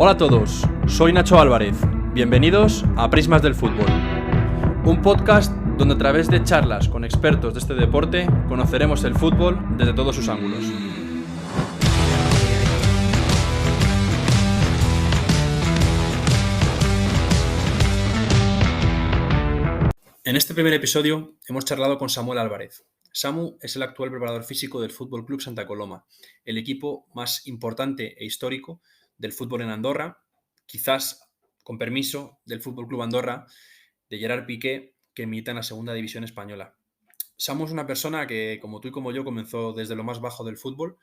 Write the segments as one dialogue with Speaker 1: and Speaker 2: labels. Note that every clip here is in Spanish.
Speaker 1: Hola a todos, soy Nacho Álvarez. Bienvenidos a Prismas del Fútbol, un podcast donde a través de charlas con expertos de este deporte conoceremos el fútbol desde todos sus ángulos. En este primer episodio hemos charlado con Samuel Álvarez. Samu es el actual preparador físico del Fútbol Club Santa Coloma, el equipo más importante e histórico del fútbol en Andorra, quizás, con permiso, del Fútbol Club Andorra, de Gerard Piqué, que milita en la segunda división española. Samu es una persona que, como tú y como yo, comenzó desde lo más bajo del fútbol,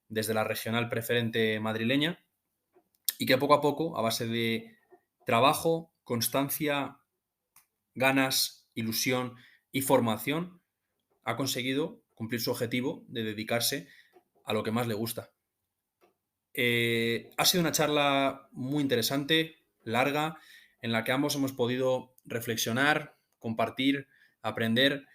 Speaker 1: desde la regional preferente madrileña, y que poco a poco, a base de trabajo, constancia, ganas, ilusión y formación, ha conseguido cumplir su objetivo de dedicarse a lo que más le gusta. Ha sido una charla muy interesante, larga, en la que ambos hemos podido reflexionar, compartir, aprender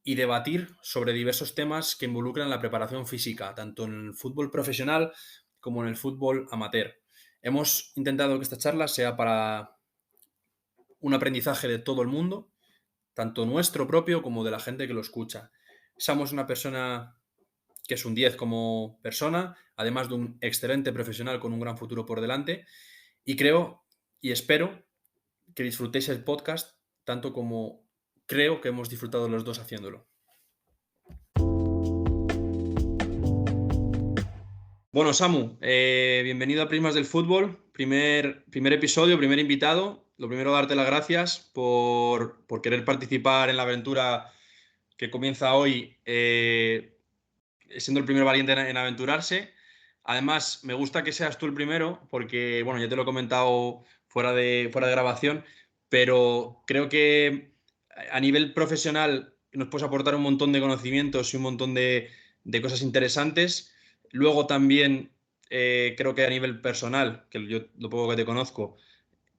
Speaker 1: y debatir sobre diversos temas que involucran la preparación física, tanto en el fútbol profesional como en el fútbol amateur. Hemos intentado que esta charla sea para un aprendizaje de todo el mundo, tanto nuestro propio como de la gente que lo escucha. Samu es una persona que es un 10 como persona, además de un excelente profesional con un gran futuro por delante, y creo y espero que disfrutéis el podcast tanto como creo que hemos disfrutado los dos haciéndolo. Bueno, Samu, bienvenido a Prismas del Fútbol, primer episodio, primer invitado. Lo primero, darte las gracias por querer participar en la aventura que comienza hoy, siendo el primer valiente en aventurarse. Además, me gusta que seas tú el primero, porque, bueno, ya te lo he comentado fuera de grabación, pero creo que a nivel profesional nos puedes aportar un montón de conocimientos y un montón de cosas interesantes. Luego también creo que a nivel personal, que yo lo poco que te conozco,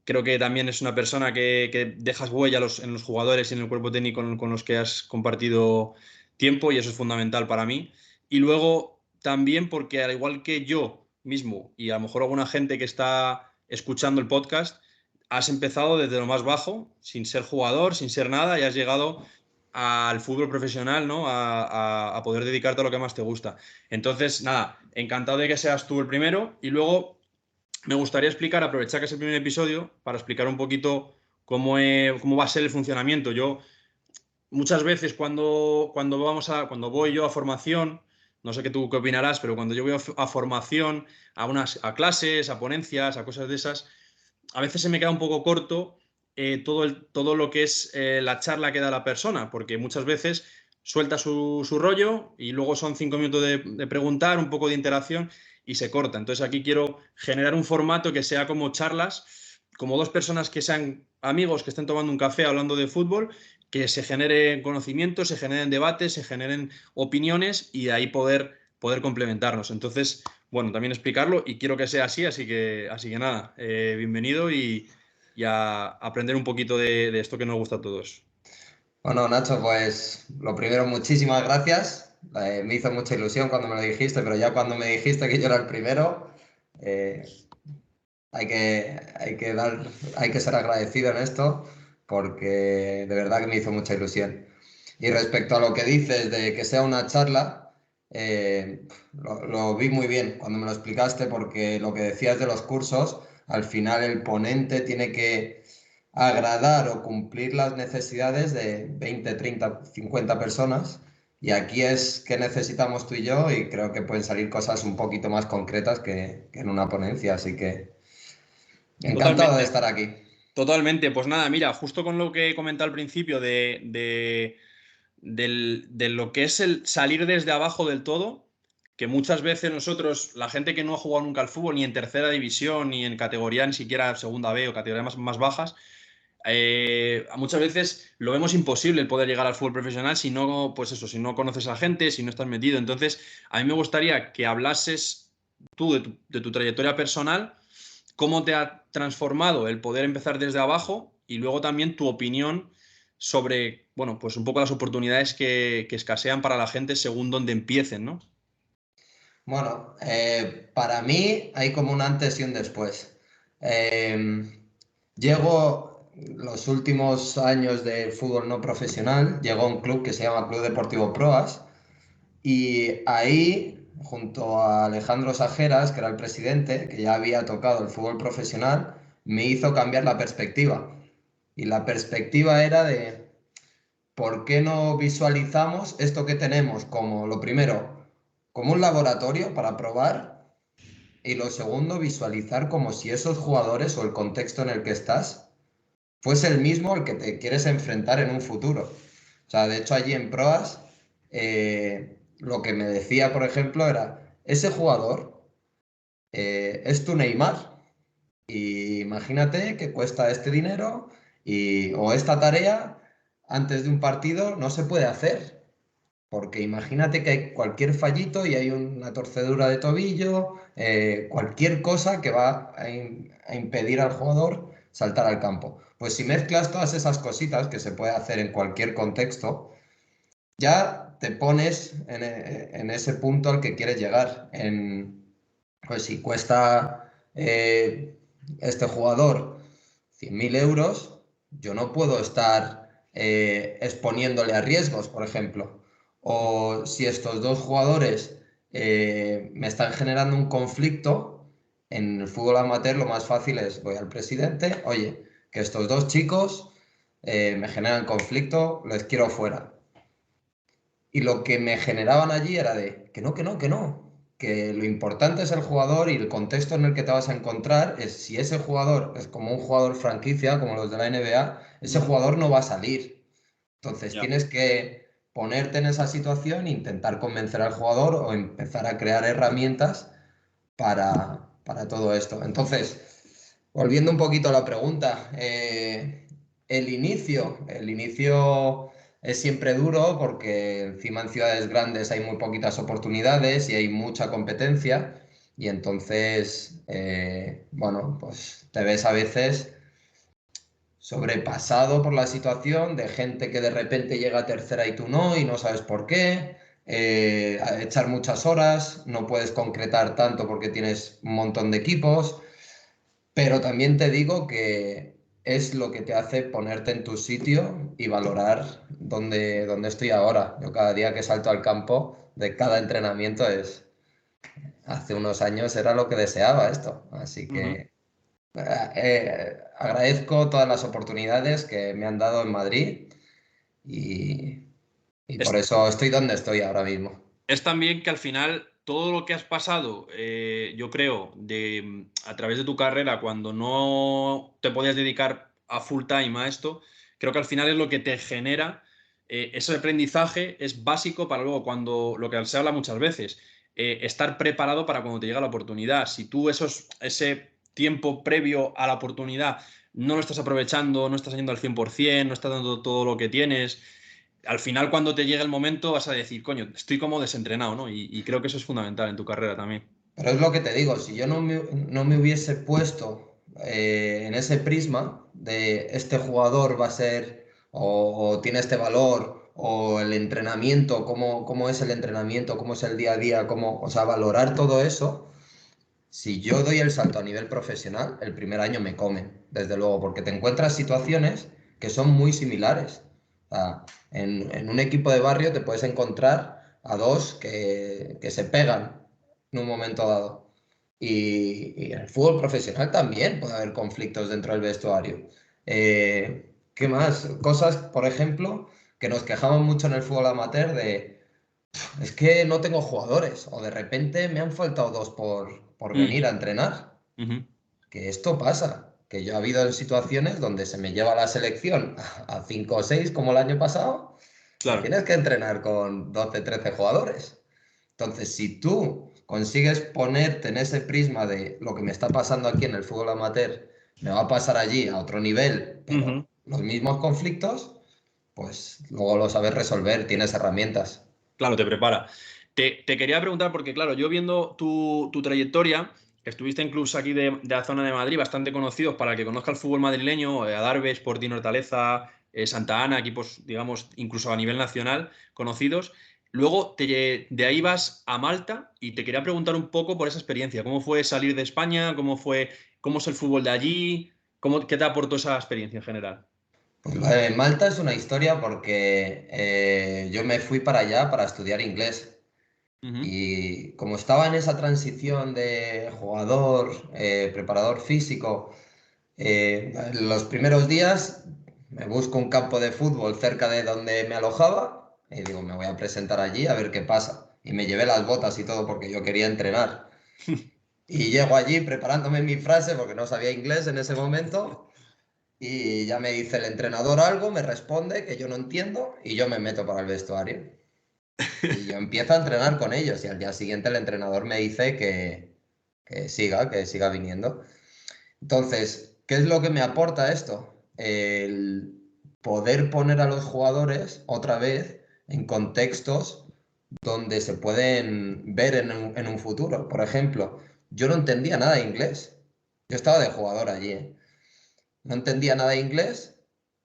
Speaker 1: creo que también es una persona que dejas huella en los jugadores y en el cuerpo técnico con los que has compartido tiempo, y eso es fundamental para mí. Y luego también porque, al igual que yo mismo y a lo mejor alguna gente que está escuchando el podcast, has empezado desde lo más bajo, sin ser jugador, sin ser nada, y has llegado al fútbol profesional, ¿no? A poder dedicarte a lo que más te gusta. Entonces, nada, encantado de que seas tú el primero. Y luego me gustaría aprovechar que es el primer episodio, para explicar un poquito cómo va a ser el funcionamiento. Yo, muchas veces, cuando voy yo a formación, no sé qué opinarás, pero cuando yo voy a formación, a clases, a ponencias, a cosas de esas, a veces se me queda un poco corto todo lo que es la charla que da la persona, porque muchas veces suelta su rollo y luego son 5 minutos de preguntar, un poco de interacción, y se corta. Entonces aquí quiero generar un formato que sea como charlas, como dos personas que sean amigos, que estén tomando un café hablando de fútbol, que se generen conocimientos, se generen debates, se generen opiniones, y de ahí poder complementarnos. Entonces, bueno, también explicarlo, y quiero que sea así que nada, bienvenido y a aprender un poquito de esto que nos gusta a todos.
Speaker 2: Bueno, Nacho, pues lo primero, muchísimas gracias. Me hizo mucha ilusión cuando me lo dijiste, pero ya cuando me dijiste que yo era el primero, eh, hay que ser agradecido en esto, porque de verdad que me hizo mucha ilusión. Y respecto a lo que dices de que sea una charla, lo vi muy bien cuando me lo explicaste, porque lo que decías de los cursos, al final el ponente tiene que agradar o cumplir las necesidades de 20, 30, 50 personas. Y aquí es que necesitamos tú y yo, y creo que pueden salir cosas un poquito más concretas que en una ponencia. Así que encantado de
Speaker 1: Totalmente,
Speaker 2: estar aquí.
Speaker 1: totalmente. Pues nada, mira, justo con lo que he comentado al principio de lo que es el salir desde abajo del todo, que muchas veces nosotros, la gente que no ha jugado nunca al fútbol, ni en tercera división, ni en categoría ni siquiera segunda B o categorías más bajas, muchas veces lo vemos imposible el poder llegar al fútbol profesional si no, pues eso, si no conoces a gente, si no estás metido. Entonces, a mí me gustaría que hablases tú de tu trayectoria personal, cómo te ha transformado el poder empezar desde abajo, y luego también tu opinión sobre, bueno, pues un poco las oportunidades que escasean para la gente según donde empiecen, ¿no?
Speaker 2: Bueno, para mí hay como un antes y un después. Llego los últimos años del fútbol no profesional, llego a un club que se llama Club Deportivo Proas y ahí, junto a Alejandro Sajeras, que era el presidente, que ya había tocado el fútbol profesional, me hizo cambiar la perspectiva. Y la perspectiva era de ¿por qué no visualizamos esto que tenemos como lo primero, como un laboratorio para probar? Y lo segundo, visualizar como si esos jugadores o el contexto en el que estás fuese el mismo al que te quieres enfrentar en un futuro. O sea, de hecho allí en Proas, lo que me decía, por ejemplo, era, ese jugador es tu Neymar. Y imagínate que cuesta este dinero o esta tarea antes de un partido no se puede hacer. Porque imagínate que hay cualquier fallito y hay una torcedura de tobillo, cualquier cosa que va a impedir al jugador saltar al campo. Pues si mezclas todas esas cositas que se puede hacer en cualquier contexto, ya te pones en ese punto al que quieres llegar. Pues si cuesta este jugador 100.000 euros, yo no puedo estar exponiéndole a riesgos, por ejemplo. O si estos dos jugadores me están generando un conflicto, en el fútbol amateur lo más fácil es, voy al presidente, oye, que estos dos chicos me generan conflicto, les quiero fuera. Y lo que me generaban allí era de que no, que no, que no. Que lo importante es el jugador y el contexto en el que te vas a encontrar es si ese jugador es como un jugador franquicia, como los de la NBA, ese jugador no va a salir. Entonces
Speaker 1: Ya.
Speaker 2: tienes que ponerte en esa situación e intentar convencer al jugador o empezar a crear herramientas para todo esto. Entonces, volviendo un poquito a la pregunta, el inicio es siempre duro porque encima en ciudades grandes hay muy poquitas oportunidades y hay mucha competencia y entonces, bueno, pues te ves a veces sobrepasado por la situación de gente que de repente llega a tercera y tú no, y no sabes por qué, a echar muchas horas, no puedes concretar tanto porque tienes un montón de equipos, pero también te digo que es lo que te hace ponerte en tu sitio y valorar dónde estoy ahora. Yo cada día que salto al campo de cada entrenamiento hace unos años era lo que deseaba esto, así
Speaker 1: Ujú.
Speaker 2: que agradezco todas las oportunidades que me han dado en Madrid y, y por
Speaker 1: Es,
Speaker 2: eso estoy donde estoy ahora mismo.
Speaker 1: es también que al final todo lo que has pasado, yo creo, a través de tu carrera, cuando no te podías dedicar a full time a esto, creo que al final es lo que te genera ese aprendizaje, es básico para luego cuando, lo que se habla muchas veces, estar preparado para cuando te llega la oportunidad. Si tú ese tiempo previo a la oportunidad no lo estás aprovechando, no estás yendo al 100%, no estás dando todo lo que tienes, al final cuando te llegue el momento vas a decir, coño, estoy como desentrenado, ¿no? Y creo que eso es fundamental en tu carrera también.
Speaker 2: Pero es lo que te digo, si yo no me hubiese puesto en ese prisma de este jugador va a ser o tiene este valor o el entrenamiento, cómo es el entrenamiento, cómo es el día a día, o sea, valorar todo eso. Si yo doy el salto a nivel profesional, el primer año me comen, desde luego, porque te encuentras situaciones que son muy similares. O sea, en un equipo de barrio te puedes encontrar a dos que se pegan en un momento dado. Y en el fútbol profesional también puede haber conflictos dentro del vestuario. ¿Qué más? Cosas, por ejemplo, que nos quejamos mucho en el fútbol amateur de es que no tengo jugadores o de repente me han faltado dos por
Speaker 1: Mm,
Speaker 2: venir a entrenar.
Speaker 1: ujú.
Speaker 2: Que esto pasa, que yo ha habido situaciones donde se me lleva la selección a 5 o 6 como el año pasado y
Speaker 1: Claro.
Speaker 2: tienes que entrenar con 12 13 jugadores. Entonces, si tú consigues ponerte en ese prisma de lo que me está pasando aquí en el fútbol amateur, me va a pasar allí a otro nivel,
Speaker 1: Ujú.
Speaker 2: pero los mismos conflictos, pues luego lo sabes resolver, tienes herramientas.
Speaker 1: Claro, te prepara. Te quería preguntar, porque claro, yo viendo tu trayectoria, estuviste en clubs aquí de la zona de Madrid, bastante conocidos para el que conozca el fútbol madrileño, Adarve, Sporting Hortaleza, Santa Ana, equipos, digamos, incluso a nivel nacional, conocidos. Luego de ahí vas a Malta y te quería preguntar un poco por esa experiencia. ¿Cómo fue salir de España? ¿Cómo es el fútbol de allí? ¿Qué te aportó esa experiencia en general?
Speaker 2: Pues vale, Malta es una historia porque yo me fui para allá para estudiar inglés.
Speaker 1: Ujú.
Speaker 2: Y como estaba en esa transición de jugador, preparador físico, los primeros días me busco un campo de fútbol cerca de donde me alojaba y digo, me voy a presentar allí a ver qué pasa. Y me llevé las botas y todo porque yo quería entrenar. Y llego allí preparándome mi frase porque no sabía inglés en ese momento y ya me dice el entrenador algo, me responde que yo no entiendo y yo me meto para el vestuario. Y yo empiezo a entrenar con ellos y al día siguiente el entrenador me dice que siga viniendo. Entonces, ¿qué es lo que me aporta esto? El poder poner a los jugadores otra vez en contextos donde se pueden ver en un futuro. Por ejemplo, yo no entendía nada de inglés. Yo estaba de jugador allí, ¿eh? No entendía nada de inglés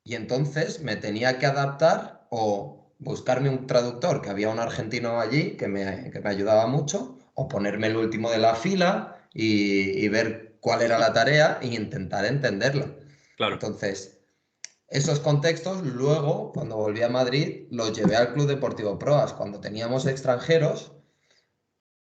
Speaker 2: y entonces me tenía que adaptar o buscarme un traductor, que había un argentino allí que me ayudaba mucho, o ponerme el último de la fila y ver cuál era la tarea e intentar entenderla.
Speaker 1: Claro.
Speaker 2: Entonces, esos contextos luego, cuando volví a Madrid, los llevé al Club Deportivo Proas. Cuando teníamos extranjeros,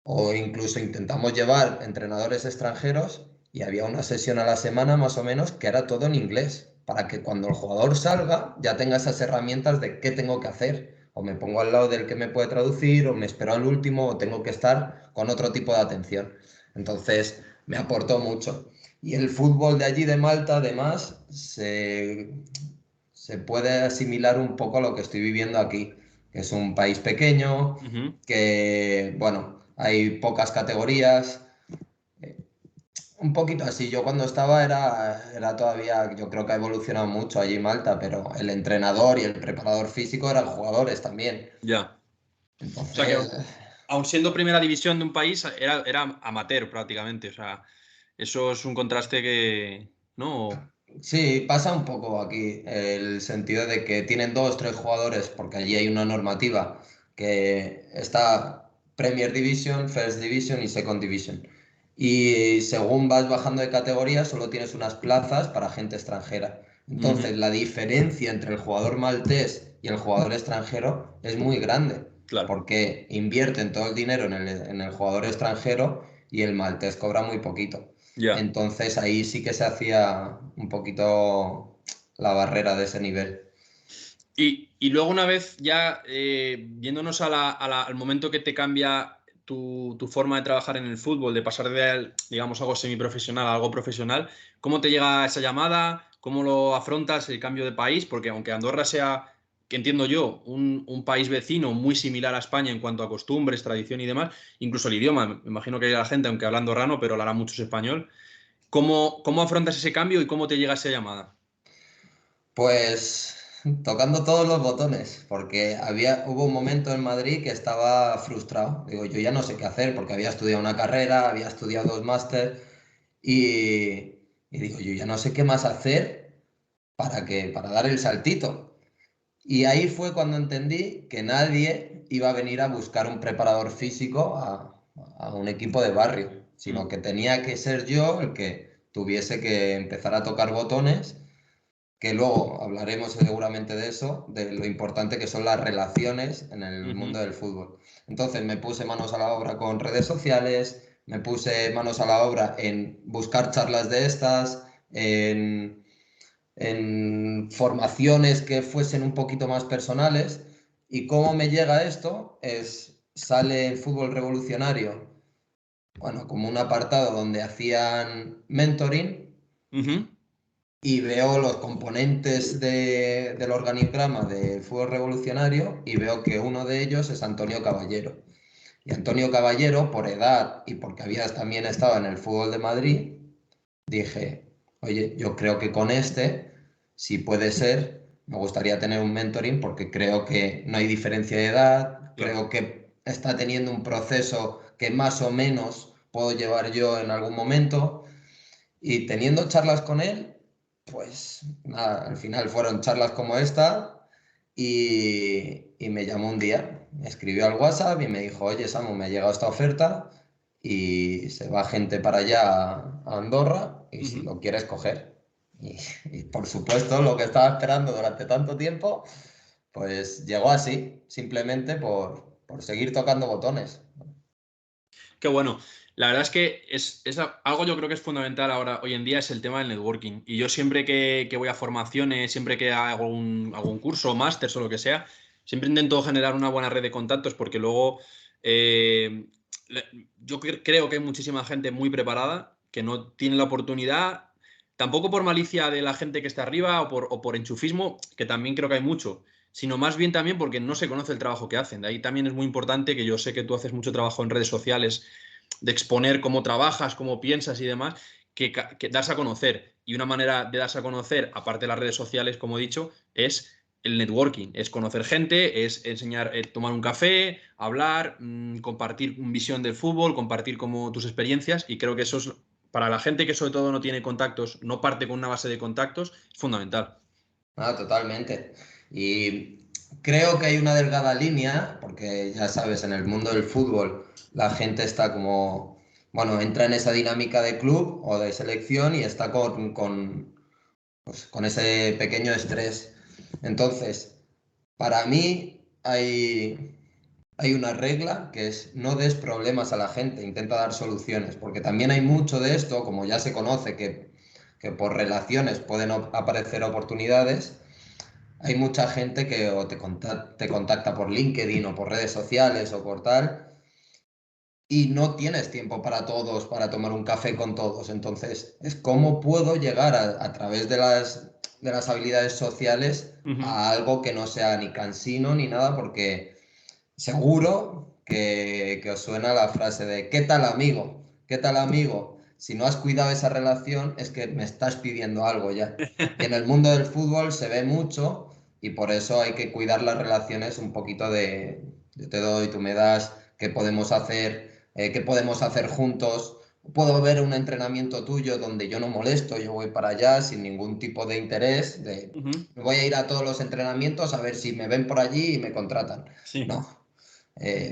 Speaker 2: o incluso intentamos llevar entrenadores extranjeros y había una sesión a la semana más o menos que era todo en inglés, para que cuando el jugador salga ya tenga esas herramientas de qué tengo que hacer. O me pongo al lado del que me puede traducir, o me espero al último, o tengo que estar con otro tipo de atención. Entonces, me aportó mucho. Y el fútbol de allí de Malta, además, se puede asimilar un poco a lo que estoy viviendo aquí, que es un país pequeño,
Speaker 1: Ujú.
Speaker 2: que, bueno, hay pocas categorías, eh, un poquito así. Yo cuando estaba era todavía, yo creo que ha evolucionado mucho allí en Malta, pero el entrenador y el preparador físico eran jugadores también.
Speaker 1: Ya. O sea que
Speaker 2: Entonces,
Speaker 1: aun siendo primera división de un país, era amateur prácticamente. O sea, eso es un contraste que, ¿no?
Speaker 2: sí, pasa un poco aquí el sentido de que tienen dos, tres jugadores, porque allí hay una normativa que está Premier Division, First Division y Second Division. Y según vas bajando de categoría, solo tienes unas plazas para gente extranjera.
Speaker 1: Ujú.
Speaker 2: Entonces, la diferencia entre el jugador maltés y el jugador extranjero es muy grande,
Speaker 1: Claro.
Speaker 2: porque invierten todo el dinero en el jugador extranjero y el maltés cobra muy poquito.
Speaker 1: Ya.
Speaker 2: Entonces ahí sí que se hacía un poquito la barrera de ese nivel.
Speaker 1: Y luego una vez ya yéndonos al momento que te cambia tu forma de trabajar en el fútbol, de pasar de, digamos, algo semiprofesional a algo profesional, ¿cómo te llega esa llamada? ¿Cómo lo afrontas el cambio de país? Porque aunque Andorra sea, que entiendo yo, un país vecino muy similar a España en cuanto a costumbres, tradición y demás, incluso el idioma, me imagino que hay la gente, aunque habla andorrano, pero hablará mucho español. ¿Cómo afrontas ese cambio y cómo te llega esa llamada?
Speaker 2: Pues tocando todos los botones, porque hubo un momento en Madrid que estaba frustrado. Digo, yo ya no sé qué hacer porque había estudiado una carrera, había estudiado dos máster y digo, yo ya no sé qué más hacer para dar el saltito. Y ahí fue cuando entendí que nadie iba a venir a buscar un preparador físico a un equipo de barrio,
Speaker 1: Mm.
Speaker 2: sino que tenía que ser yo el que tuviese que empezar a tocar botones, que luego hablaremos seguramente de eso, de lo importante que son las relaciones en el
Speaker 1: Ujú.
Speaker 2: mundo del fútbol. Entonces me puse manos a la obra con redes sociales, me puse manos a la obra en buscar charlas de estas, en formaciones que fuesen un poquito más personales. ¿Y cómo me llega esto? Sale el fútbol revolucionario, bueno, como un apartado donde hacían mentoring
Speaker 1: Ujú.
Speaker 2: y veo los componentes del organigrama del fútbol revolucionario y veo que uno de ellos es Antonio Caballero. Y Antonio Caballero, por edad y porque había también estado en el fútbol de Madrid, dije, oye, yo creo que con este, si puede ser, me gustaría tener un mentoring porque creo que no hay diferencia de edad,
Speaker 1: Claro.
Speaker 2: creo que está teniendo un proceso que más o menos puedo llevar yo en algún momento y teniendo charlas con él, pues nada, al final fueron charlas como esta y me llamó un día me escribió al WhatsApp y me dijo, oye, Samu, me ha llegado esta oferta y se va gente para allá a Andorra y si
Speaker 1: Ujú.
Speaker 2: lo quieres coger. Y por supuesto, lo que estaba esperando durante tanto tiempo, pues llegó así, simplemente por seguir tocando botones.
Speaker 1: Qué bueno. La verdad es que algo yo creo que es fundamental ahora, hoy en día, es el tema del networking. Y yo siempre que voy a formaciones, siempre que hago algún curso, máster o lo que sea, siempre intento generar una buena red de contactos porque luego eh, yo creo que hay muchísima gente muy preparada que no tiene la oportunidad, tampoco por malicia de la gente que está arriba o por enchufismo, que también creo que hay mucho, sino más bien también porque no se conoce el trabajo que hacen. De ahí también es muy importante que yo sé que tú haces mucho trabajo en redes sociales, de exponer cómo trabajas, cómo piensas y demás, que darse a conocer. Y una manera de darse a conocer, aparte de las redes sociales, como he dicho, es el networking, es conocer gente, es enseñar, tomar un café, hablar, compartir visión del fútbol, compartir como tus experiencias y creo que eso es, para la gente que sobre todo no tiene contactos, no parte con una base de contactos, es fundamental.
Speaker 2: Ah, totalmente. Y creo que hay una delgada línea, porque ya sabes, en el mundo del fútbol la gente está como, bueno, entra en esa dinámica de club o de selección y está pues, con ese pequeño estrés. Entonces, para mí hay una regla que es no des problemas a la gente, intenta dar soluciones, porque también hay mucho de esto, como ya se conoce, que por relaciones pueden aparecer oportunidades. Hay mucha gente que o te contacta por LinkedIn o por redes sociales o por tal, y no tienes tiempo para todos, para tomar un café con todos. Entonces, es cómo puedo llegar a través de las habilidades sociales
Speaker 1: Ujú.
Speaker 2: a algo que no sea ni cansino ni nada, porque seguro que os suena la frase de ¿qué tal amigo? ¿Qué tal amigo? Si no has cuidado esa relación es que me estás pidiendo algo ya. Y en el mundo del fútbol se ve mucho y por eso hay que cuidar las relaciones un poquito de yo te doy, tú me das, qué podemos hacer juntos. Puedo ver un entrenamiento tuyo donde yo no molesto, yo voy para allá sin ningún tipo de interés,
Speaker 1: Ujú.
Speaker 2: voy a ir a todos los entrenamientos a ver si me ven por allí y me contratan.
Speaker 1: Sí.
Speaker 2: No,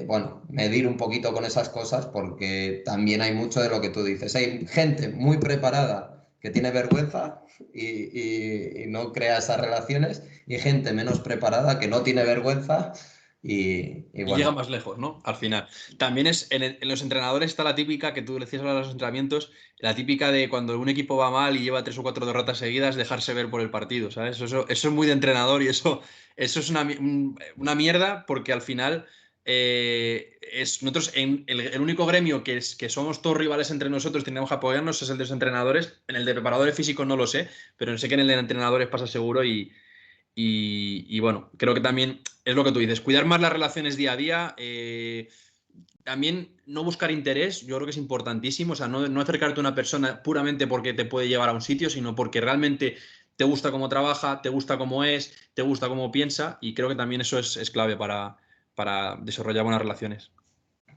Speaker 2: bueno, medir un poquito con esas cosas porque también hay mucho de lo que tú dices. Hay gente muy preparada que tiene vergüenza y no crea esas relaciones y gente menos preparada que no tiene vergüenza y
Speaker 1: Y llega
Speaker 2: bueno,
Speaker 1: más lejos, ¿no? Al final. También es, en los entrenadores está la típica, que tú le decías ahora a los entrenamientos, la típica de cuando un equipo va mal y lleva 3 o 4 derrotas seguidas, dejarse ver por el partido, ¿sabes? Eso es muy de entrenador y eso es una mierda porque al final nosotros, el único gremio que somos todos rivales entre nosotros, tenemos que apoyarnos, es el de los entrenadores. En el de preparadores físicos no lo sé, pero sé que en el de entrenadores pasa seguro y bueno, creo que también es lo que tú dices, cuidar más las relaciones día a día, también no buscar interés, yo creo que es importantísimo, o sea, no acercarte a una persona puramente porque te puede llevar a un sitio, sino porque realmente te gusta cómo trabaja, te gusta cómo es, te gusta cómo piensa y creo que también eso es clave para desarrollar buenas relaciones.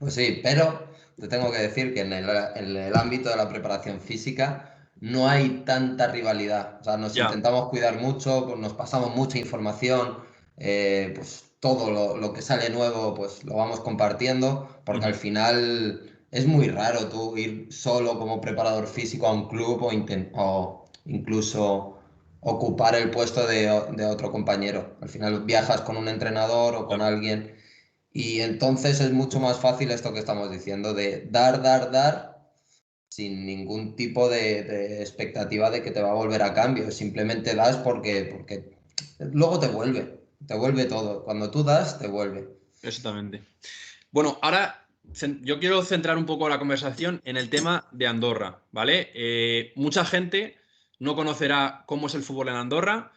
Speaker 2: pues sí, pero te tengo que decir que en el ámbito de la preparación física no hay tanta rivalidad. O sea, nos
Speaker 1: Ya.
Speaker 2: intentamos cuidar mucho, pues nos pasamos mucha información, pues todo lo que sale nuevo, pues lo vamos compartiendo, porque al
Speaker 1: Ujú.
Speaker 2: final es muy raro tú ir solo como preparador físico a un club o incluso ocupar el puesto de otro compañero. Al final viajas con un entrenador o con
Speaker 1: Claro.
Speaker 2: alguien y entonces es mucho más fácil esto que estamos diciendo, de dar, sin ningún tipo de expectativa de que te va a volver a cambio. Simplemente das porque luego te vuelve todo. Cuando tú das, te vuelve.
Speaker 1: Exactamente. Bueno, ahora yo quiero centrar un poco la conversación en el tema de Andorra, ¿vale? Mucha gente no conocerá cómo es el fútbol en Andorra,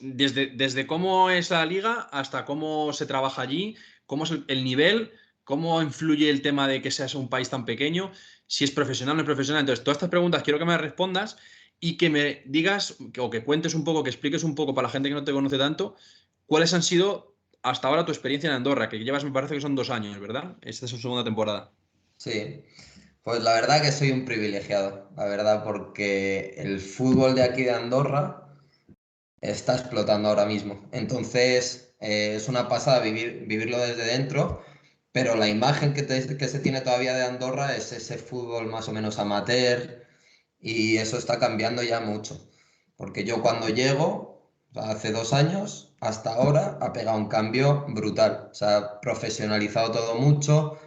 Speaker 1: desde cómo es la liga hasta cómo se trabaja allí, cómo es el nivel, cómo influye el tema de que seas un país tan pequeño, si es profesional o no es profesional. Entonces, todas estas preguntas quiero que me las respondas y que me digas o que cuentes un poco, que expliques un poco para la gente que no te conoce tanto, cuáles han sido hasta ahora tu experiencia en Andorra, que llevas, me parece que son 2 años, ¿verdad? Esta es su segunda temporada.
Speaker 2: Sí. Pues la verdad que soy un privilegiado, la verdad, porque el fútbol de aquí de Andorra está explotando ahora mismo. Entonces, es una pasada vivirlo desde dentro, pero la imagen que se tiene todavía de Andorra es ese fútbol más o menos amateur y eso está cambiando ya mucho. Porque yo cuando llego, o sea, hace 2 años, hasta ahora, ha pegado un cambio brutal. Se ha profesionalizado todo mucho.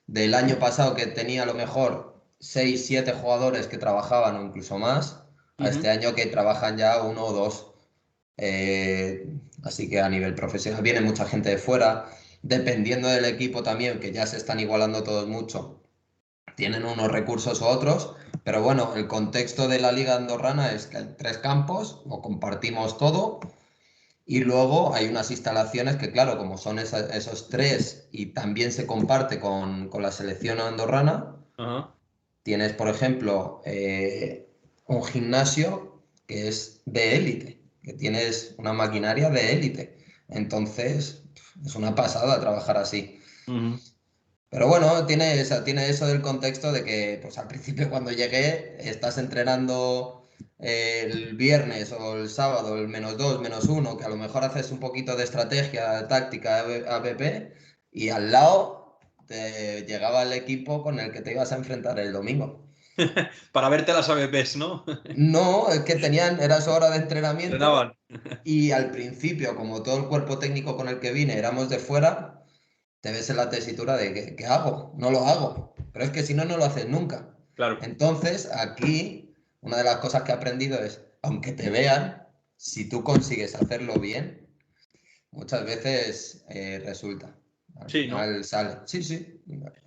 Speaker 2: Del año pasado que tenía a lo mejor 6 7 jugadores que trabajaban o incluso más, a este año que trabajan ya uno o dos. Así que a nivel profesional viene mucha gente de fuera, dependiendo del equipo también, que ya se están igualando todos mucho, tienen unos recursos u otros, pero bueno, el contexto de la liga andorrana es que hay 3 campos, lo compartimos todo, y luego hay unas instalaciones que, claro, como son esos tres y también se comparte con la selección andorrana,
Speaker 1: Ajá.
Speaker 2: tienes, por ejemplo, un gimnasio que es de élite, que tienes una maquinaria de élite. Entonces, es una pasada trabajar así.
Speaker 1: Ujú.
Speaker 2: Pero bueno, tiene eso del contexto de que pues, al principio cuando llegué estás entrenando el viernes o el sábado, el -2, -1, que a lo mejor haces un poquito de estrategia, táctica, APP, y al lado te llegaba el equipo con el que te ibas a enfrentar el domingo.
Speaker 1: Para verte las ABPs, ¿no?
Speaker 2: No, es que era su hora de entrenamiento
Speaker 1: Entrenaban.
Speaker 2: y al principio, como todo el cuerpo técnico con el que vine éramos de fuera, te ves en la tesitura de ¿qué hago? No lo hago. Pero es que si no, no lo haces nunca.
Speaker 1: Claro.
Speaker 2: Entonces, aquí, una de las cosas que he aprendido es, aunque te vean, si tú consigues hacerlo bien, muchas veces resulta. Al
Speaker 1: Sí, ¿no?
Speaker 2: final sale. Sí, sí.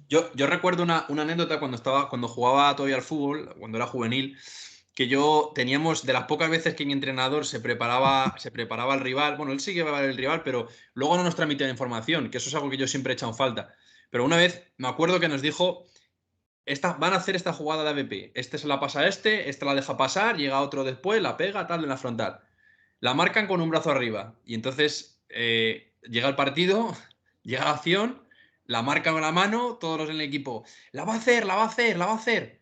Speaker 1: Yo recuerdo una anécdota cuando jugaba todavía al fútbol, cuando era juvenil, que yo teníamos, de las pocas veces que mi entrenador se preparaba al rival, bueno, él sí que iba a ver el rival, pero luego no nos transmitía información, que eso es algo que yo siempre he echado en falta. Pero una vez me acuerdo que nos dijo, van a hacer esta jugada de ABP, este se la pasa a este la deja pasar, llega otro después, la pega, tal, en la frontal. La marcan con un brazo arriba y entonces llega el partido, llega la acción, la marcan con la mano, todos los en el equipo, la va a hacer, la va a hacer, la va a hacer.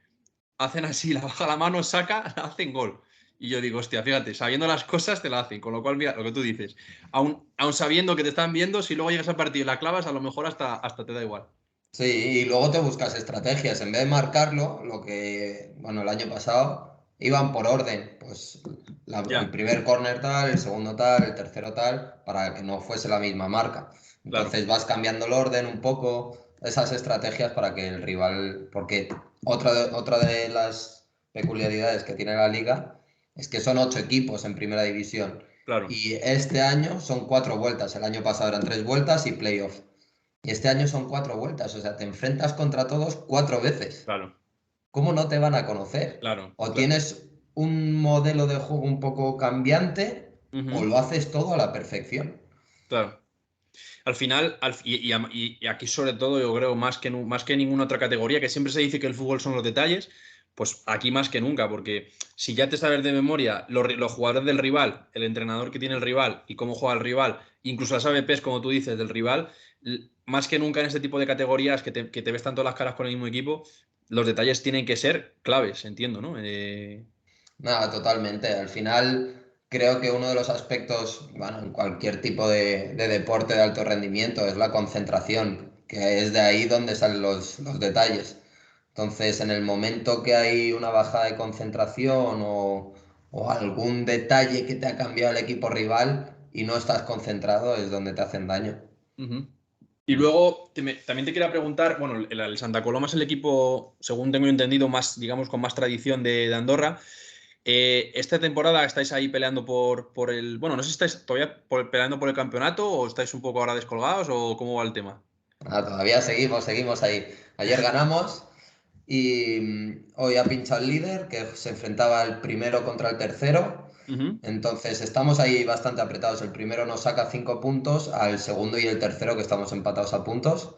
Speaker 1: Hacen así, la baja la mano, saca, la hacen gol. Y yo digo, hostia, fíjate, sabiendo las cosas te la hacen. Con lo cual, mira, lo que tú dices, aun sabiendo que te están viendo, si luego llegas al partido y la clavas, a lo mejor hasta te da igual.
Speaker 2: Sí, y luego te buscas estrategias. En vez de marcarlo, lo que, bueno, el año pasado iban por orden. Pues el
Speaker 1: Ya,
Speaker 2: primer córner tal, el segundo tal, el tercero tal, para que no fuese la misma marca.
Speaker 1: claro.
Speaker 2: Entonces vas cambiando el orden un poco, esas estrategias para que el rival. Porque otra de las peculiaridades que tiene la liga es que son 8 equipos en primera división.
Speaker 1: Claro,
Speaker 2: Y este año son 4 vueltas. El año pasado eran 3 vueltas y playoff. Y este año son 4 vueltas, o sea, te enfrentas contra todos 4 veces.
Speaker 1: claro,
Speaker 2: ¿Cómo no te van a conocer?
Speaker 1: claro,
Speaker 2: O
Speaker 1: claro.
Speaker 2: tienes un modelo de juego un poco cambiante o
Speaker 1: Ujú,
Speaker 2: lo haces todo a la perfección.
Speaker 1: claro. Al final, y aquí sobre todo, yo creo, más que ninguna otra categoría, que siempre se dice que el fútbol son los detalles, pues aquí más que nunca, porque si ya te sabes de memoria los jugadores del rival, el entrenador que tiene el rival y cómo juega el rival, incluso las ABPs, como tú dices, del rival, más que nunca en este tipo de categorías que te ves tanto las caras con el mismo equipo, los detalles tienen que ser claves, entiendo, ¿no?
Speaker 2: Nada, totalmente. Al final, creo que uno de los aspectos, bueno, en cualquier tipo de deporte de alto rendimiento es la concentración, que es de ahí donde salen los detalles. Entonces, en el momento que hay una bajada de concentración o algún detalle que te ha cambiado el equipo rival y no estás concentrado, es donde te hacen daño.
Speaker 1: Ujú. Y luego también te quería preguntar, bueno, el Santa Coloma es el equipo, según tengo entendido, más, digamos, con más tradición de Andorra. Esta temporada estáis ahí peleando por el, bueno, no sé si estáis todavía peleando por el campeonato o estáis un poco ahora descolgados o cómo va el tema.
Speaker 2: Ah, todavía seguimos ahí. Ayer ganamos y hoy ha pinchado el líder, que se enfrentaba el primero contra el tercero.
Speaker 1: Ujú.
Speaker 2: Entonces estamos ahí bastante apretados. El primero nos saca 5 puntos, al segundo y el tercero que estamos empatados a puntos,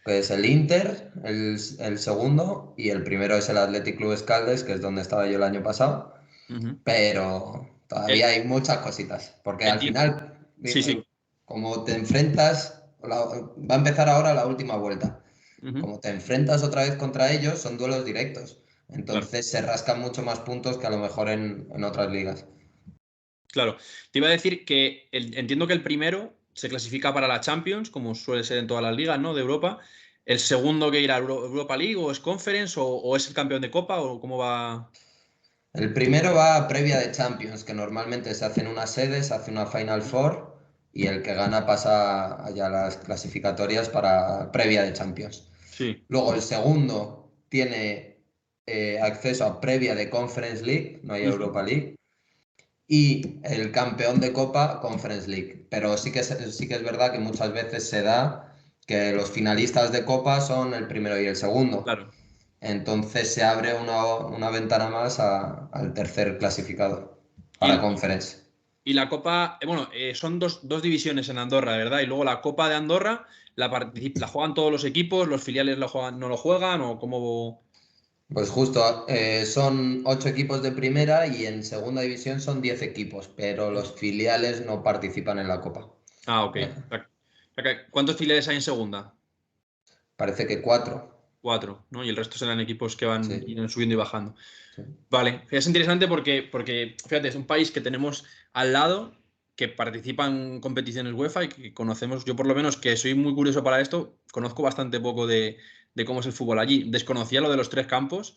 Speaker 2: que es el Inter, el segundo, y el primero es el Athletic Club Escaldes, que es donde estaba yo el año pasado.
Speaker 1: Ujú.
Speaker 2: Pero todavía
Speaker 1: El,
Speaker 2: hay muchas cositas, porque al
Speaker 1: enti-
Speaker 2: final,
Speaker 1: sí, sí.
Speaker 2: como te enfrentas, va a empezar ahora la última vuelta.
Speaker 1: Ujú.
Speaker 2: Como te enfrentas otra vez contra ellos, son duelos directos.
Speaker 1: Claro,
Speaker 2: Entonces se rascan mucho más puntos que a lo mejor en otras ligas.
Speaker 1: claro. Te iba a decir que entiendo que el primero se clasifica para la Champions, como suele ser en todas las ligas, ¿no? De Europa. ¿El segundo que irá a Europa League o es Conference o es el campeón de Copa o cómo va?
Speaker 2: El primero va a previa de Champions, que normalmente se hace en una sede, se hace una Final Four y el que gana pasa allá a las clasificatorias para previa de Champions.
Speaker 1: Sí.
Speaker 2: Luego el segundo tiene acceso a previa de Conference League, no hay
Speaker 1: Ujú.
Speaker 2: Europa League, y el campeón de Copa Conference League. Pero sí que es verdad que muchas veces se da que los finalistas de Copa son el primero y el segundo.
Speaker 1: Claro.
Speaker 2: Entonces se abre una ventana más al tercer clasificado para
Speaker 1: Y,
Speaker 2: Conference.
Speaker 1: y la Copa, bueno, son dos divisiones en Andorra, ¿verdad? Y luego la Copa de Andorra, la juegan todos los equipos, los filiales no lo juegan o cómo.
Speaker 2: Pues justo, son 8 equipos de primera y en segunda división son 10 equipos, pero los filiales no participan en la Copa.
Speaker 1: Ah, ok.
Speaker 2: Eh,
Speaker 1: ¿Cuántos filiales hay en segunda?
Speaker 2: Parece que 4.
Speaker 1: 4, ¿no? Y el resto serán equipos que
Speaker 2: Sí,
Speaker 1: irán subiendo y bajando.
Speaker 2: sí.
Speaker 1: Vale, es interesante porque, fíjate, es un país que tenemos al lado, que participa en competiciones UEFA y que conocemos, yo por lo menos que soy muy curioso para esto, conozco bastante poco de cómo es el fútbol allí. Desconocía lo de los 3 campos,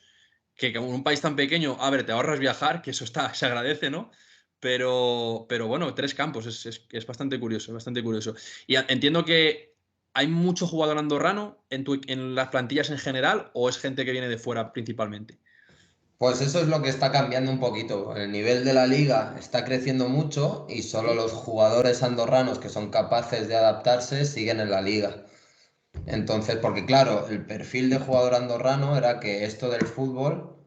Speaker 1: que como en un país tan pequeño, a ver, te ahorras viajar, que eso se agradece, ¿no? Pero bueno, 3 campos, es bastante curioso, bastante curioso. Y entiendo que hay mucho jugador andorrano en las plantillas en general, o es gente que viene de fuera principalmente.
Speaker 2: Pues eso es lo que está cambiando un poquito. El nivel de la liga está creciendo mucho y solo los jugadores andorranos que son capaces de adaptarse siguen en la liga. Entonces, porque claro, el perfil de jugador andorrano era que esto del fútbol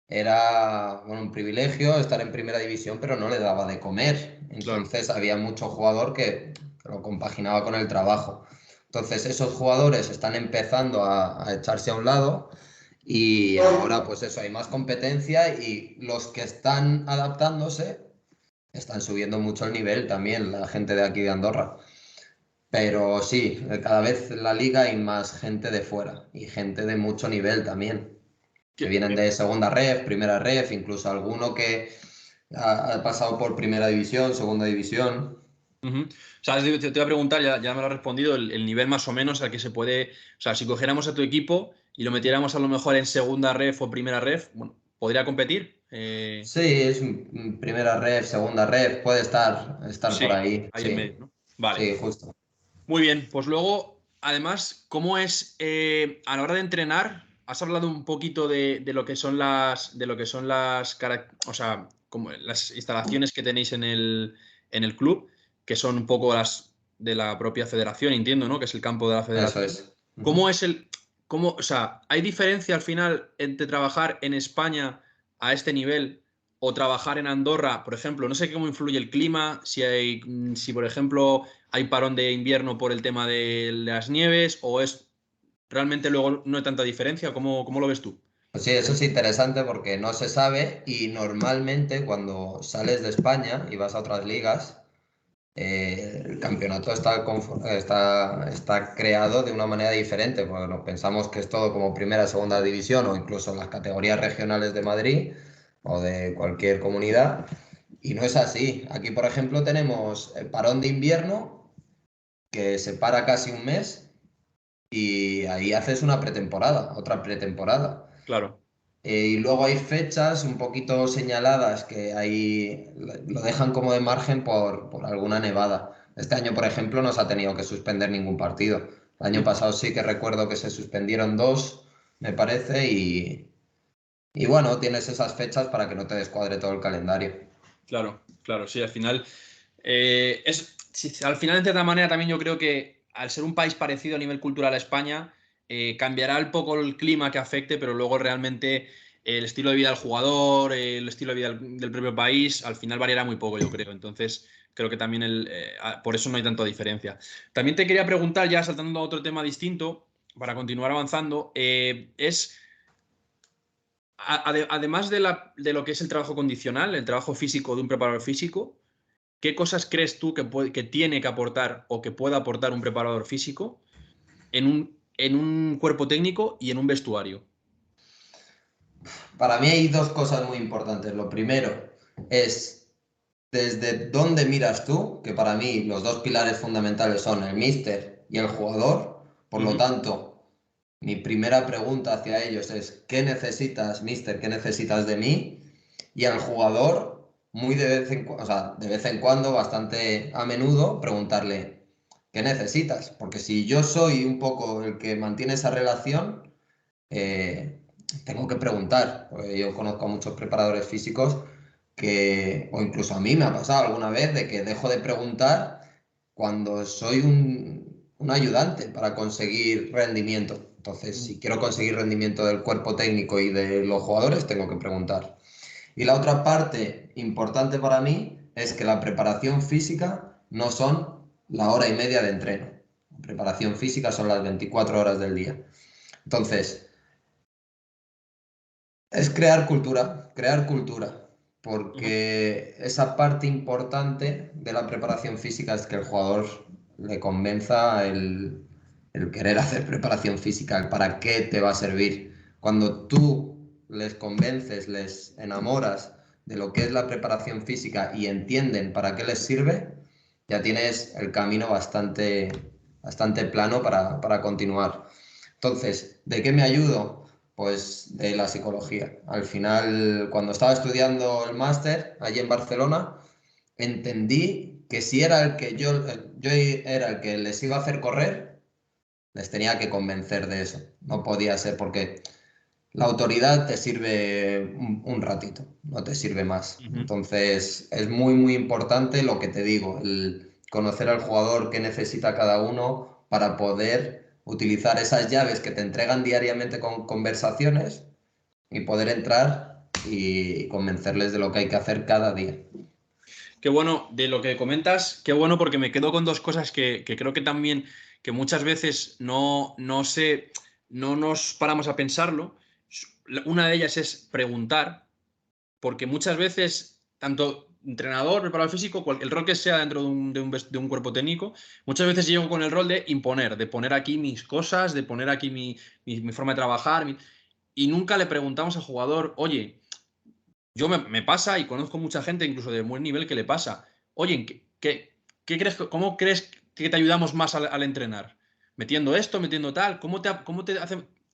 Speaker 2: era, bueno, un privilegio estar en primera división, pero no le daba de comer.
Speaker 1: Claro.
Speaker 2: Entonces había mucho jugador que lo compaginaba con el trabajo. Entonces esos jugadores están empezando a echarse a un lado y ahora pues eso, hay más competencia y los que están adaptándose están subiendo mucho el nivel también, la gente de aquí de Andorra. Pero sí, cada vez en la liga hay más gente de fuera y gente de mucho nivel también, que
Speaker 1: ¿Qué-
Speaker 2: vienen de segunda ref, primera ref, incluso alguno que ha pasado por primera división, segunda división.
Speaker 1: Ujú. O sea, te voy a preguntar, ya me lo has respondido, el nivel más o menos al que se puede. O sea, si cogiéramos a tu equipo y lo metiéramos a lo mejor en segunda ref o primera ref, bueno, ¿podría competir?
Speaker 2: Sí, es primera ref, segunda ref, puede estar por
Speaker 1: Sí,
Speaker 2: ahí,
Speaker 1: ahí en
Speaker 2: sí,
Speaker 1: medio, ¿no? Vale.
Speaker 2: sí, justo.
Speaker 1: Muy bien, pues luego, además, ¿cómo es a la hora de entrenar? Has hablado un poquito de lo que son o sea, como las instalaciones que tenéis en el club, que son un poco las de la propia federación, entiendo, ¿no? Que es el campo de la
Speaker 2: Eso
Speaker 1: federación.
Speaker 2: es. Ujú.
Speaker 1: ¿Cómo es o sea, ¿hay diferencia al final entre trabajar en España a este nivel o trabajar en Andorra, por ejemplo? No sé cómo influye el clima, si por ejemplo hay parón de invierno por el tema de las nieves o es realmente luego no hay tanta diferencia. ¿Cómo lo ves tú?
Speaker 2: Pues sí, eso es interesante porque no se sabe y normalmente cuando sales de España y vas a otras ligas, el campeonato está creado de una manera diferente. Bueno, pensamos que es todo como primera, segunda división o incluso las categorías regionales de Madrid o de cualquier comunidad. Y no es así. Aquí, por ejemplo, tenemos el parón de invierno que se para casi un mes y ahí haces una pretemporada, otra pretemporada.
Speaker 1: Claro.
Speaker 2: Y luego hay fechas un poquito señaladas que ahí lo dejan como de margen por alguna nevada. Este año, por ejemplo, no se ha tenido que suspender ningún partido. El año
Speaker 1: Ujú.
Speaker 2: pasado sí que recuerdo que se suspendieron 2, me parece, y bueno, tienes esas fechas para que no te descuadre todo el calendario.
Speaker 1: Claro, claro, sí, al final al final de cierta manera también yo creo que al ser un país parecido a nivel cultural a España, cambiará un poco el clima que afecte, pero luego realmente el estilo de vida del jugador, el estilo de vida del propio país, al final variará muy poco, yo creo. Entonces, creo que también por eso no hay tanta diferencia. También te quería preguntar, ya saltando a otro tema distinto, para continuar avanzando, además de lo que es el trabajo condicional, el trabajo físico de un preparador físico, ¿qué cosas crees tú que tiene que aportar o que pueda aportar un preparador físico en un cuerpo técnico y en un vestuario?
Speaker 2: Para mí hay dos cosas muy importantes. Lo primero es desde dónde miras tú, que para mí los dos pilares fundamentales son el míster y el jugador. Por lo tanto, mi primera pregunta hacia ellos es: ¿qué necesitas, míster? ¿Qué necesitas de mí? Y al jugador, muy de vez en cuando, o sea, de vez en cuando, bastante a menudo, preguntarle: ¿qué necesitas? Porque si yo soy un poco el que mantiene esa relación, tengo que preguntar. Porque yo conozco a muchos preparadores físicos que, o incluso a mí me ha pasado alguna vez, de que dejo de preguntar cuando soy un ayudante para conseguir rendimiento. Entonces, si quiero conseguir rendimiento del cuerpo técnico y de los jugadores, tengo que preguntar. Y la otra parte importante para mí es que la preparación física no son la hora y media de entreno. La preparación física son las 24 horas del día. Entonces, es crear cultura, porque esa parte importante de la preparación física es que el jugador le convenza el querer hacer preparación física, el para qué te va a servir. Cuando tú les convences, les enamoras de lo que es la preparación física y entienden para qué les sirve, ya tienes el camino bastante plano para continuar. Entonces, ¿de qué me ayudo? Pues de la psicología. Al final, cuando estaba estudiando el máster allí en Barcelona, entendí que si era el que yo era el que les iba a hacer correr, les tenía que convencer de eso. No podía ser, porque la autoridad te sirve un ratito, no te sirve más. Entonces, es muy, muy importante lo que te digo, el conocer al jugador, qué necesita cada uno para poder utilizar esas llaves que te entregan diariamente con conversaciones y poder entrar y convencerles de lo que hay que hacer cada día.
Speaker 1: Qué bueno de lo que comentas, qué bueno, porque me quedo con dos cosas que creo que también, que muchas veces no nos paramos a pensarlo. Una de ellas es preguntar, porque muchas veces, tanto entrenador, preparador físico, el rol que sea dentro de un cuerpo técnico, muchas veces llego con el rol de imponer, de poner aquí mis cosas, de poner aquí mi forma de trabajar, y nunca le preguntamos al jugador: oye, me pasa, y conozco mucha gente, incluso de buen nivel, que le pasa: oye, ¿qué crees, cómo crees que te ayudamos más al entrenar? ¿Metiendo esto, metiendo tal? Cómo te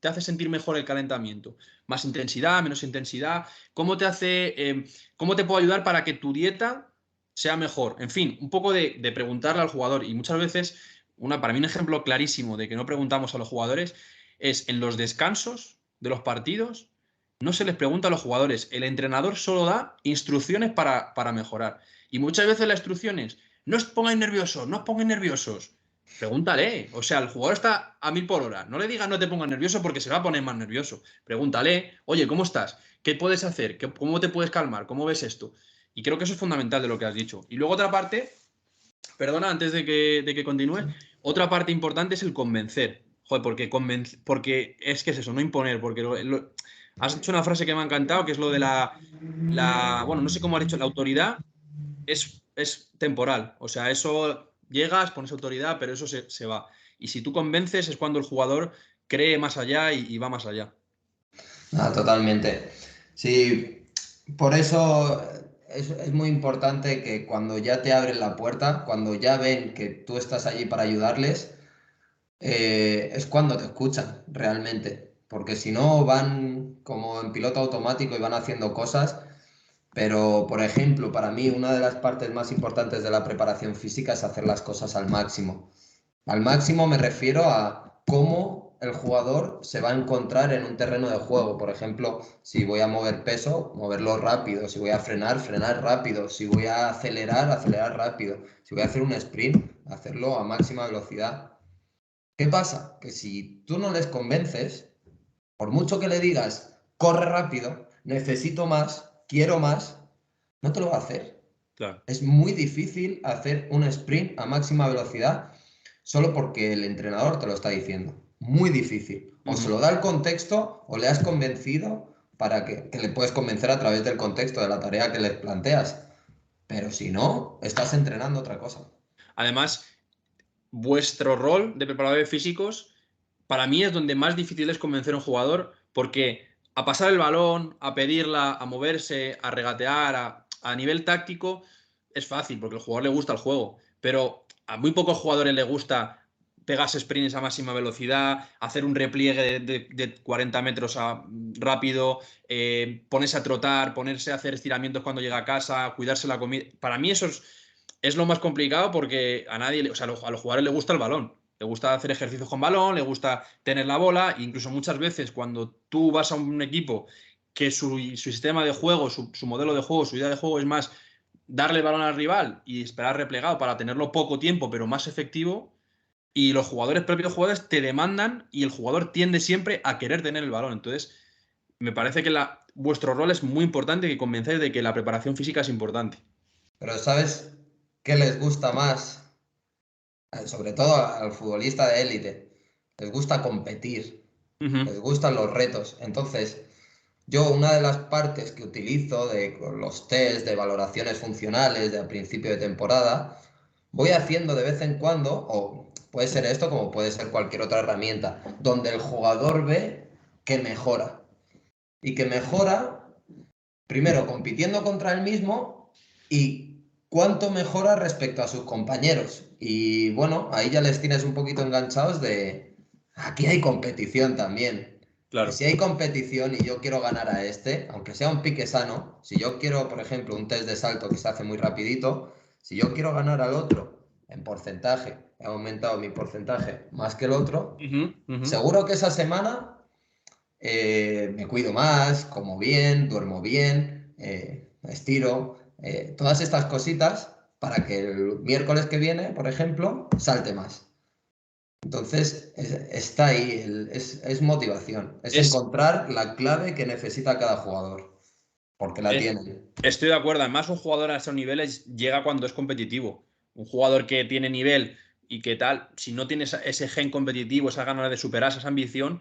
Speaker 1: hace sentir mejor el calentamiento? ¿Más intensidad, menos intensidad? ¿Cómo te puedo ayudar para que tu dieta sea mejor? En fin, un poco de preguntarle al jugador. Y muchas veces, para mí un ejemplo clarísimo de que no preguntamos a los jugadores es en los descansos de los partidos. No se les pregunta a los jugadores. El entrenador solo da instrucciones para mejorar. Y muchas veces las instrucciones: no os pongáis nerviosos, no os pongáis nerviosos. Pregúntale. O sea, el jugador está a 1000 por hora. No le digas no te pongas nervioso, porque se va a poner más nervioso. Pregúntale: oye, ¿cómo estás? ¿Qué puedes hacer? ¿Cómo te puedes calmar? ¿Cómo ves esto? Y creo que eso es fundamental de lo que has dicho. Y luego otra parte, perdona, antes de que continúe, otra parte importante es el convencer. Joder, porque es que es eso, no imponer, porque has dicho una frase que me ha encantado, que es lo de bueno, no sé cómo has dicho, la autoridad es temporal. O sea, eso llegas, pones autoridad, pero eso se va. Y si tú convences, es cuando el jugador cree más allá y va más allá.
Speaker 2: Ah, totalmente. Sí, por eso es muy importante que cuando ya te abren la puerta, cuando ya ven que tú estás allí para ayudarles, es cuando te escuchan realmente. Porque si no, van como en piloto automático y van haciendo cosas. Pero, por ejemplo, para mí una de las partes más importantes de la preparación física es hacer las cosas al máximo. Al máximo me refiero a cómo el jugador se va a encontrar en un terreno de juego. Por ejemplo, si voy a mover peso, moverlo rápido. Si voy a frenar, frenar rápido. Si voy a acelerar, acelerar rápido. Si voy a hacer un sprint, hacerlo a máxima velocidad. ¿Qué pasa? Que si tú no les convences, por mucho que le digas: corre rápido, necesito más, quiero más, no te lo va a hacer.
Speaker 1: Claro.
Speaker 2: Es muy difícil hacer un sprint a máxima velocidad solo porque el entrenador te lo está diciendo. Muy difícil. O se lo da el contexto o le has convencido para que le puedes convencer a través del contexto de la tarea que le planteas. Pero si no, estás entrenando otra cosa.
Speaker 1: Además, vuestro rol de preparadores físicos, para mí es donde más difícil es convencer a un jugador, porque a pasar el balón, a pedirla, a moverse, a regatear, a nivel táctico, es fácil, porque al jugador le gusta el juego, pero a muy pocos jugadores le gusta pegarse sprints a máxima velocidad, hacer un repliegue de 40 metros rápido, ponerse a trotar, ponerse a hacer estiramientos cuando llega a casa, cuidarse la comida. Para mí eso es lo más complicado porque a nadie, o sea, a los jugadores les gusta el balón. Le gusta hacer ejercicios con balón, le gusta tener la bola, e incluso muchas veces cuando tú vas a un equipo que su sistema de juego, su modelo de juego, su idea de juego es más darle el balón al rival y esperar replegado para tenerlo poco tiempo, pero más efectivo. Y los propios jugadores, te demandan y el jugador tiende siempre a querer tener el balón. Entonces, me parece que vuestro rol es muy importante, que convencéis de que la preparación física es importante.
Speaker 2: Pero ¿sabes qué les gusta más? Sobre todo al futbolista de élite. Les gusta competir, les gustan los retos. Entonces, yo una de las partes que utilizo de los test de valoraciones funcionales de a principio de temporada, voy haciendo de vez en cuando, o puede ser esto como puede ser cualquier otra herramienta, donde el jugador ve que mejora. Y que mejora, primero, compitiendo contra él mismo y cuánto mejora respecto a sus compañeros. Y bueno, ahí ya les tienes un poquito enganchados de, aquí hay competición también. Que
Speaker 1: Claro.
Speaker 2: si hay competición y yo quiero ganar a este, aunque sea un pique sano, si yo quiero, por ejemplo, un test de salto que se hace muy rapidito, si yo quiero ganar al otro en porcentaje, he aumentado mi porcentaje más que el otro, seguro que esa semana me cuido más, como bien, duermo bien, me estiro, todas estas cositas para que el miércoles que viene, por ejemplo, salte más. Entonces, está ahí, es motivación, es
Speaker 1: Es,
Speaker 2: encontrar la clave que necesita cada jugador, porque la
Speaker 1: es-
Speaker 2: tienen.
Speaker 1: Estoy de acuerdo. Además, un jugador a esos niveles llega cuando es competitivo. Un jugador que tiene nivel y que tal, si no tiene ese gen competitivo, esa ganas de superar, esa ambición,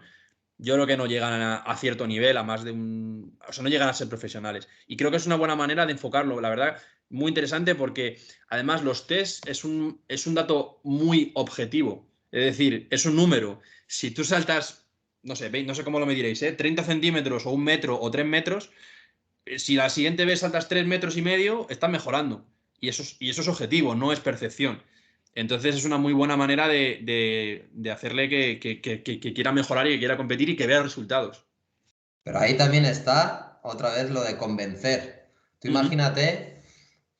Speaker 1: yo creo que no llegan a cierto nivel, a más de un. O sea, no llegan a ser profesionales. Y creo que es una buena manera de enfocarlo. La verdad, muy interesante porque además los test es un dato muy objetivo. Es decir, es un número. Si tú saltas, no sé, no sé cómo lo mediréis, 30 centímetros o 1 metro o 3 metros, si la siguiente vez saltas 3 metros y medio, estás mejorando. Y eso es objetivo, no es percepción. Entonces es una muy buena manera de hacerle que quiera mejorar y que quiera competir y que vea resultados.
Speaker 2: Pero ahí también está otra vez lo de convencer. Tú
Speaker 1: Ujú.
Speaker 2: imagínate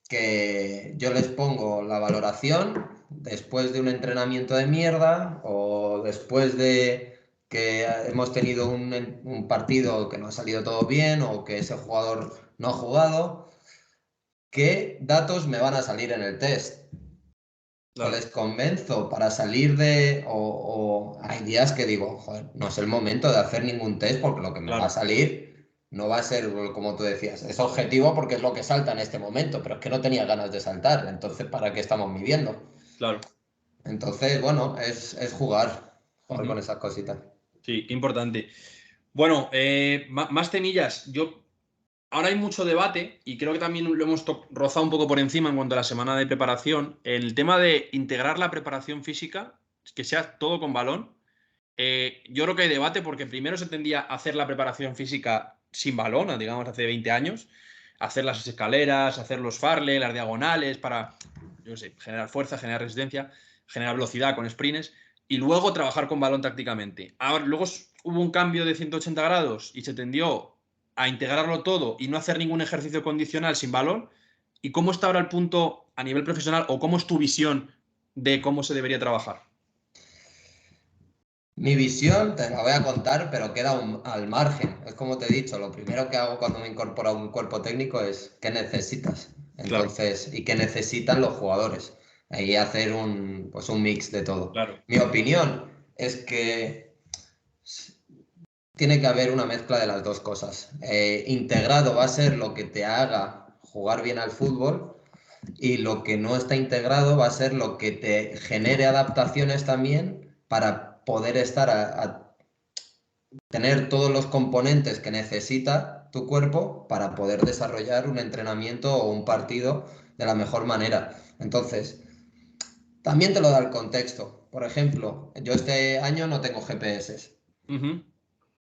Speaker 2: que yo les pongo la valoración después de un entrenamiento de mierda o después de que hemos tenido un partido que no ha salido todo bien o que ese jugador no ha jugado, ¿qué datos me van a salir en el test? O
Speaker 1: Claro,
Speaker 2: les convenzo para salir de. O hay días que digo, joder, no es el momento de hacer ningún test porque lo que me va a
Speaker 1: claro.
Speaker 2: salir no va a ser como tú decías. Es objetivo porque es lo que salta en este momento, pero es que no tenía ganas de saltar. Entonces, ¿para qué estamos midiendo?
Speaker 1: Claro.
Speaker 2: Entonces, bueno, es jugar con
Speaker 1: Ujú.
Speaker 2: esas cositas.
Speaker 1: Sí, importante. Bueno, más temillas. Ahora hay mucho debate y creo que también lo hemos rozado un poco por encima en cuanto a la semana de preparación. El tema de integrar la preparación física, que sea todo con balón. Yo creo que hay debate porque primero se tendía a hacer la preparación física sin balón, digamos, hace 20 años. Hacer las escaleras, hacer los farle, las diagonales para, yo qué sé, generar fuerza, generar resistencia, generar velocidad con sprints y luego trabajar con balón tácticamente. Ahora, luego hubo un cambio de 180 grados y se tendió a integrarlo todo y no hacer ningún ejercicio condicional sin balón. ¿Y cómo está ahora el punto a nivel profesional o cómo es tu visión de cómo se debería trabajar?
Speaker 2: Mi visión te la voy a contar, pero queda al margen. Es como te he dicho, lo primero que hago cuando me incorporo a un cuerpo técnico es qué necesitas.
Speaker 1: Claro,
Speaker 2: Entonces, y qué necesitan los jugadores. Ahí hacer pues un mix de todo.
Speaker 1: claro.
Speaker 2: Mi opinión es que tiene que haber una mezcla de las dos cosas. Integrado va a ser lo que te haga jugar bien al fútbol y lo que no está integrado va a ser lo que te genere adaptaciones también para poder estar a tener todos los componentes que necesita tu cuerpo para poder desarrollar un entrenamiento o un partido de la mejor manera. Entonces, también te lo da el contexto. Por ejemplo, yo este año no tengo GPS.
Speaker 1: Ujú.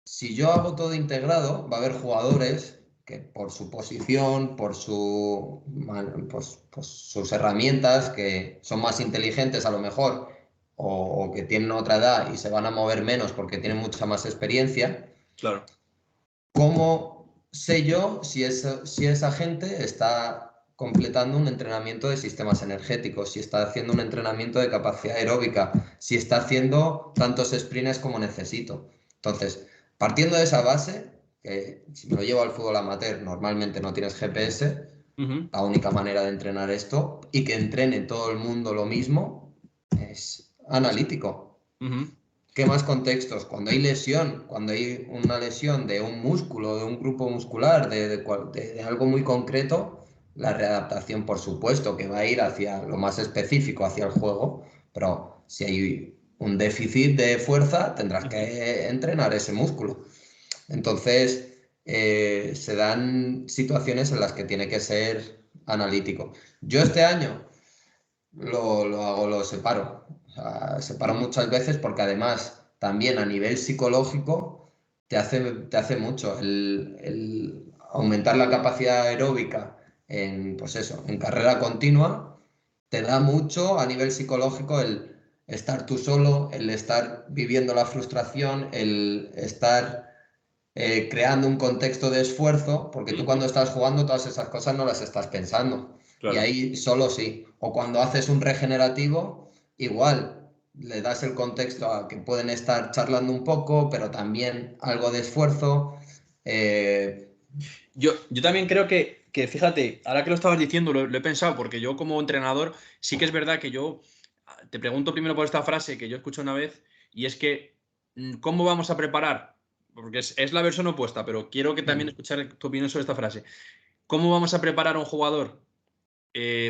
Speaker 2: Si yo hago todo integrado, va a haber jugadores que por su posición, por sus herramientas, que son más inteligentes a lo mejor, o que tienen otra edad y se van a mover menos porque tienen mucha más experiencia.
Speaker 1: Claro.
Speaker 2: ¿Cómo sé yo si esa gente está completando un entrenamiento de sistemas energéticos, si está haciendo un entrenamiento de capacidad aeróbica, si está haciendo tantos sprints como necesito? Entonces, partiendo de esa base, que si me lo llevo al fútbol amateur, normalmente no tienes GPS, la única manera de entrenar esto y que entrene todo el mundo lo mismo es analítico. ¿Qué más contextos? Cuando hay lesión, cuando hay una lesión de un músculo, de un grupo muscular, de algo muy concreto, la readaptación, por supuesto, que va a ir hacia lo más específico, hacia el juego, pero si hay un déficit de fuerza, tendrás que entrenar ese músculo. Entonces, se dan situaciones en las que tiene que ser analítico. Yo este año lo separo. O sea, separo muchas veces porque además también a nivel psicológico te hace mucho el aumentar la capacidad aeróbica pues eso, en carrera continua, te da mucho a nivel psicológico el estar tú solo, el estar viviendo la frustración, el estar creando un contexto de esfuerzo, porque tú cuando estás jugando todas esas cosas no las estás pensando. Claro. Y ahí solo sí. O cuando haces un regenerativo, igual le das el contexto a que pueden estar charlando un poco, pero también algo de esfuerzo.
Speaker 1: Yo también creo que, fíjate, ahora que lo estabas diciendo, lo he pensado, porque yo como entrenador sí que es verdad que yo te pregunto primero por esta frase que yo escuché una vez, y es que, ¿cómo vamos a preparar? Porque es la versión opuesta, pero quiero que también escuchar tu opinión sobre esta frase. ¿Cómo vamos a preparar a un jugador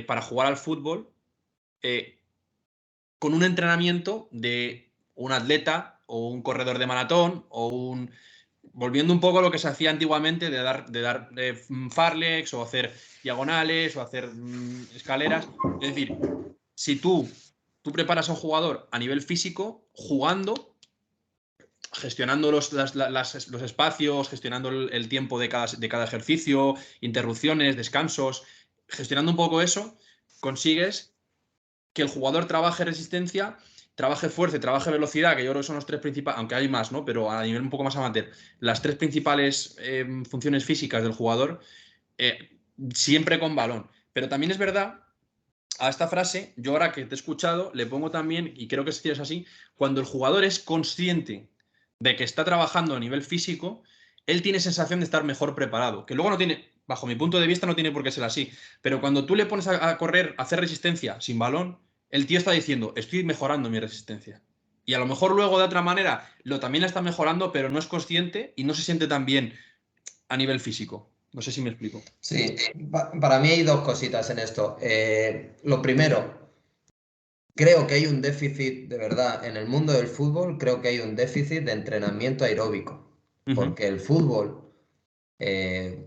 Speaker 1: para jugar al fútbol con un entrenamiento de un atleta o un corredor de maratón o un... Volviendo un poco a lo que se hacía antiguamente de dar farlex o hacer diagonales o hacer escaleras. Es decir, si tú preparas a un jugador a nivel físico, jugando, gestionando los espacios, gestionando el tiempo de cada ejercicio, interrupciones, descansos, gestionando un poco eso, consigues que el jugador trabaje resistencia, trabaje fuerza, trabaje velocidad, que yo creo que son los tres principales, aunque hay más, ¿no? Pero a nivel un poco más amateur, las tres principales funciones físicas del jugador, siempre con balón. Pero también es verdad, a esta frase, yo ahora que te he escuchado, le pongo también, y creo que es así, cuando el jugador es consciente de que está trabajando a nivel físico, él tiene sensación de estar mejor preparado, que luego no tiene, bajo mi punto de vista, no tiene por qué ser así, pero cuando tú le pones a correr, a hacer resistencia sin balón, el tío está diciendo, estoy mejorando mi resistencia. Y a lo mejor luego de otra manera también la está mejorando, pero no es consciente y no se siente tan bien a nivel físico. No sé si me explico.
Speaker 2: Sí, para mí hay dos cositas en esto. Lo primero, creo que hay un déficit, de verdad, en el mundo del fútbol, creo que hay un déficit de entrenamiento aeróbico, porque el fútbol,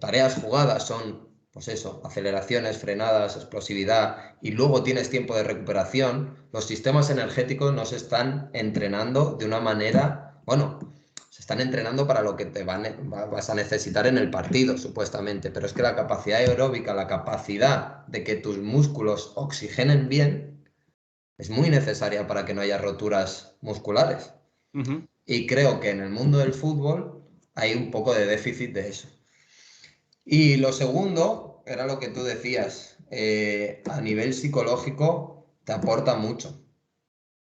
Speaker 2: tareas jugadas son, pues eso, aceleraciones, frenadas, explosividad, y luego tienes tiempo de recuperación. Los sistemas energéticos no se están entrenando de una manera, bueno, se están entrenando para lo que vas a necesitar en el partido, supuestamente, pero es que la capacidad aeróbica, la capacidad de que tus músculos oxigenen bien, es muy necesaria para que no haya roturas musculares. Y creo que en el mundo del fútbol hay un poco de déficit de eso. Y lo segundo era lo que tú decías, a nivel psicológico te aporta mucho.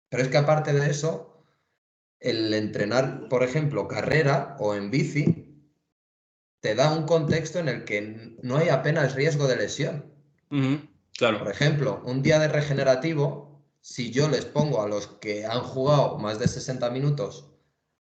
Speaker 2: Pero es que aparte de eso, el entrenar, por ejemplo, carrera o en bici, te da un contexto en el que no hay apenas riesgo de lesión.
Speaker 1: Claro.
Speaker 2: Por ejemplo, un día de regenerativo, si yo les pongo a los que han jugado más de 60 minutos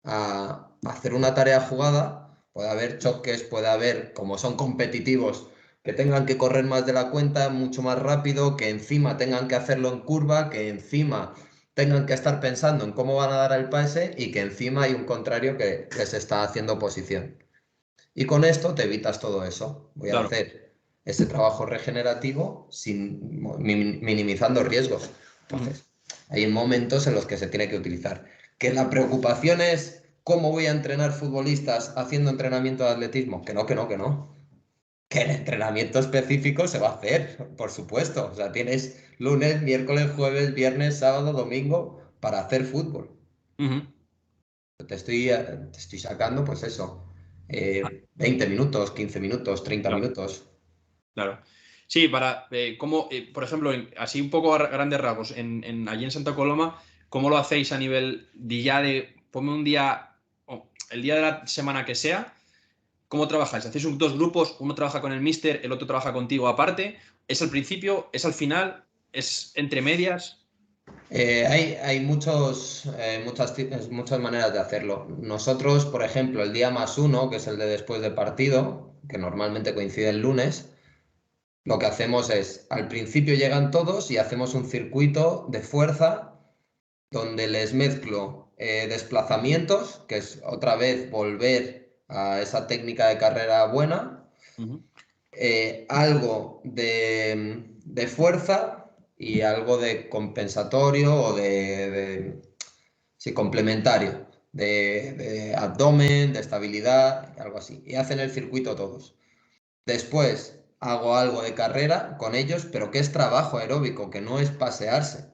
Speaker 2: a hacer una tarea jugada, puede haber choques, puede haber, como son competitivos, que tengan que correr más de la cuenta, mucho más rápido, que encima tengan que hacerlo en curva, que encima tengan que estar pensando en cómo van a dar el pase y que encima hay un contrario que les está haciendo posición. Y con esto te evitas todo eso. Voy a hacer ese trabajo regenerativo minimizando riesgos. Entonces, hay momentos en los que se tiene que utilizar. Que la preocupación es cómo voy a entrenar futbolistas haciendo entrenamiento de atletismo. Que no. Que el entrenamiento específico se va a hacer, por supuesto. O sea, tienes lunes, miércoles, jueves, viernes, sábado, domingo para hacer fútbol.
Speaker 1: Ujú.
Speaker 2: Te estoy sacando, pues eso, 20 minutos, 15 minutos, 30
Speaker 1: Claro,
Speaker 2: minutos.
Speaker 1: claro. Sí, ¿cómo, por ejemplo, así un poco a grandes rasgos, allí en Santa Coloma, ¿cómo lo hacéis a nivel de ya ponme un día, el día de la semana que sea? ¿Cómo trabajáis? ¿Hacéis dos grupos? Uno trabaja con el míster, el otro trabaja contigo aparte. ¿Es al principio? ¿Es al final? ¿Es entre medias?
Speaker 2: Hay muchas maneras de hacerlo. Nosotros, por ejemplo, el día más uno, que es el de después de partido, que normalmente coincide el lunes, lo que hacemos es, al principio llegan todos y hacemos un circuito de fuerza donde les mezclo desplazamientos, que es otra vez volver a esa técnica de carrera buena,
Speaker 1: Ujú.
Speaker 2: algo de fuerza y algo de compensatorio o sí, complementario, de abdomen, de estabilidad, algo así. Y hacen el circuito todos. Después hago algo de carrera con ellos, pero que es trabajo aeróbico, que no es pasearse,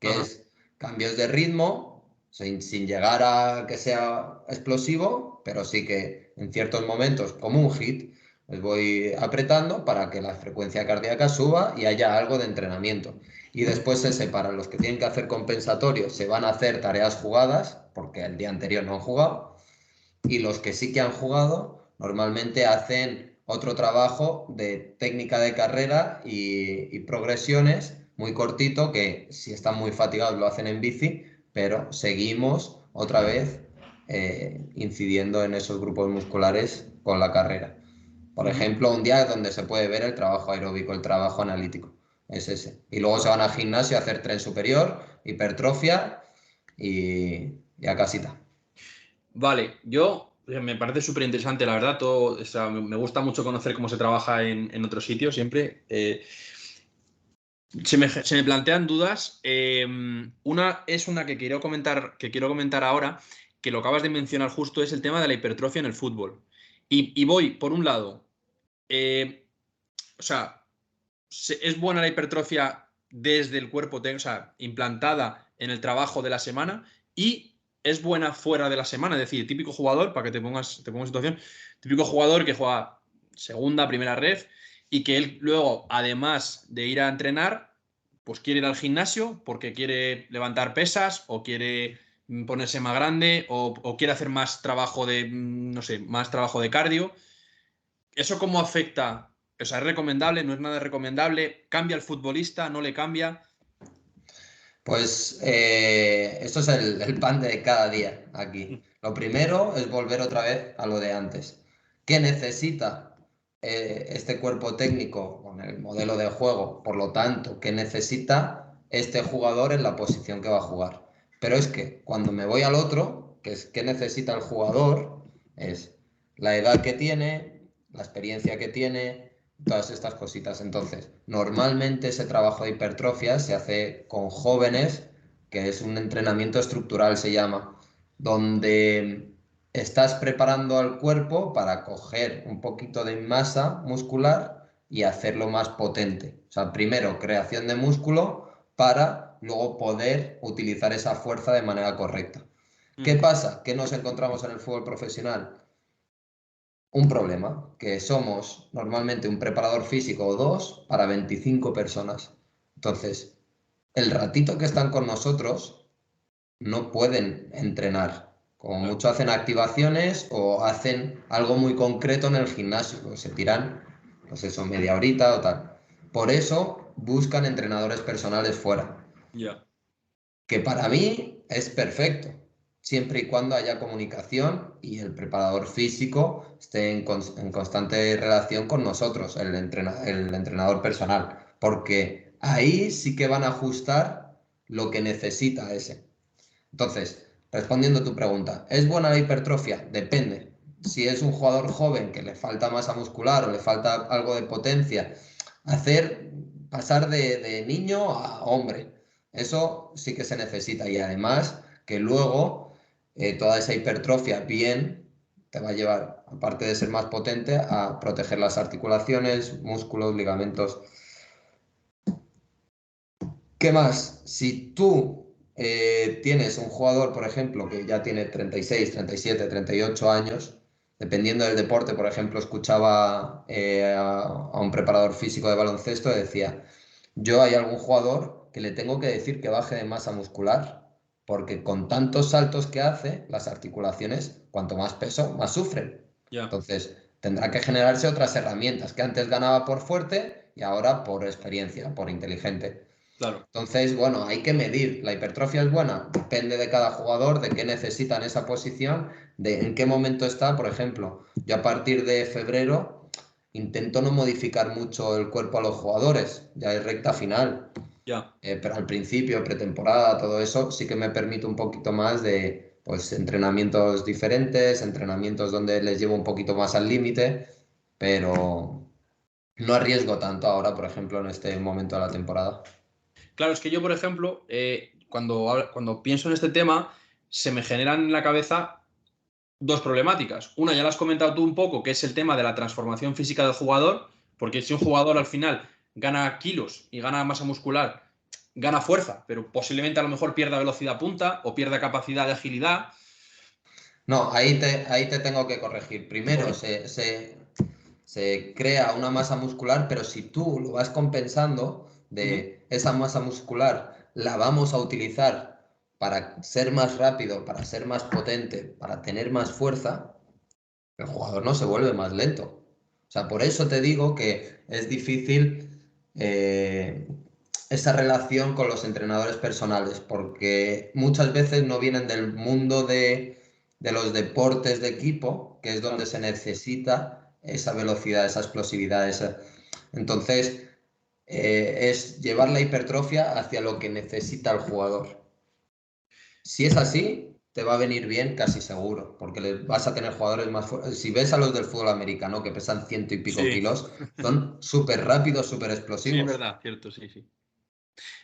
Speaker 2: que
Speaker 1: Ajá.
Speaker 2: es cambios de ritmo, sin llegar a que sea explosivo, pero sí que en ciertos momentos, como un hit, les voy apretando para que la frecuencia cardíaca suba y haya algo de entrenamiento. Y después se separan los que tienen que hacer compensatorios, se van a hacer tareas jugadas, porque el día anterior no han jugado, y los que sí que han jugado normalmente hacen otro trabajo de técnica de carrera y progresiones muy cortito, que si están muy fatigados lo hacen en bici, pero seguimos otra vez incidiendo en esos grupos musculares con la carrera. Por
Speaker 1: Ujú.
Speaker 2: ejemplo, un día donde se puede ver el trabajo aeróbico, el trabajo analítico, es ese. Y luego se van al gimnasio a hacer tren superior, hipertrofia y a casita.
Speaker 1: Vale, me parece súper interesante, la verdad. Todo, o sea, me gusta mucho conocer cómo se trabaja en otros sitios siempre. Se me plantean dudas. Una es una que quiero comentar ahora, que lo acabas de mencionar justo, es el tema de la hipertrofia en el fútbol. Y voy, por un lado, eh, o sea, es buena la hipertrofia desde el cuerpo, o sea, implantada en el trabajo de la semana y es buena fuera de la semana. Es decir, típico jugador, para que te pongas en situación, típico jugador que juega segunda, primera ref y que él luego, además de ir a entrenar, pues quiere ir al gimnasio porque quiere levantar pesas o quiere ponerse más grande o quiere hacer más trabajo no sé, más trabajo de cardio. ¿Eso cómo afecta? O sea, ¿es recomendable? ¿No es nada recomendable? ¿Cambia el futbolista? ¿No le cambia?
Speaker 2: Pues esto es el pan de cada día aquí. Lo primero es volver otra vez a lo de antes. ¿Qué necesita este cuerpo técnico con el modelo de juego? Por lo tanto, ¿qué necesita este jugador en la posición que va a jugar? Pero es que cuando me voy al otro, que es qué necesita el jugador, es la edad que tiene, la experiencia que tiene, todas estas cositas. Entonces, normalmente ese trabajo de hipertrofia se hace con jóvenes, que es un entrenamiento estructural, se llama, donde estás preparando al cuerpo para coger un poquito de masa muscular y hacerlo más potente. O sea, primero creación de músculo para luego poder utilizar esa fuerza de manera correcta. ¿Qué
Speaker 1: Ujú.
Speaker 2: pasa? ¿Qué nos encontramos en el fútbol profesional? Un problema, que somos normalmente un preparador físico o dos para 25 personas. Entonces, el ratito que están con nosotros no pueden entrenar. Como
Speaker 1: Claro.
Speaker 2: mucho hacen activaciones o hacen algo muy concreto en el gimnasio, pues se tiran, pues eso, media horita o tal. Por eso buscan entrenadores personales fuera,
Speaker 1: Ya.
Speaker 2: que para mí es perfecto, siempre y cuando haya comunicación y el preparador físico esté en constante relación con nosotros, el entrenador personal, porque ahí sí que van a ajustar lo que necesita ese. Entonces, respondiendo a tu pregunta, ¿es buena la hipertrofia? Depende. Si es un jugador joven que le falta masa muscular o le falta algo de potencia, pasar de niño a hombre, eso sí que se necesita. Y además que luego toda esa hipertrofia bien te va a llevar, aparte de ser más potente, a proteger las articulaciones, músculos, ligamentos. ¿Qué más? Si tú tienes un jugador, por ejemplo, que ya tiene 36, 37, 38 años, dependiendo del deporte, por ejemplo, escuchaba a un preparador físico de baloncesto y decía, yo hay algún jugador que le tengo que decir que baje de masa muscular, porque con tantos saltos que hace, las articulaciones, cuanto más peso, más sufren.
Speaker 1: Ya,
Speaker 2: Entonces, tendrá que generarse otras herramientas que antes ganaba por fuerte y ahora por experiencia, por inteligente.
Speaker 1: claro.
Speaker 2: Entonces, bueno, hay que medir. ¿La hipertrofia es buena? Depende de cada jugador, de qué necesita en esa posición, de en qué momento está. Por ejemplo, yo a partir de febrero intento no modificar mucho el cuerpo a los jugadores, ya es recta final.
Speaker 1: Ya.
Speaker 2: Pero al principio, pretemporada, todo eso, sí que me permite un poquito más de pues, entrenamientos diferentes, entrenamientos donde les llevo un poquito más al límite, pero no arriesgo tanto ahora, por ejemplo, en este momento de la temporada.
Speaker 1: Claro, es que yo, por ejemplo, cuando pienso en este tema, se me generan en la cabeza dos problemáticas. Una, ya la has comentado tú un poco, que es el tema de la transformación física del jugador, porque si un jugador al final gana kilos y gana masa muscular, gana fuerza, pero posiblemente a lo mejor pierda velocidad punta o pierda capacidad de agilidad.
Speaker 2: No, ahí te tengo que corregir. Primero,
Speaker 1: Correcto.
Speaker 2: se crea una masa muscular, pero si tú lo vas compensando
Speaker 1: Ujú.
Speaker 2: de esa masa muscular, la vamos a utilizar para ser más rápido, para ser más potente, para tener más fuerza, el jugador no se vuelve más lento. O sea, por eso te digo que es difícil eh, esa relación con los entrenadores personales, porque muchas veces no vienen del mundo de los deportes de equipo, que es donde
Speaker 1: Claro.
Speaker 2: se necesita esa velocidad, esa explosividad. Entonces, es llevar la hipertrofia hacia lo que necesita el jugador. Si es así, te va a venir bien casi seguro, porque vas a tener jugadores más fuertes. Si ves a los del fútbol americano que pesan ciento y pico
Speaker 1: Sí,
Speaker 2: kilos, son súper rápidos, súper
Speaker 1: sí, es
Speaker 2: explosivos.
Speaker 1: verdad, cierto, sí, sí.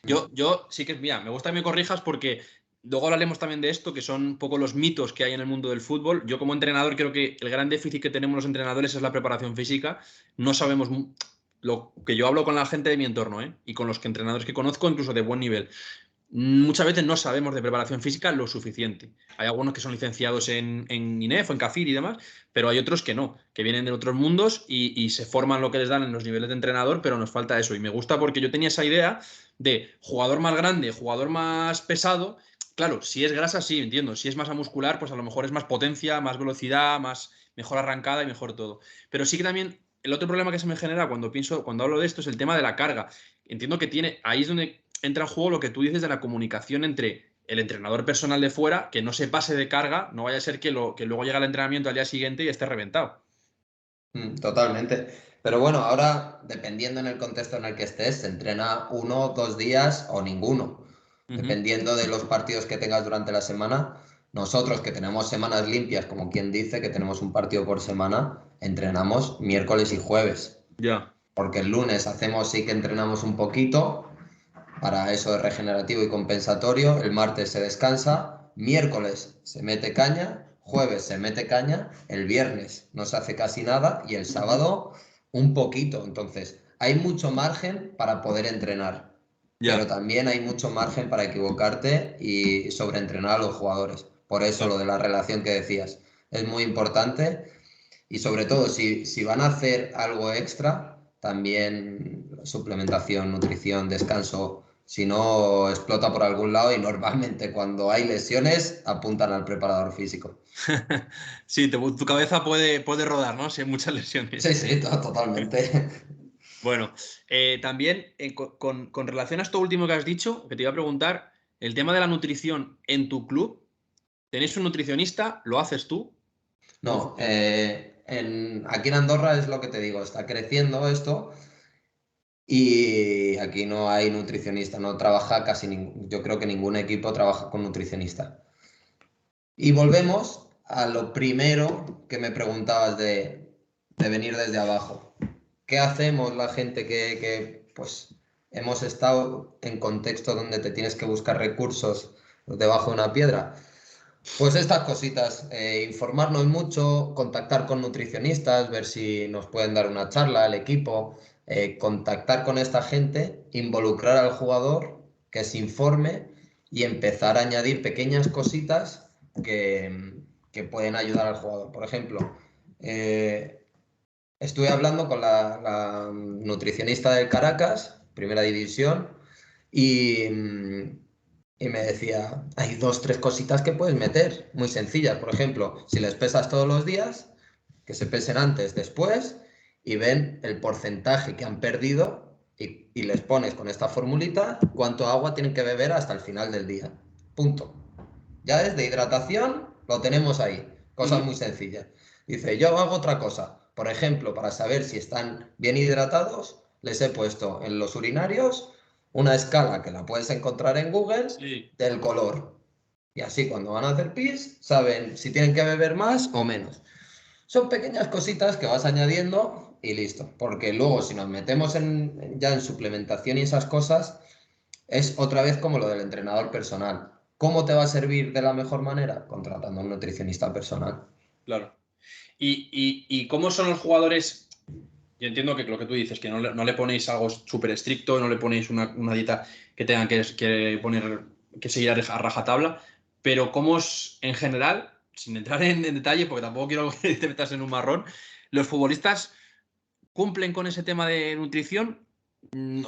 Speaker 1: Yo,
Speaker 2: Mm.
Speaker 1: yo sí que, mira, me gusta que me corrijas porque luego hablaremos también de esto, que son un poco los mitos que hay en el mundo del fútbol. Yo como entrenador creo que el gran déficit que tenemos los entrenadores es la preparación física. No sabemos lo que yo hablo con la gente de mi entorno, ¿eh? Y con los que entrenadores que conozco, incluso de buen nivel. Muchas veces no sabemos de preparación física lo suficiente. Hay algunos que son licenciados en INEF o en CAFIR y demás, pero hay otros que no, que vienen de otros mundos y se forman lo que les dan en los niveles de entrenador, pero nos falta eso. Y me gusta porque yo tenía esa idea de jugador más grande, jugador más pesado. Claro, si es grasa, sí, entiendo. Si es masa muscular, pues a lo mejor es más potencia, más velocidad, mejor arrancada y mejor todo. Pero sí que también el otro problema que se me genera cuando hablo de esto es el tema de la carga. Entiendo que ahí es donde entra en juego lo que tú dices de la comunicación entre el entrenador personal de fuera, que no se pase de carga, no vaya a ser que luego llegue al entrenamiento al día siguiente y esté reventado.
Speaker 2: Totalmente. Pero bueno, ahora, dependiendo en el contexto en el que estés, se entrena 1, 2 días o ninguno.
Speaker 1: Ujú.
Speaker 2: Dependiendo de los partidos que tengas durante la semana. Nosotros que tenemos semanas limpias, como quien dice, que tenemos un partido por semana, entrenamos miércoles y jueves.
Speaker 1: Ya.
Speaker 2: Porque el lunes sí que entrenamos un poquito para eso de regenerativo y compensatorio, el martes se descansa, miércoles se mete caña, jueves se mete caña, el viernes no se hace casi nada y el
Speaker 1: Ujú.
Speaker 2: sábado un poquito. Entonces, hay mucho margen para poder entrenar, pero
Speaker 1: Ya.
Speaker 2: también hay mucho margen para equivocarte y sobreentrenar a los jugadores. Por eso lo
Speaker 1: Claro.
Speaker 2: de la relación que decías es muy importante y sobre todo, si van a hacer algo extra, también suplementación, nutrición, descanso, si no explota por algún lado y normalmente cuando hay lesiones apuntan al preparador físico.
Speaker 1: Sí, tu cabeza puede rodar, ¿no? Si hay muchas
Speaker 2: Sí,
Speaker 1: lesiones.
Speaker 2: sí, totalmente.
Speaker 1: Bueno, también con relación a esto último que has dicho, que te iba a preguntar, el tema de la nutrición en tu club, ¿tenéis un nutricionista? ¿Lo haces tú? ¿Cómo
Speaker 2: No,
Speaker 1: funciona?
Speaker 2: aquí en Andorra es lo que te digo, está creciendo esto y aquí no hay nutricionista, no trabaja casi ningún, yo creo que ningún equipo trabaja con nutricionista. Y volvemos a lo primero que me preguntabas de venir desde abajo. ¿Qué hacemos la gente pues hemos estado en contexto donde te tienes que buscar recursos debajo de una piedra? Pues estas cositas, informarnos mucho, contactar con nutricionistas, ver si nos pueden dar una charla al equipo, contactar con esta gente, involucrar al jugador, que se informe y empezar a añadir pequeñas cositas que pueden ayudar al jugador. Por ejemplo, estuve hablando con la nutricionista del Caracas, primera división, y, y me decía, hay 2, 3 cositas que puedes meter, muy sencillas. Por ejemplo, si les pesas todos los días, que se pesen antes, después, y ven el porcentaje que han perdido y les pones con esta formulita cuánto agua tienen que beber hasta el final del día. Punto. Ya desde hidratación lo tenemos ahí. Cosas muy sencillas. Dice, yo hago otra cosa. Por ejemplo, para saber si están bien hidratados, les he puesto en los urinarios una escala que la puedes encontrar en Google
Speaker 1: Sí.
Speaker 2: del color. Y así cuando van a hacer pis, saben si tienen que beber más o menos. Son pequeñas cositas que vas añadiendo y listo. Porque luego si nos metemos ya en suplementación y esas cosas, es otra vez como lo del entrenador personal. ¿Cómo te va a servir de la mejor manera? Contratando a un nutricionista personal.
Speaker 1: Claro. ¿Y cómo son los jugadores? Yo entiendo que lo que tú dices, que no le ponéis algo súper estricto, no le ponéis una dieta que tengan que poner, que seguir a rajatabla, pero ¿cómo es en general, sin entrar en detalle, porque tampoco quiero que te metas en un marrón, los futbolistas cumplen con ese tema de nutrición?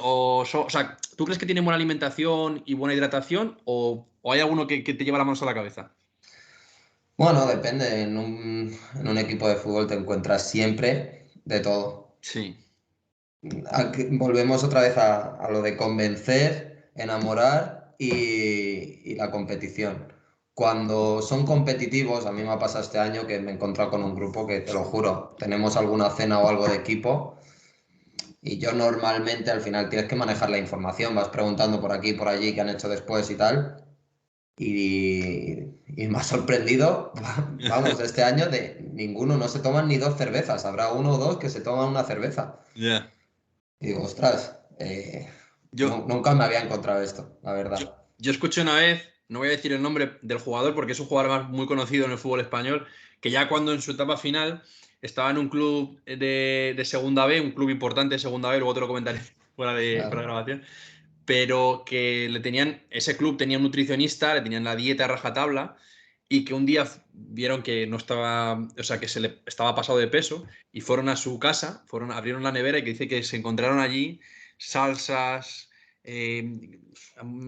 Speaker 1: O sea, ¿tú crees que tienen buena alimentación y buena hidratación? ¿O hay alguno que te lleva la mano a la cabeza?
Speaker 2: Bueno, depende. En un equipo de fútbol te encuentras siempre de todo.
Speaker 1: Sí.
Speaker 2: Volvemos otra vez a lo de convencer, enamorar y la competición. Cuando son competitivos, a mí me ha pasado este año que me he encontrado con un grupo que, te lo juro, tenemos alguna cena o algo de equipo y yo normalmente al final tienes que manejar la información, vas preguntando por aquí, por allí, qué han hecho después y tal. Y me ha sorprendido, vamos, este año de ninguno, no se toman ni 2 cervezas, habrá uno o dos que se toman una cerveza.
Speaker 1: Ya.
Speaker 2: Y digo, ostras,
Speaker 1: Yo,
Speaker 2: nunca me había encontrado esto, la
Speaker 1: Yo,
Speaker 2: verdad.
Speaker 1: yo escuché una vez, no voy a decir el nombre del jugador porque es un jugador muy conocido en el fútbol español, que ya cuando en su etapa final estaba en un club de Segunda B, un club importante de Segunda B, luego te lo comentaré fuera de
Speaker 2: Claro.
Speaker 1: grabación, pero que ese club tenía un nutricionista, le tenían la dieta a rajatabla y que un día vieron que no estaba, o sea, que se le estaba pasado de peso y fueron a su casa, abrieron la nevera y que dice que se encontraron allí salsas,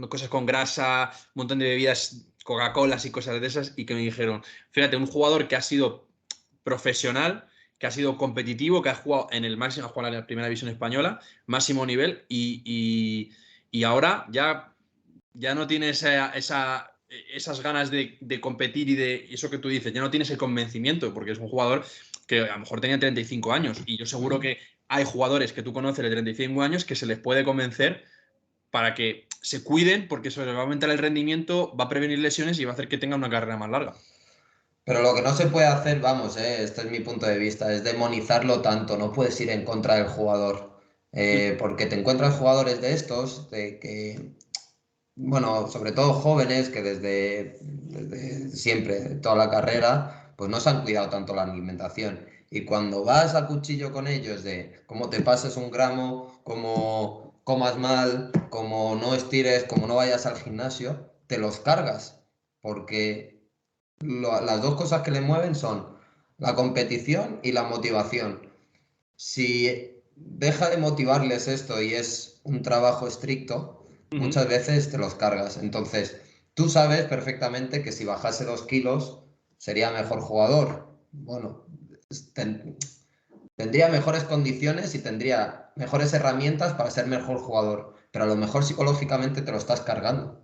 Speaker 1: cosas con grasa, un montón de bebidas, Coca-Colas y cosas de esas y que me dijeron, fíjate, un jugador que ha sido profesional, que ha sido competitivo, que ha jugado en el máximo, ha jugado en la primera división española, máximo nivel y ahora ya no tiene esas ganas de competir y de eso que tú dices, ya no tienes el convencimiento, porque es un jugador que a lo mejor tenía 35 años y yo seguro
Speaker 2: Mm.
Speaker 1: que hay jugadores que tú conoces de 35 años que se les puede convencer para que se cuiden porque eso les va a aumentar el rendimiento, va a prevenir lesiones y va a hacer que tengan una carrera más larga.
Speaker 2: Pero lo que no se puede hacer, vamos, este es mi punto de vista, es demonizarlo tanto, no puedes ir en contra del jugador, porque te encuentras jugadores de estos, de que, bueno, sobre todo jóvenes que desde siempre, toda la carrera, pues no se han cuidado tanto la alimentación. Y cuando vas a cuchillo con ellos de cómo te pases un gramo, cómo comas mal, cómo no estires, cómo no vayas al gimnasio, te los cargas. Porque las dos cosas que le mueven son la competición y la motivación. Si deja de motivarles esto y es un trabajo estricto,
Speaker 1: Ujú.
Speaker 2: muchas veces te los cargas. Entonces, tú sabes perfectamente que si bajase 2 kilos sería mejor jugador. Bueno, ten- tendría mejores condiciones y tendría mejores herramientas para ser mejor jugador, pero a lo mejor psicológicamente te lo estás cargando.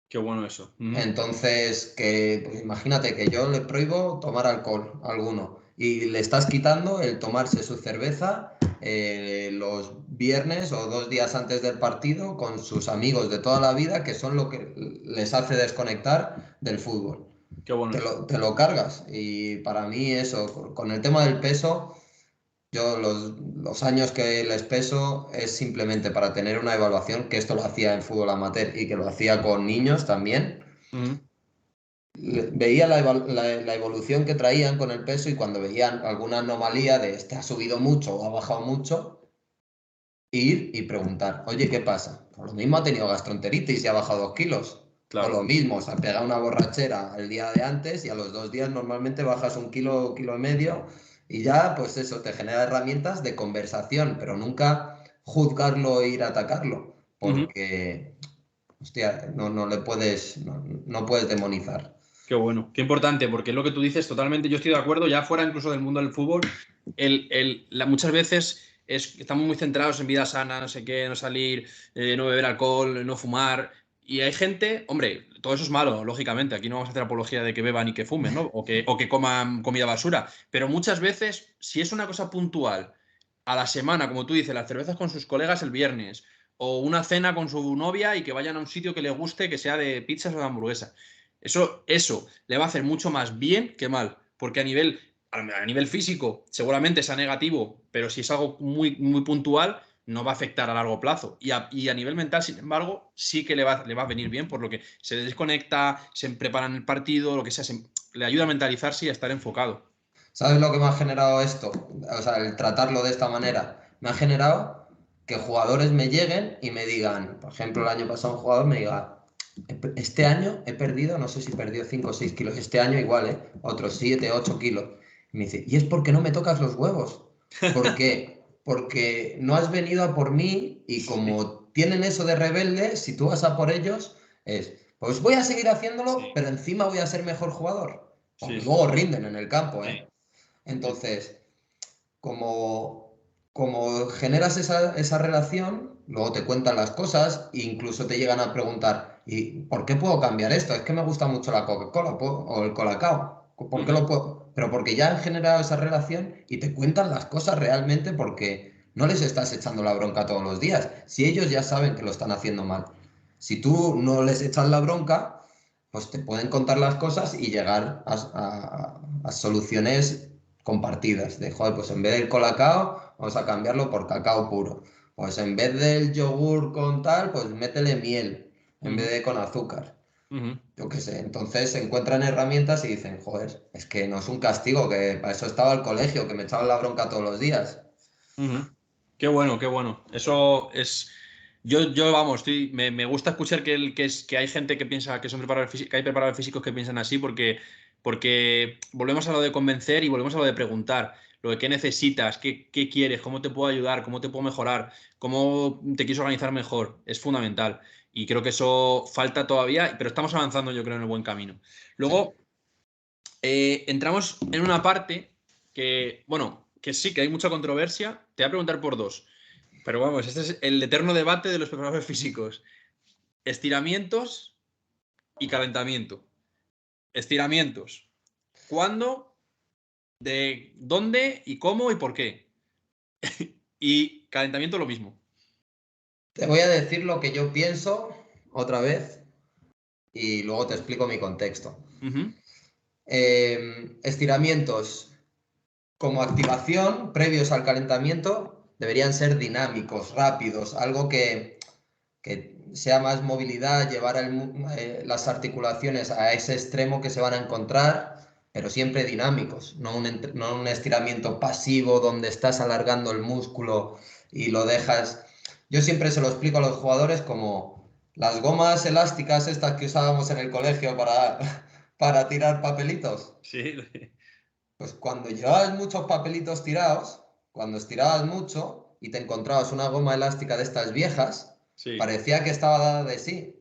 Speaker 1: Qué bueno eso. Ujú.
Speaker 2: Entonces, pues imagínate que yo le prohíbo tomar alcohol a alguno y le estás quitando el tomarse su cerveza los viernes o 2 días antes del partido con sus amigos de toda la vida, que son lo que les hace desconectar del fútbol.
Speaker 1: Qué bueno
Speaker 2: Te
Speaker 1: eso.
Speaker 2: lo cargas y para mí eso, con el tema del peso, yo los años que les peso es simplemente para tener una evaluación, que esto lo hacía en fútbol amateur y que lo hacía con niños también.
Speaker 1: Ujú.
Speaker 2: veía la evolución que traían con el peso y cuando veían alguna anomalía de este ha subido mucho o ha bajado mucho, ir y preguntar, oye, ¿qué pasa? Pues lo mismo ha tenido gastroenteritis y ha bajado 2 kilos. O lo
Speaker 1: Claro.
Speaker 2: mismo, se ha pegado una borrachera el día de antes y a los 2 días normalmente bajas 1 kilo, kilo y medio y ya, pues eso, te genera herramientas de conversación, pero nunca juzgarlo e ir a atacarlo,
Speaker 1: Ujú.
Speaker 2: porque, hostia, no le puedes, no puedes demonizar.
Speaker 1: Qué bueno, qué importante, porque es lo que tú dices totalmente, yo estoy de acuerdo, ya fuera incluso del mundo del fútbol, muchas veces estamos muy centrados en vida sana, no sé qué, no salir, no beber alcohol, no fumar, y hay gente, hombre, todo eso es malo, lógicamente, aquí no vamos a hacer apología de que beban y que fumen, ¿no? O que coman comida basura, pero muchas veces, si es una cosa puntual, a la semana, como tú dices, las cervezas con sus colegas el viernes, o una cena con su novia y que vayan a un sitio que les guste, que sea de pizzas o de hamburguesas. Eso le va a hacer mucho más bien que mal, porque a nivel físico seguramente sea negativo, pero si es algo muy, muy puntual, no va a afectar a largo plazo. Y a nivel mental, sin embargo, sí que le va a venir bien, por lo que se desconecta, se prepara en el partido, lo que sea, le ayuda a mentalizarse y a estar enfocado.
Speaker 2: ¿Sabes lo que me ha generado esto? O sea, el tratarlo de esta manera. Me ha generado que jugadores me lleguen y me digan, por ejemplo, el año pasado un jugador me diga, este año he perdido, no sé si perdió 5 o 6 kilos, este año igual, ¿eh? Otros 7, 8 kilos. Y me dice, y es porque no me tocas los huevos. ¿Por qué? Porque no has venido a por mí y
Speaker 1: Sí,
Speaker 2: como tienen eso de rebelde, si tú vas a por ellos, pues voy a seguir haciéndolo,
Speaker 1: sí,
Speaker 2: pero encima voy a ser mejor jugador.
Speaker 1: sí,
Speaker 2: Porque
Speaker 1: sí,
Speaker 2: luego rinden en el campo,
Speaker 1: sí,
Speaker 2: ¿eh?
Speaker 1: sí,
Speaker 2: Entonces, como, como generas esa relación, luego te cuentan las cosas e incluso te llegan a preguntar, ¿y por qué puedo cambiar esto? Es que me gusta mucho la Coca-Cola o el Colacao. ¿Por qué
Speaker 1: ujú,
Speaker 2: lo puedo? Pero porque ya han generado esa relación y te cuentan las cosas realmente porque no les estás echando la bronca todos los días. Si ellos ya saben que lo están haciendo mal. Si tú no les echas la bronca, pues te pueden contar las cosas y llegar a soluciones compartidas. De, joder, pues en vez del colacao, vamos a cambiarlo por cacao puro. Pues en vez del yogur con tal, pues métele miel, en vez
Speaker 1: ujú,
Speaker 2: de con azúcar.
Speaker 1: ujú,
Speaker 2: Yo qué sé. Entonces se encuentran herramientas y dicen, joder, es que no es un castigo, que para eso estaba el colegio, que me echaban la bronca todos los días.
Speaker 1: ujú. Qué bueno, qué bueno. Eso es. Yo vamos, me gusta escuchar que hay gente que piensa que son preparadores físicos, que hay preparadores físicos que piensan así, porque volvemos a lo de convencer y volvemos a lo de preguntar. Lo de qué necesitas, qué quieres, cómo te puedo ayudar, cómo te puedo mejorar, cómo te quieres organizar mejor. Es fundamental. Y creo que eso falta todavía, pero estamos avanzando, yo creo, en el buen camino.
Speaker 2: Sí.
Speaker 1: Luego, entramos en una parte que, bueno, que sí, que hay mucha controversia. Te voy a preguntar por dos. Pero vamos, este es el eterno debate de los preparadores físicos. Estiramientos y calentamiento. Estiramientos. ¿Cuándo? ¿De dónde? ¿Y cómo? ¿Y por qué? Y calentamiento lo mismo.
Speaker 2: Te voy a decir lo que yo pienso otra vez y luego te explico mi contexto.
Speaker 1: Ujú,
Speaker 2: Estiramientos como activación previos al calentamiento deberían ser dinámicos, rápidos, algo que sea más movilidad, llevar las articulaciones a ese extremo que se van a encontrar, pero siempre dinámicos, no un estiramiento pasivo donde estás alargando el músculo y lo dejas. Yo siempre se lo explico a los jugadores como las gomas elásticas estas que usábamos en el colegio para tirar papelitos.
Speaker 1: sí,
Speaker 2: Pues cuando llevabas muchos papelitos tirados, cuando estirabas mucho y te encontrabas una goma elástica de estas viejas,
Speaker 1: sí,
Speaker 2: parecía que estaba dada de sí,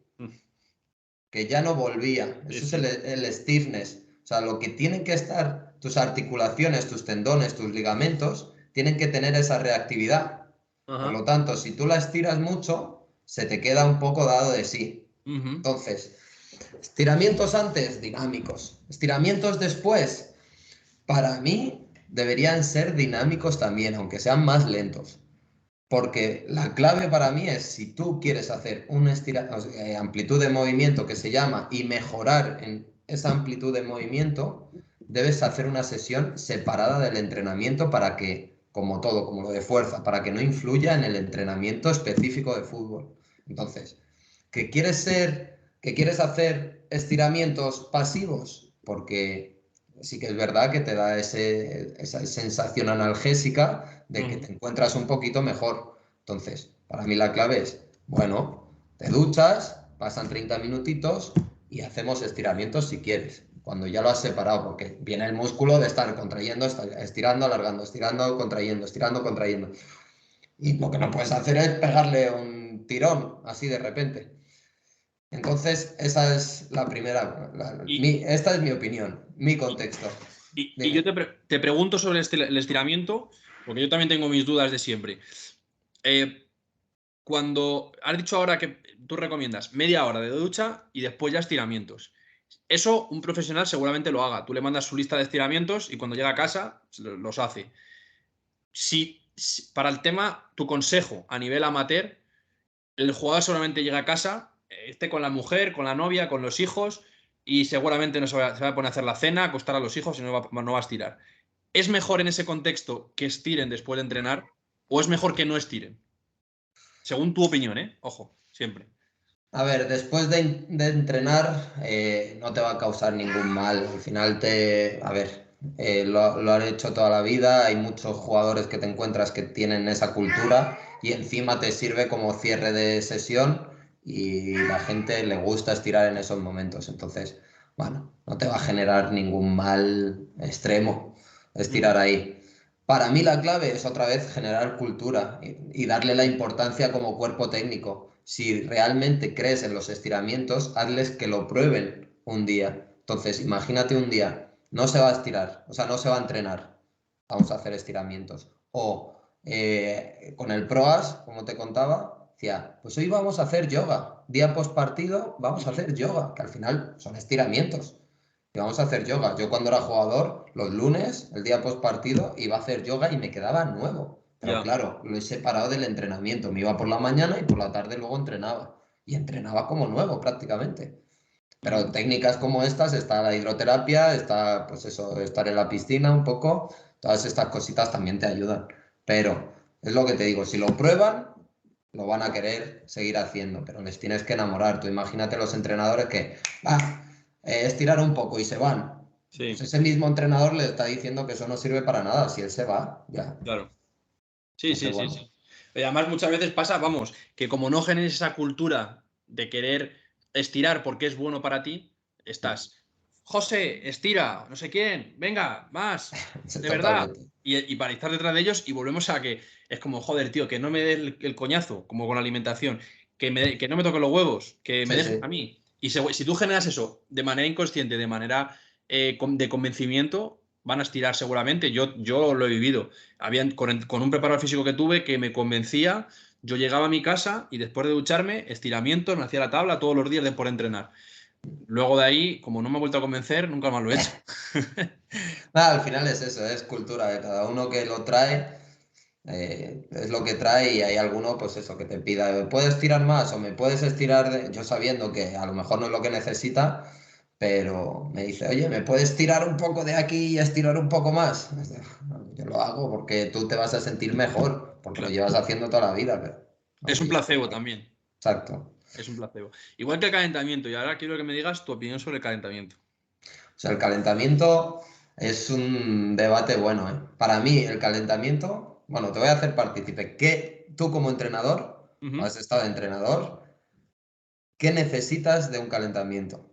Speaker 2: que ya no volvía.
Speaker 1: sí,
Speaker 2: Eso es
Speaker 1: sí.
Speaker 2: el stiffness. O sea, lo que tienen que estar tus articulaciones, tus tendones, tus ligamentos, tienen que tener esa reactividad. Por
Speaker 1: Ajá.
Speaker 2: lo tanto, si tú la estiras mucho, se te queda un poco dado de sí.
Speaker 1: Ujú,
Speaker 2: Entonces, estiramientos antes, dinámicos. Estiramientos después, para mí, deberían ser dinámicos también, aunque sean más lentos. Porque la clave para mí es si tú quieres hacer una amplitud de movimiento que se llama y mejorar en esa amplitud de movimiento, debes hacer una sesión separada del entrenamiento para que, como todo, como lo de fuerza, para que no influya en el entrenamiento específico de fútbol. Entonces, que quieres hacer estiramientos pasivos, porque sí que es verdad que te da esa sensación analgésica de que te encuentras un poquito mejor. Entonces, para mí la clave es, bueno, te duchas, pasan 30 minutitos y hacemos estiramientos si quieres, cuando ya lo has separado, porque viene el músculo de estar contrayendo, estirando, alargando, estirando, contrayendo, estirando, contrayendo. Y lo que no puedes hacer es pegarle un tirón así de repente. Entonces, esa es la primera. Esta es mi opinión, mi contexto.
Speaker 1: Y yo te pregunto sobre el estiramiento, porque yo también tengo mis dudas de siempre. Cuando has dicho ahora que tú recomiendas media hora de ducha y después ya estiramientos. Eso un profesional seguramente lo haga. Tú le mandas su lista de estiramientos y cuando llega a casa los hace. Si para el tema, tu consejo a nivel amateur, el jugador solamente llega a casa, esté con la mujer, con la novia, con los hijos y seguramente no se va a poner a hacer la cena, acostar a los hijos y no va a estirar. ¿Es mejor en ese contexto que estiren después de entrenar o es mejor que no estiren? Según tu opinión, ¿eh? Ojo, siempre.
Speaker 2: A ver, después de entrenar no te va a causar ningún mal. Al final a ver, lo han hecho toda la vida. Hay muchos jugadores que te encuentras que tienen esa cultura y encima te sirve como cierre de sesión y la gente le gusta estirar en esos momentos. Entonces, bueno, no te va a generar ningún mal extremo estirar ahí. Para mí la clave es otra vez generar cultura y darle la importancia como cuerpo técnico. Si realmente crees en los estiramientos, hazles que lo prueben un día. Entonces, imagínate un día, no se va a estirar, o sea, no se va a entrenar, vamos a hacer estiramientos. O con el PROAS, como te contaba, decía, pues hoy vamos a hacer yoga, día post partido vamos a hacer yoga, que al final son estiramientos. Y vamos a hacer yoga. Yo cuando era jugador, los lunes, el día post partido, iba a hacer yoga y me quedaba nuevo. Pero
Speaker 1: Ya.
Speaker 2: claro, lo he separado del entrenamiento. Me iba por la mañana y por la tarde luego entrenaba. Y entrenaba como nuevo prácticamente. Pero técnicas como estas, está la hidroterapia, está pues eso, estar en la piscina un poco. Todas estas cositas también te ayudan. Pero es lo que te digo, si lo prueban, lo van a querer seguir haciendo, pero les tienes que enamorar. Tú imagínate los entrenadores que, estirar un poco y se van. Pues
Speaker 1: Sí,
Speaker 2: ese mismo entrenador le está diciendo que eso no sirve para nada. Si él se va, ya.
Speaker 1: claro. Sí,
Speaker 2: Entonces,
Speaker 1: sí, sí,
Speaker 2: bueno.
Speaker 1: sí. Y además muchas veces pasa, vamos, que como no generes esa cultura de querer estirar porque es bueno para ti, estás, José, estira, no sé quién, venga, más, de verdad.
Speaker 2: Totalmente.
Speaker 1: Y para estar detrás de ellos y volvemos a que es como, joder, tío, que no me dé el coñazo, como con la alimentación, que no me toque los huevos, que me
Speaker 2: Sí,
Speaker 1: dejes
Speaker 2: sí.
Speaker 1: a mí. Y si tú generas eso de manera inconsciente, de manera de convencimiento, van a estirar seguramente. Yo lo he vivido. Con un preparador físico que tuve que me convencía, yo llegaba a mi casa y después de ducharme, estiramientos, me hacía la tabla todos los días de por entrenar. Luego de ahí, como no me ha vuelto a convencer, nunca más lo he hecho.
Speaker 2: Nada, al final es eso, es cultura de cada uno que lo trae. Es lo que trae y hay alguno, pues eso, que te pida, ¿me puedes tirar más o me puedes estirar? Yo sabiendo que a lo mejor no es lo que necesita, pero me dice, oye, ¿me puedes tirar un poco de aquí y estirar un poco más? Yo lo hago porque tú te vas a sentir mejor, porque lo
Speaker 1: Claro.
Speaker 2: llevas haciendo toda la vida, pero
Speaker 1: Es un
Speaker 2: aquí es
Speaker 1: placebo
Speaker 2: otra.
Speaker 1: también.
Speaker 2: Exacto.
Speaker 1: Es un placebo. Igual que el calentamiento. Y ahora quiero que me digas tu opinión sobre el calentamiento.
Speaker 2: O sea, el calentamiento es un debate bueno, ¿eh? Para mí, el calentamiento, bueno, te voy a hacer partícipe. ¿Qué tú como entrenador,
Speaker 1: Ujú.
Speaker 2: has estado de entrenador, qué necesitas de un calentamiento?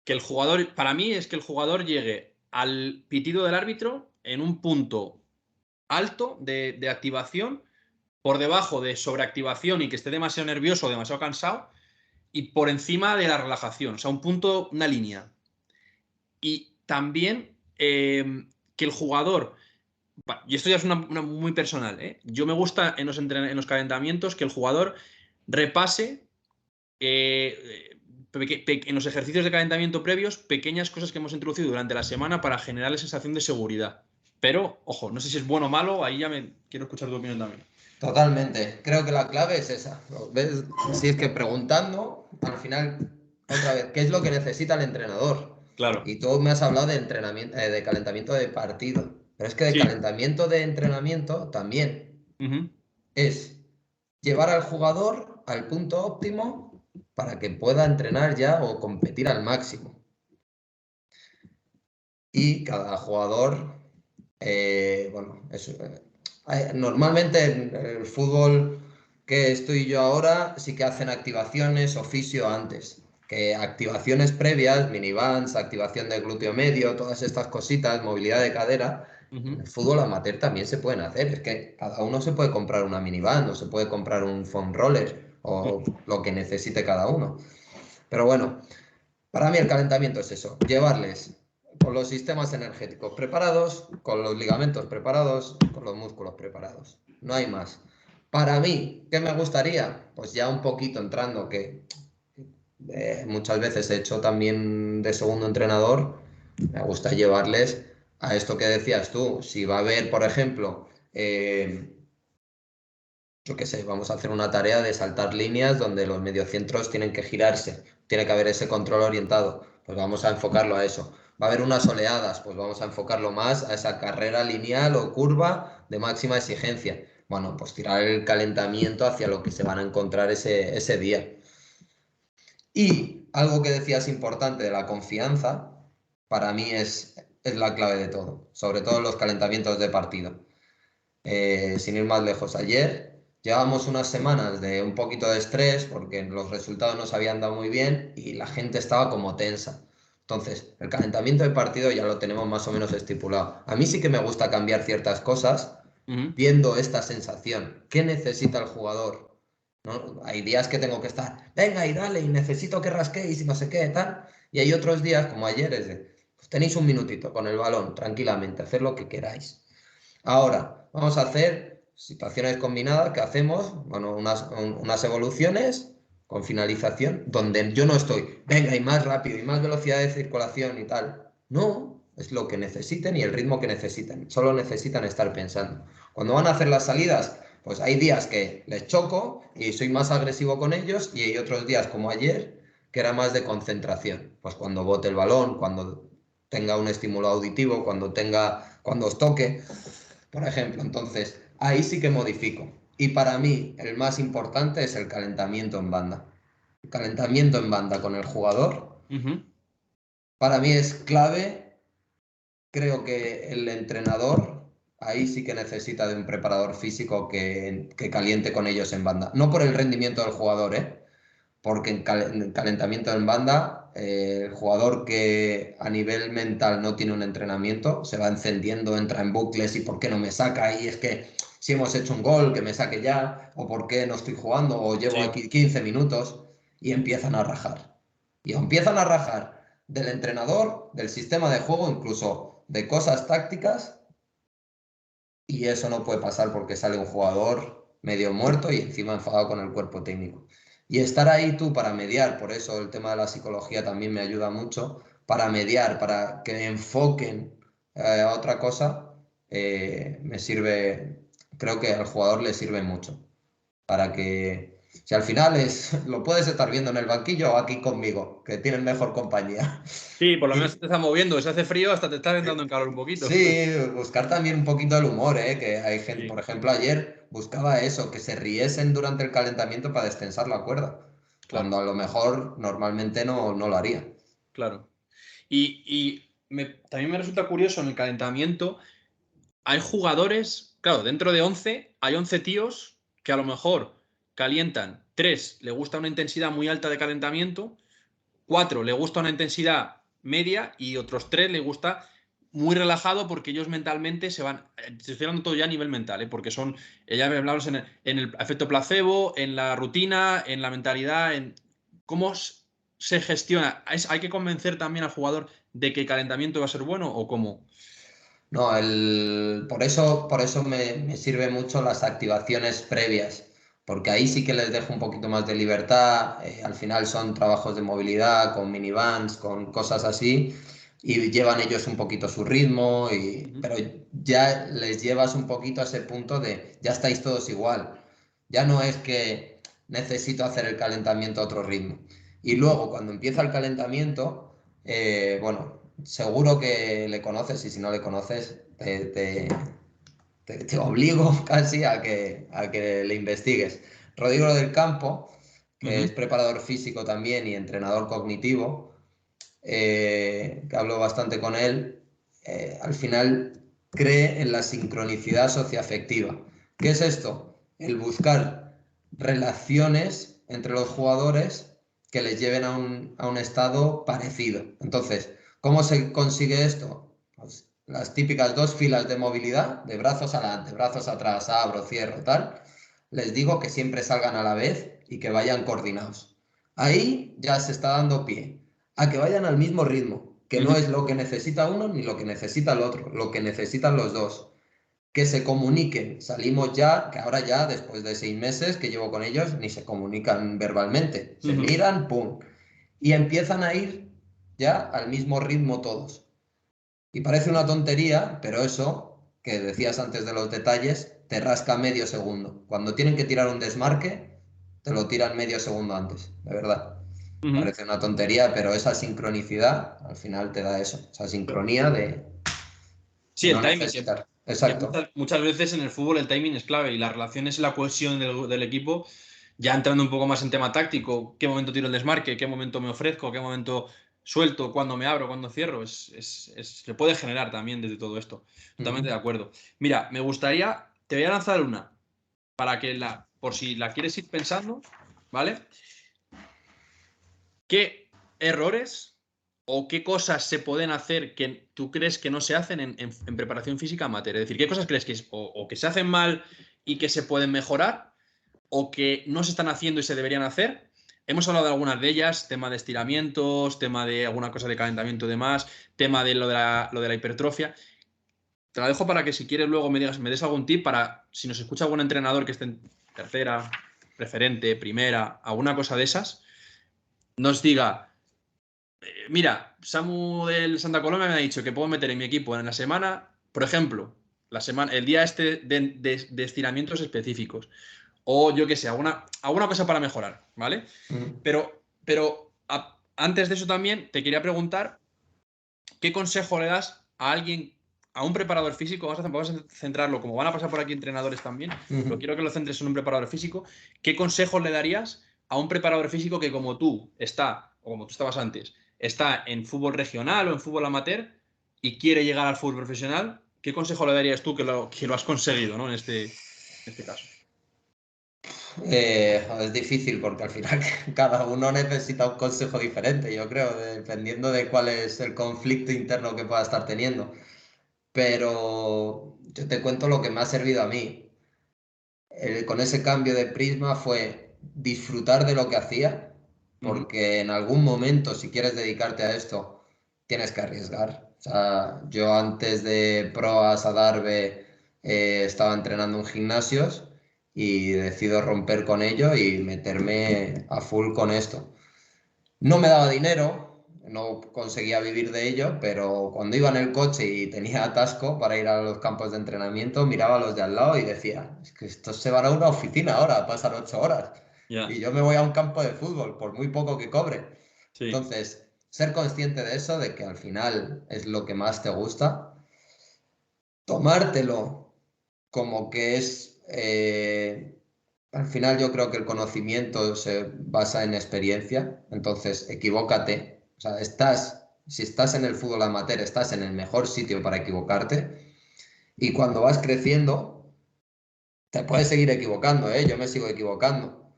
Speaker 1: Que el jugador, para mí es que el jugador llegue al pitido del árbitro en un punto alto de activación, por debajo de sobreactivación y que esté demasiado nervioso o demasiado cansado, y por encima de la relajación, o sea, un punto, una línea. Y también que el jugador, y esto ya es una muy personal, ¿eh? Yo me gusta en los calentamientos que el jugador repase en los ejercicios de calentamiento previos pequeñas cosas que hemos introducido durante la semana para generar la sensación de seguridad. Pero, ojo, no sé si es bueno o malo, ahí ya me quiero escuchar tu opinión también.
Speaker 2: Totalmente. Creo que la clave es esa. ¿Ves? Si es que preguntando, al final, otra vez, ¿qué es lo que necesita el entrenador?
Speaker 1: Claro.
Speaker 2: Y tú me has hablado de entrenamiento, de calentamiento de partido. Pero es que de
Speaker 1: Sí.
Speaker 2: calentamiento de entrenamiento también
Speaker 1: Ujú.
Speaker 2: es llevar al jugador al punto óptimo para que pueda entrenar ya o competir al máximo. Y cada jugador, bueno, normalmente en el fútbol que estoy yo ahora sí que hacen activaciones o fisio antes, que activaciones previas, minibands, activación del glúteo medio, todas estas cositas, movilidad de cadera, en el fútbol amateur también se pueden hacer. Es que cada uno se puede comprar una miniband o se puede comprar un foam roller o lo que necesite cada uno. Pero bueno, para mí el calentamiento es eso, llevarles con los sistemas energéticos preparados, con los ligamentos preparados, con los músculos preparados. No hay más. Para mí, ¿qué me gustaría? Pues ya un poquito entrando, que muchas veces he hecho también de segundo entrenador, me gusta llevarles a esto que decías tú. Si va a haber, por ejemplo, yo qué sé, vamos a hacer una tarea de saltar líneas donde los mediocentros tienen que girarse, tiene que haber ese control orientado, pues vamos a enfocarlo a eso. Va a haber unas oleadas, pues vamos a enfocarlo más a esa carrera lineal o curva de máxima exigencia. Bueno, pues tirar el calentamiento hacia lo que se van a encontrar ese día. Y algo que decías importante de la confianza, para mí es la clave de todo, sobre todo en los calentamientos de partido. Sin ir más lejos, ayer llevábamos unas semanas de un poquito de estrés porque los resultados no se habían dado muy bien y la gente estaba como tensa. Entonces, el calentamiento de partido ya lo tenemos más o menos estipulado. A mí sí que me gusta cambiar ciertas cosas viendo esta sensación. ¿Qué necesita el jugador? ¿No? Hay días que tengo que estar, venga y dale, y necesito que rasquéis y no sé qué, tal. Y hay otros días, como ayer, es de, pues tenéis un minutito con el balón, tranquilamente, hacer lo que queráis. Ahora, vamos a hacer situaciones combinadas que hacemos, bueno, unas evoluciones con finalización, donde yo no estoy, venga, y más rápido, y más velocidad de circulación y tal. No, es lo que necesiten y el ritmo que necesiten. Solo necesitan estar pensando. Cuando van a hacer las salidas, pues hay días que les choco y soy más agresivo con ellos, y hay otros días como ayer que era más de concentración. Pues cuando bote el balón, cuando tenga un estímulo auditivo, cuando os toque, por ejemplo. Entonces, ahí sí que modifico. Y para mí, el más importante es el calentamiento en banda. El calentamiento en banda con el jugador, para mí es clave. Creo que el entrenador ahí sí que necesita de un preparador físico que caliente con ellos en banda. No por el rendimiento del jugador, porque en calentamiento en banda, el jugador que a nivel mental no tiene un entrenamiento, se va encendiendo, entra en bucles y ¿por qué no me saca? Y es que si hemos hecho un gol, que me saque ya, o ¿por qué no estoy jugando? O llevo
Speaker 1: Sí.
Speaker 2: aquí 15 minutos y empiezan a rajar. Y empiezan a rajar del entrenador, del sistema de juego, incluso de cosas tácticas, y eso no puede pasar porque sale un jugador medio muerto y encima enfadado con el cuerpo técnico. Y estar ahí tú para mediar, por eso el tema de la psicología también me ayuda mucho, para mediar, para que enfoquen a otra cosa, me sirve, creo que al jugador le sirve mucho, para que, si al final lo puedes estar viendo en el banquillo o aquí conmigo, que tienen mejor compañía.
Speaker 1: Sí, por lo menos
Speaker 2: Y,
Speaker 1: te está moviendo. Si hace frío, hasta te estás entrando en calor un poquito.
Speaker 2: Sí, buscar también un poquito el humor, ¿eh? Que hay gente, por
Speaker 1: Sí,
Speaker 2: ejemplo, ayer buscaba eso, que se riesen durante el calentamiento para destensar la cuerda,
Speaker 1: claro,
Speaker 2: cuando a lo mejor normalmente no lo haría.
Speaker 1: claro. Y también me resulta curioso en el calentamiento, hay jugadores, claro, dentro de 11 hay 11 tíos que a lo mejor calientan. 3 le gusta una intensidad muy alta de calentamiento, 4 le gusta una intensidad media y otros 3 le gusta muy relajado porque ellos mentalmente se van. Estoy hablando todo ya a nivel mental, porque son. Ya hablamos en el efecto placebo, en la rutina, en la mentalidad, en cómo se gestiona. ¿Hay que convencer también al jugador de que el calentamiento va a ser bueno o cómo?
Speaker 2: No, por eso me sirve mucho las activaciones previas, porque ahí sí que les dejo un poquito más de libertad. Al final son trabajos de movilidad, con minivans, con cosas así, y llevan ellos un poquito su ritmo,
Speaker 1: Ujú.
Speaker 2: pero ya les llevas un poquito a ese punto de ya estáis todos igual. Ya no es que necesito hacer el calentamiento a otro ritmo. Y luego, cuando empieza el calentamiento, bueno. Seguro que le conoces y si no le conoces, te obligo casi a que le investigues. Rodrigo del Campo, que es preparador físico también y entrenador cognitivo, que hablo bastante con él, al final cree en la sincronicidad socioafectiva. ¿Qué es esto? El buscar relaciones entre los jugadores que les lleven a un estado parecido. Entonces, ¿cómo se consigue esto? Pues las típicas 2 filas de movilidad, de brazos adelante, brazos atrás, abro, cierro, tal. Les digo que siempre salgan a la vez y que vayan coordinados. Ahí ya se está dando pie a que vayan al mismo ritmo, que no es lo que necesita uno ni lo que necesita el otro, lo que necesitan los dos. Que se comuniquen. Salimos ya, que ahora ya, después de 6 meses que llevo con ellos, ni se comunican verbalmente. Se miran, pum. Y empiezan a ir ya al mismo ritmo todos. Y parece una tontería, pero eso, que decías antes de los detalles, te rasca medio segundo. Cuando tienen que tirar un desmarque, te lo tiran medio segundo antes, de verdad. Parece una tontería, pero esa sincronicidad al final te da eso, esa sincronía de
Speaker 1: Sí, el
Speaker 2: no
Speaker 1: timing.
Speaker 2: necesitar.
Speaker 1: Que
Speaker 2: Exacto.
Speaker 1: muchas veces en el fútbol el timing es clave y las relaciones y la cohesión del equipo, ya entrando un poco más en tema táctico, qué momento tiro el desmarque, qué momento me ofrezco, qué momento suelto, cuándo me abro, cuándo cierro, se puede generar también desde todo esto. Totalmente de acuerdo. Mira, me gustaría, te voy a lanzar una, para que por si la quieres ir pensando, ¿vale? ¿Qué errores o qué cosas se pueden hacer que tú crees que no se hacen en preparación física amateur? Es decir, ¿qué cosas crees que, o que se hacen mal y que se pueden mejorar o que no se están haciendo y se deberían hacer? Hemos hablado de algunas de ellas, tema de estiramientos, tema de alguna cosa de calentamiento de más, tema de lo de la hipertrofia. Te la dejo para que si quieres luego me des algún tip para, si nos escucha algún entrenador que esté en tercera, preferente, primera, alguna cosa de esas, nos diga, mira, Samu del Santa Coloma me ha dicho que puedo meter en mi equipo en la semana, por ejemplo, el día este de estiramientos específicos. O yo qué sé, alguna cosa para mejorar, ¿vale? Pero antes de eso también te quería preguntar, ¿qué consejo le das a alguien, a un preparador físico? Vamos a centrarlo, como van a pasar por aquí entrenadores también, pero quiero que lo centres en un preparador físico. ¿Qué consejos le darías a un preparador físico que como tú o como tú estabas antes, está en fútbol regional o en fútbol amateur y quiere llegar al fútbol profesional? ¿Qué consejo le darías tú que lo has conseguido, ¿no? En este caso.
Speaker 2: Es difícil porque al final cada uno necesita un consejo diferente, yo creo, dependiendo de cuál es el conflicto interno que pueda estar teniendo. Pero yo te cuento lo que me ha servido a mí. Con ese cambio de prisma fue disfrutar de lo que hacía, porque en algún momento, si quieres dedicarte a esto, tienes que arriesgar. O sea, yo antes de Proas a Darbe estaba entrenando en gimnasios y decido romper con ello y meterme a full con esto. No me daba dinero, no conseguía vivir de ello, pero cuando iba en el coche y tenía atasco para ir a los campos de entrenamiento, miraba a los de al lado y decía, es que estos se van a una oficina ahora, a pasar 8 horas.
Speaker 1: Ya,
Speaker 2: Y yo me voy a un campo de fútbol, por muy poco que cobre.
Speaker 1: sí.
Speaker 2: Entonces, ser consciente de eso, de que al final es lo que más te gusta, tomártelo como que es... al final yo creo que el conocimiento se basa en experiencia, entonces equivócate. O sea, si estás en el fútbol amateur, estás en el mejor sitio para equivocarte y cuando vas creciendo te puedes seguir equivocando, ¿eh? Yo me sigo equivocando,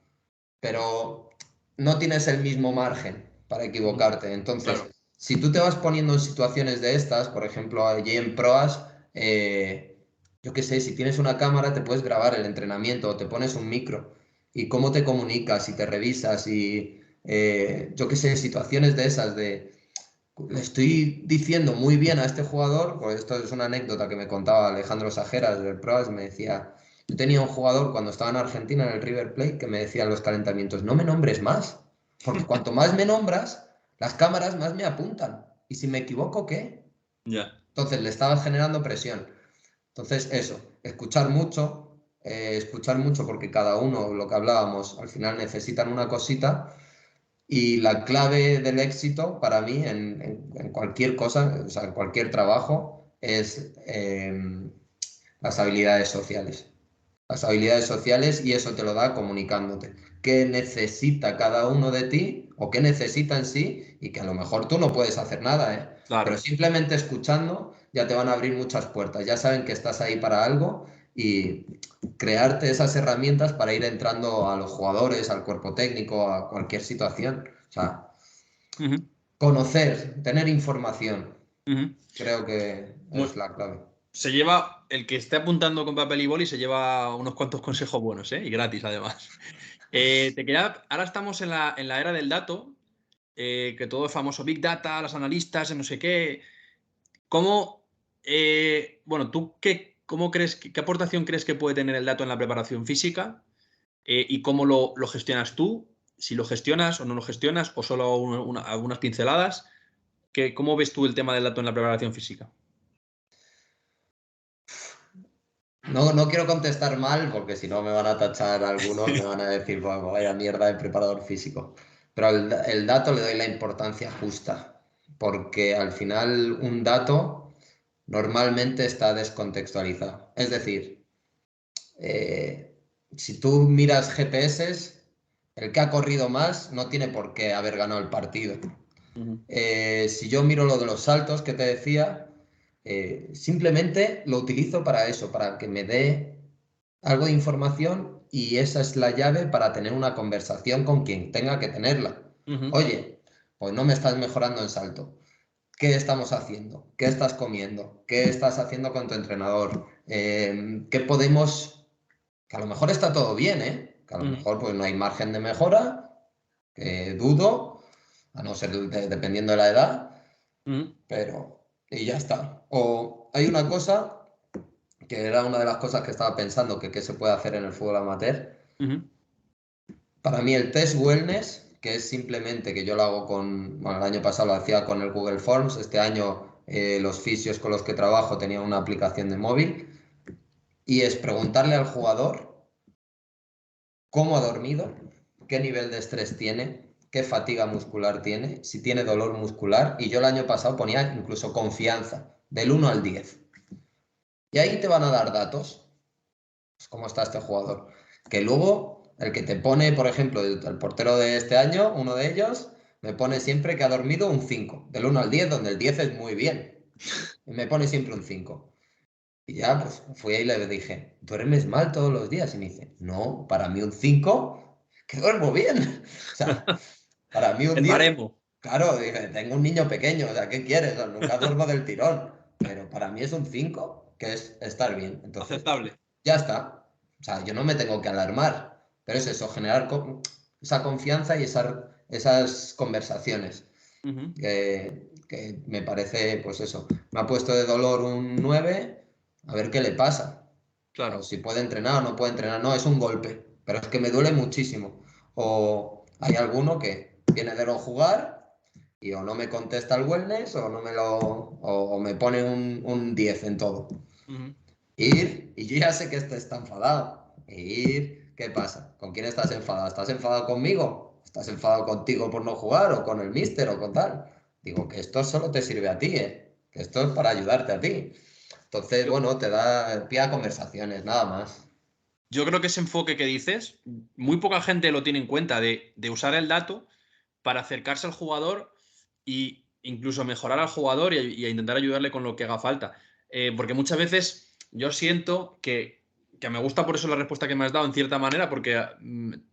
Speaker 2: pero no tienes el mismo margen para equivocarte.
Speaker 1: Claro.
Speaker 2: Entonces, si tú te vas poniendo en situaciones de estas, por ejemplo, allí en Proas, yo qué sé, si tienes una cámara te puedes grabar el entrenamiento o te pones un micro y cómo te comunicas y te revisas y yo qué sé, situaciones de esas de le estoy diciendo muy bien a este jugador, pues esto es una anécdota que me contaba Alejandro Sajeras del Proas, me decía, yo tenía un jugador cuando estaba en Argentina en el River Plate que me decía en los calentamientos, no me nombres más, porque cuanto más me nombras, las cámaras más me apuntan. Y si me equivoco, ¿qué?
Speaker 1: Ya.
Speaker 2: Entonces le estaba generando presión. Entonces eso, escuchar mucho porque cada uno, lo que hablábamos, al final necesitan una cosita y la clave del éxito para mí en cualquier cosa, o sea, en cualquier trabajo, es las habilidades sociales. Las habilidades sociales y eso te lo da comunicándote. qué necesita cada uno de ti o qué necesita en sí y que a lo mejor tú no puedes hacer nada, ¿eh?
Speaker 1: Claro.
Speaker 2: Pero simplemente escuchando ya te van a abrir muchas puertas, ya saben que estás ahí para algo y crearte esas herramientas para ir entrando a los jugadores, al cuerpo técnico, a cualquier situación. O sea, conocer, tener información, creo que es la clave.
Speaker 1: Se lleva, el que esté apuntando con papel y boli se lleva unos cuantos consejos buenos, ¿eh? Y gratis además. Ahora estamos en la era del dato, que todo es famoso, Big Data, los analistas, no sé qué. ¿Cómo, bueno, cómo crees, qué aportación crees que puede tener el dato en la preparación física? ¿Y cómo lo gestionas tú? Si lo gestionas o no lo gestionas, o solo algunas pinceladas. ¿Cómo ves tú el tema del dato en la preparación física?
Speaker 2: No quiero contestar mal porque si no me van a tachar algunos, me van a decir, "Pues vaya mierda de preparador físico". Pero el dato le doy la importancia justa, porque al final un dato normalmente está descontextualizado. Es decir, si tú miras GPS, el que ha corrido más no tiene por qué haber ganado el partido. Si yo miro lo de los saltos que te decía, simplemente lo utilizo para eso, para que me dé algo de información y esa es la llave para tener una conversación con quien tenga que tenerla. Oye, pues no me estás mejorando en salto. ¿Qué estamos haciendo? ¿Qué estás comiendo? ¿Qué estás haciendo con tu entrenador? ¿Qué podemos...? Que a lo mejor está todo bien, ¿eh? Que a lo mejor pues no hay margen de mejora, que dudo, a no ser dependiendo de la edad, pero... Y ya está. O hay una cosa que era una de las cosas que estaba pensando que qué se puede hacer en el fútbol amateur. Para mí el test wellness, que es simplemente que yo lo hago con, bueno, el año pasado lo hacía con el Google Forms, este año los fisios con los que trabajo tenían una aplicación de móvil, y es preguntarle al jugador cómo ha dormido, qué nivel de estrés tiene, qué fatiga muscular tiene, si tiene dolor muscular, y yo el año pasado ponía incluso confianza, del 1 al 10. Y ahí te van a dar datos, pues, cómo está este jugador. Que luego, el que te pone, por ejemplo, el portero de este año, uno de ellos, me pone siempre que ha dormido un 5, del 1 al 10, donde el 10 es muy bien. Y me pone siempre un 5. Y ya, pues fui ahí y le dije, ¿duermes mal todos los días? Y me dice, no, para mí un 5, que duermo bien. O sea, para mí un
Speaker 1: El
Speaker 2: 10,
Speaker 1: baremo.
Speaker 2: claro, dije, tengo un niño pequeño, o sea, ¿qué quieres? O sea, nunca duermo del tirón. Pero para mí es un 5, que es estar bien. Entonces,
Speaker 1: Aceptable.
Speaker 2: ya está. O sea, yo no me tengo que alarmar, pero es eso, generar esa confianza y esas conversaciones. Que me parece, pues eso, me ha puesto de dolor un 9, a ver qué le pasa. O
Speaker 1: Claro.
Speaker 2: si puede entrenar o no puede entrenar. No, es un golpe, pero es que me duele muchísimo. O hay alguno que viene de no jugar y o no me contesta el wellness o no me lo o me pone un 10 en todo. Ir, y yo ya sé que este está enfadado. Ir, ¿qué pasa? ¿Con quién estás enfadado? ¿Estás enfadado conmigo? ¿Estás enfadado contigo por no jugar o con el míster o con tal? Digo que esto solo te sirve a ti, ¿eh? Que esto es para ayudarte a ti. Entonces,
Speaker 1: Yo,
Speaker 2: bueno, te da pie a conversaciones, nada más.
Speaker 1: yo creo que ese enfoque que dices, muy poca gente lo tiene en cuenta de usar el dato para acercarse al jugador e incluso mejorar al jugador y a intentar ayudarle con lo que haga falta. Porque muchas veces yo siento que me gusta por eso la respuesta que me has dado en cierta manera, porque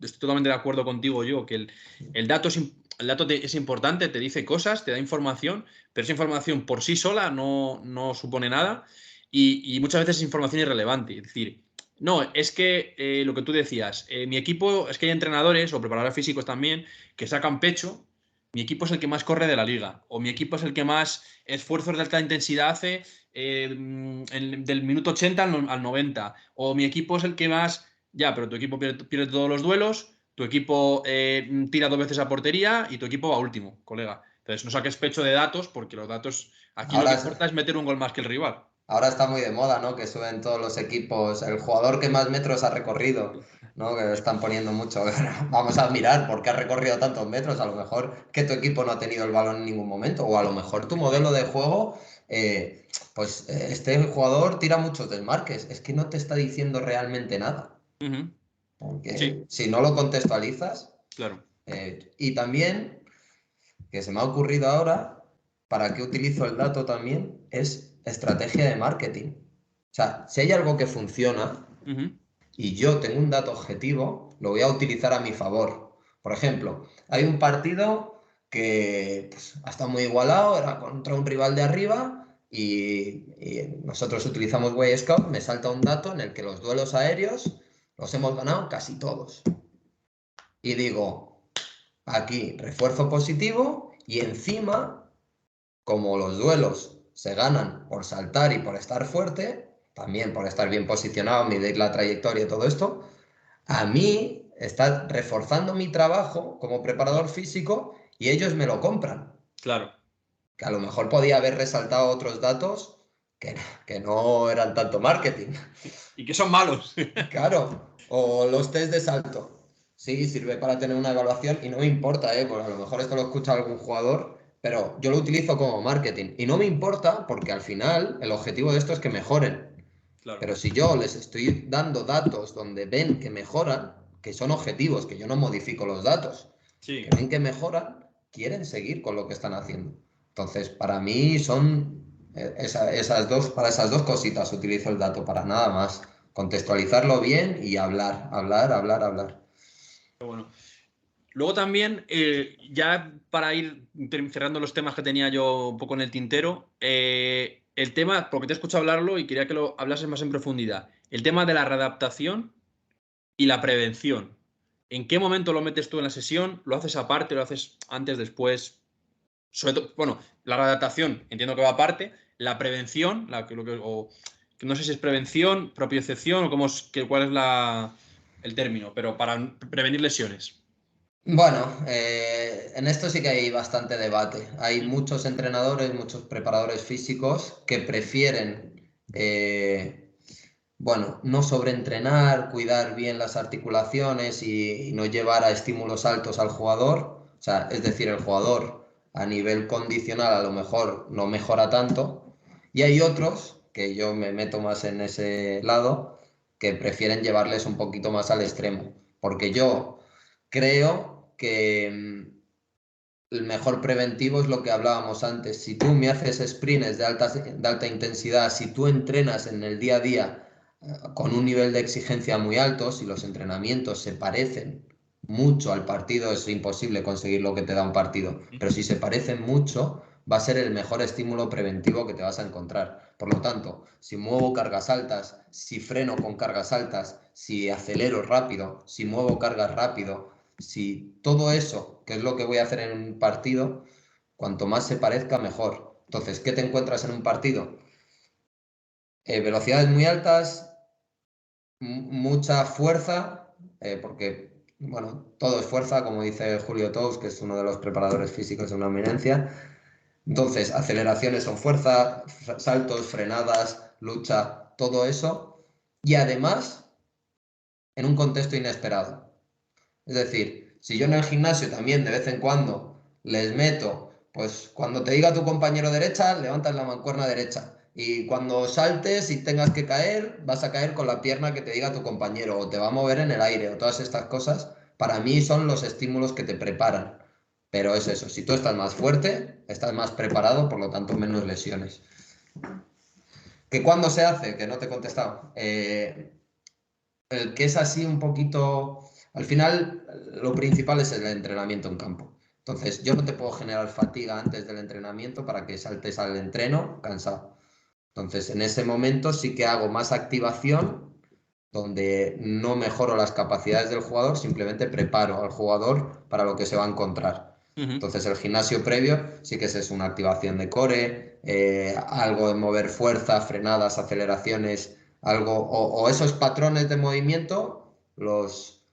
Speaker 1: estoy totalmente de acuerdo contigo yo, que el dato es importante, te dice cosas, te da información, pero esa información por sí sola no supone nada y muchas veces es información irrelevante. Es decir, no, es que lo que tú decías, mi equipo, es que hay entrenadores o preparadores físicos también que sacan pecho. Mi equipo es el que más corre de la liga, o mi equipo es el que más esfuerzos de alta intensidad hace del minuto 80 al 90, o mi equipo es el que más, ya, pero tu equipo pierde todos los duelos, tu equipo tira 2 veces a portería y tu equipo va último, colega. Entonces no saques pecho de datos porque los datos, aquí lo que
Speaker 2: Ahora,
Speaker 1: importa es meter un gol más que el rival.
Speaker 2: ahora está muy de moda, ¿no? Que suben todos los equipos, el jugador que más metros ha recorrido, ¿no? Que están poniendo mucho. Vamos a mirar por qué ha recorrido tantos metros. A lo mejor que tu equipo no ha tenido el balón en ningún momento, o a lo mejor tu modelo de juego, este jugador tira muchos desmarques. Es que no te está diciendo realmente nada. Porque
Speaker 1: Sí,
Speaker 2: si no lo contextualizas,
Speaker 1: claro.
Speaker 2: y también, que se me ha ocurrido ahora, ¿para qué utilizo el dato también? Es estrategia de marketing. O sea, si hay algo que funciona
Speaker 1: Ujú.
Speaker 2: y yo tengo un dato objetivo, lo voy a utilizar a mi favor. Por ejemplo, hay un partido que pues, ha estado muy igualado, era contra un rival de arriba y nosotros utilizamos Way Scout, me salta un dato en el que los duelos aéreos los hemos ganado casi todos. Y digo, aquí refuerzo positivo y encima, como los duelos se ganan por saltar y por estar fuerte, también por estar bien posicionado, medir la trayectoria y todo esto, a mí está reforzando mi trabajo como preparador físico y ellos me lo compran.
Speaker 1: Claro.
Speaker 2: Que a lo mejor podía haber resaltado otros datos que, que no eran tanto marketing.
Speaker 1: Y que son malos.
Speaker 2: Claro, o los test de salto. Sí, sirve para tener una evaluación y no me importa, porque a lo mejor esto lo escucha algún jugador, pero yo lo utilizo como marketing y no me importa porque al final el objetivo de esto es que mejoren.
Speaker 1: Claro.
Speaker 2: Pero si yo les estoy dando datos donde ven que mejoran, que son objetivos, que yo no modifico los datos, que
Speaker 1: Sí.
Speaker 2: ven que mejoran, quieren seguir con lo que están haciendo. Entonces, para mí son para esas dos cositas utilizo el dato, para nada más. Contextualizarlo bien y hablar, hablar, hablar, hablar.
Speaker 1: Pero bueno. Luego también, ya para ir cerrando los temas que tenía yo un poco en el tintero, el tema, porque te he escuchado hablarlo y quería que lo hablases más en profundidad, el tema de la readaptación y la prevención. ¿En qué momento lo metes tú en la sesión? ¿Lo haces aparte? ¿Lo haces antes, después? Sobre todo, bueno, la readaptación entiendo que va aparte. La prevención, que no sé si es prevención, propiocepción o cuál es el término, pero para prevenir lesiones.
Speaker 2: Bueno, en esto sí que hay bastante debate. Hay
Speaker 1: Ujú.
Speaker 2: muchos entrenadores, muchos preparadores físicos que prefieren, bueno, no sobreentrenar, cuidar bien las articulaciones y no llevar a estímulos altos al jugador. O sea, es decir, el jugador a nivel condicional a lo mejor no mejora tanto. Y hay otros, que yo me meto más en ese lado, que prefieren llevarles un poquito más al extremo. Porque yo creo que el mejor preventivo es lo que hablábamos antes. Si tú me haces sprints de alta intensidad, si tú entrenas en el día a día con un nivel de exigencia muy alto, si los entrenamientos se parecen mucho al partido, es imposible conseguir lo que te da un partido, pero si se parecen mucho, va a ser el mejor estímulo preventivo que te vas a encontrar. Por lo tanto, si muevo cargas altas, si freno con cargas altas, si acelero rápido, si muevo cargas rápido, si todo eso, que es lo que voy a hacer en un partido, cuanto más se parezca, mejor. Entonces, ¿qué te encuentras en un partido? Velocidades muy altas, mucha fuerza, porque, bueno, todo es fuerza, como dice Julio Tous, que es uno de los preparadores físicos de una eminencia. Entonces, aceleraciones son fuerza, saltos, frenadas, lucha, todo eso. Y además, en un contexto inesperado. Es decir, si yo en el gimnasio también de vez en cuando les meto, pues cuando te diga tu compañero derecha, levantas la mancuerna derecha. Y cuando saltes y tengas que caer, vas a caer con la pierna que te diga tu compañero, o te va a mover en el aire, o todas estas cosas, para mí son los estímulos que te preparan. Pero es eso, si tú estás más fuerte, estás más preparado, por lo tanto menos lesiones. ¿Que cuándo se hace? Que no te he contestado. El que es así un poquito, al final lo principal es el entrenamiento en campo. Entonces, yo no te puedo generar fatiga antes del entrenamiento para que saltes al entreno cansado. Entonces, en ese momento sí que hago más activación, donde no mejoro las capacidades del jugador, simplemente preparo al jugador para lo que se va a encontrar.
Speaker 1: Ujú.
Speaker 2: Entonces, el gimnasio previo sí que es una activación de core, algo de mover fuerza, frenadas, aceleraciones, algo, o esos patrones de movimiento los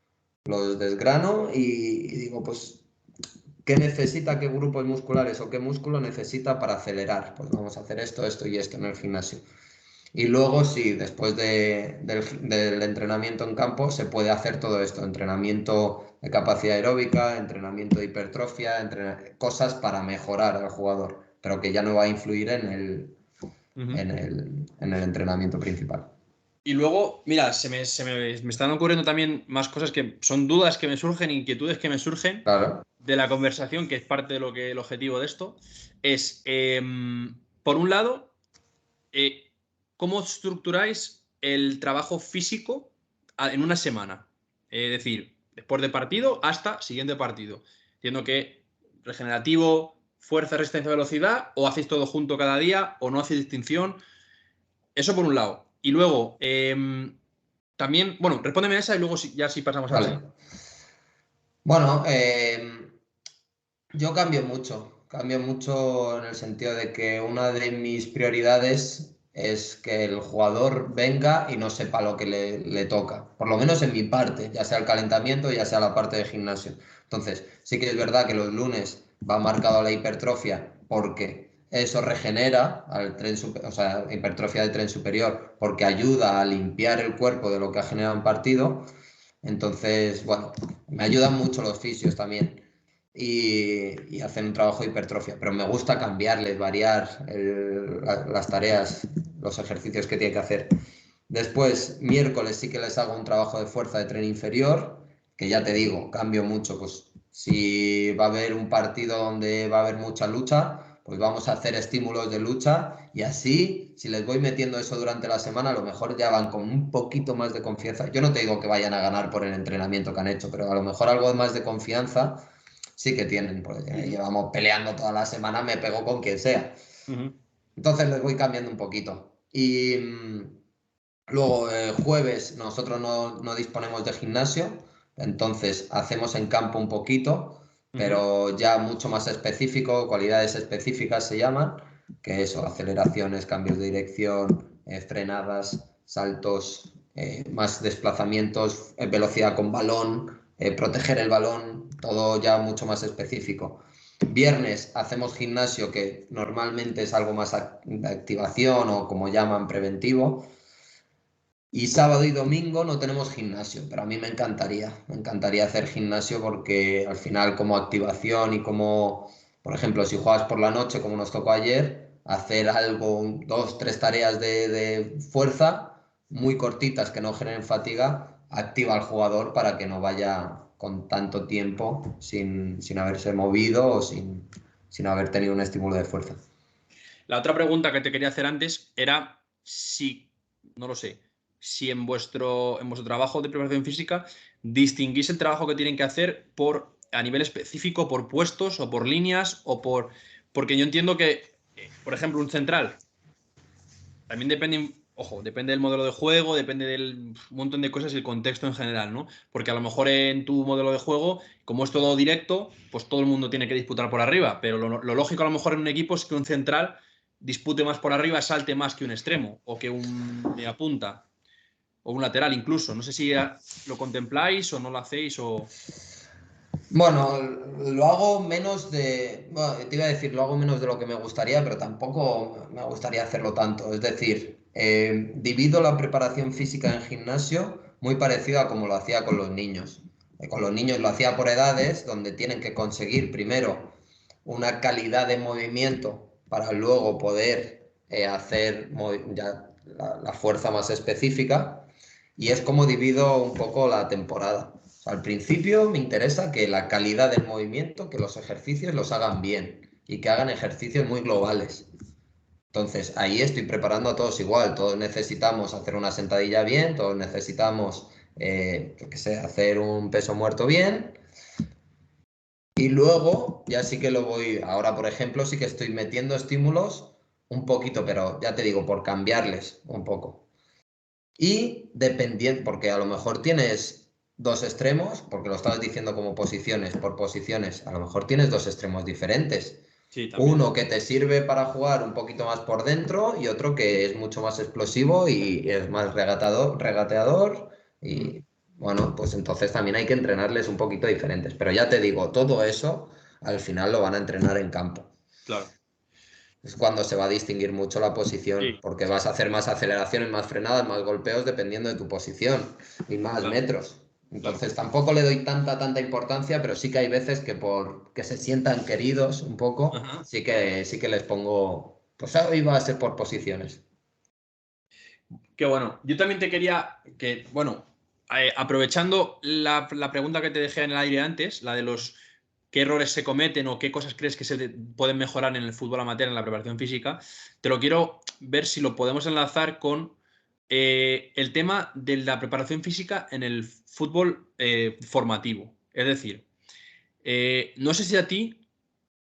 Speaker 2: desgrano y digo, pues, ¿qué necesita, qué grupos musculares o qué músculo necesita para acelerar? Pues vamos a hacer esto, esto y esto en el gimnasio. Y luego, sí, después del entrenamiento en campo, se puede hacer todo esto: entrenamiento de capacidad aeróbica, entrenamiento de hipertrofia, cosas para mejorar al jugador, pero que ya no va a influir en
Speaker 1: Ujú.
Speaker 2: el entrenamiento principal.
Speaker 1: Y luego, mira, me están ocurriendo también más cosas que son dudas que me surgen, inquietudes que me surgen
Speaker 2: Claro.
Speaker 1: de la conversación, que es parte de lo que el objetivo de esto. Es, por un lado, ¿cómo estructuráis el trabajo físico en una semana? Es decir, después de partido hasta siguiente partido. Entiendo que regenerativo, fuerza, resistencia, velocidad, o hacéis todo junto cada día, o no hacéis distinción. Eso por un lado. Y luego, también, bueno, respóndeme a esa y luego ya sí pasamos a la siguiente.
Speaker 2: Vale. Bueno, yo cambio mucho en el sentido de que una de mis prioridades es que el jugador venga y no sepa lo que le toca, por lo menos en mi parte, ya sea el calentamiento, ya sea la parte de gimnasio. Entonces, sí que es verdad que los lunes va marcado la hipertrofia porque eso regenera al o sea, hipertrofia del tren superior, porque ayuda a limpiar el cuerpo de lo que ha generado un partido. Entonces, bueno, me ayudan mucho los fisios también y hacen un trabajo de hipertrofia, pero me gusta cambiarles, variar las tareas, los ejercicios que tiene que hacer. Después, miércoles sí que les hago un trabajo de fuerza de tren inferior, que ya te digo, cambio mucho, pues si va a haber un partido donde va a haber mucha lucha, pues vamos a hacer estímulos de lucha y así, si les voy metiendo eso durante la semana, a lo mejor ya van con un poquito más de confianza. Yo no te digo que vayan a ganar por el entrenamiento que han hecho, pero a lo mejor algo más de confianza sí que tienen, pues llevamos peleando toda la semana, me pego con quien sea.
Speaker 1: Ujú.
Speaker 2: Entonces les voy cambiando un poquito. Y luego, jueves, nosotros no disponemos de gimnasio, entonces hacemos en campo un poquito,
Speaker 1: Ujú.
Speaker 2: pero ya mucho más específico, cualidades específicas se llaman, que eso, aceleraciones, cambios de dirección, frenadas, saltos, más desplazamientos, velocidad con balón, proteger el balón, todo ya mucho más específico. Viernes hacemos gimnasio, que normalmente es algo más de activación o como llaman preventivo. Y sábado y domingo no tenemos gimnasio, pero a mí me encantaría hacer gimnasio porque al final como activación y como, por ejemplo, si juegas por la noche como nos tocó ayer, hacer algo, dos, tres tareas de fuerza muy cortitas que no generen fatiga, activa al jugador para que no vaya con tanto tiempo sin haberse movido o sin haber tenido un estímulo de fuerza.
Speaker 1: La otra pregunta que te quería hacer antes era si, no lo sé, si en vuestro trabajo de preparación física distinguís el trabajo que tienen que hacer por a nivel específico, por puestos o por líneas o por... Porque yo entiendo que, por ejemplo, un central también depende, ojo, depende del modelo de juego, depende del montón de cosas y el contexto en general, ¿no? Porque a lo mejor en tu modelo de juego, como es todo directo, pues todo el mundo tiene que disputar por arriba, pero lo lógico a lo mejor en un equipo es que un central dispute más por arriba, salte más que un extremo o que un punta o un lateral incluso. No sé si lo contempláis o no lo hacéis o...
Speaker 2: Bueno, lo hago menos de, bueno, te iba a decir, lo hago menos de lo que me gustaría, pero tampoco me gustaría hacerlo tanto. Es decir, divido la preparación física en gimnasio muy parecido a como lo hacía con los niños. Con los niños lo hacía por edades, donde tienen que conseguir primero una calidad de movimiento para luego poder hacer ya la fuerza más específica. Y es como divido un poco la temporada. O sea, al principio me interesa que la calidad del movimiento, que los ejercicios los hagan bien y que hagan ejercicios muy globales. Entonces, ahí estoy preparando a todos igual. Todos necesitamos hacer una sentadilla bien, todos necesitamos, yo qué sé, hacer un peso muerto bien. Y luego, ya sí que lo voy, ahora por ejemplo, sí que estoy metiendo estímulos un poquito, pero ya te digo, por cambiarles un poco. Y dependiendo, porque a lo mejor tienes dos extremos, porque lo estabas diciendo como posiciones, por posiciones, a lo mejor tienes dos extremos diferentes.
Speaker 1: Sí, también.
Speaker 2: Uno que te sirve para jugar un poquito más por dentro y otro que es mucho más explosivo y es más regateador.
Speaker 1: Ujú.
Speaker 2: Y bueno, pues entonces también hay que entrenarles un poquito diferentes. Pero ya te digo, todo eso al final lo van a entrenar en campo.
Speaker 1: Claro.
Speaker 2: Es cuando se va a distinguir mucho la posición,
Speaker 1: Sí,
Speaker 2: porque vas a hacer más aceleraciones, más frenadas, más golpeos dependiendo de tu posición y más
Speaker 1: claro,
Speaker 2: metros.
Speaker 1: claro.
Speaker 2: Entonces tampoco le doy tanta importancia, pero sí que hay veces que por que se sientan queridos un poco,
Speaker 1: Ajá.
Speaker 2: sí que les pongo, pues hoy va a ser por posiciones.
Speaker 1: Qué bueno. Yo también te quería que, bueno, aprovechando la pregunta que te dejé en el aire antes, la de los qué errores se cometen o qué cosas crees que pueden mejorar en el fútbol amateur, en la preparación física, te lo quiero ver si lo podemos enlazar con el tema de la preparación física en el fútbol formativo. Es decir, no sé si a ti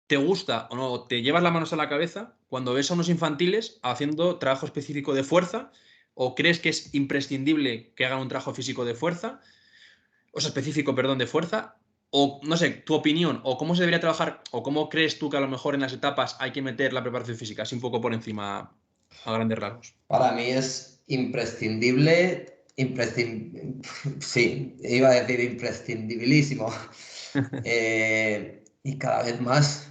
Speaker 1: te gusta o no, te llevas las manos a la cabeza cuando ves a unos infantiles haciendo trabajo específico de fuerza, o crees que es imprescindible que hagan un trabajo físico de fuerza, o sea, específico, perdón, de fuerza, o no sé, tu opinión, o cómo se debería trabajar, o cómo crees tú que a lo mejor en las etapas hay que meter la preparación física, así un poco por encima a grandes rasgos.
Speaker 2: Para mí es imprescindible, sí, iba a decir imprescindibilísimo. Y cada vez más,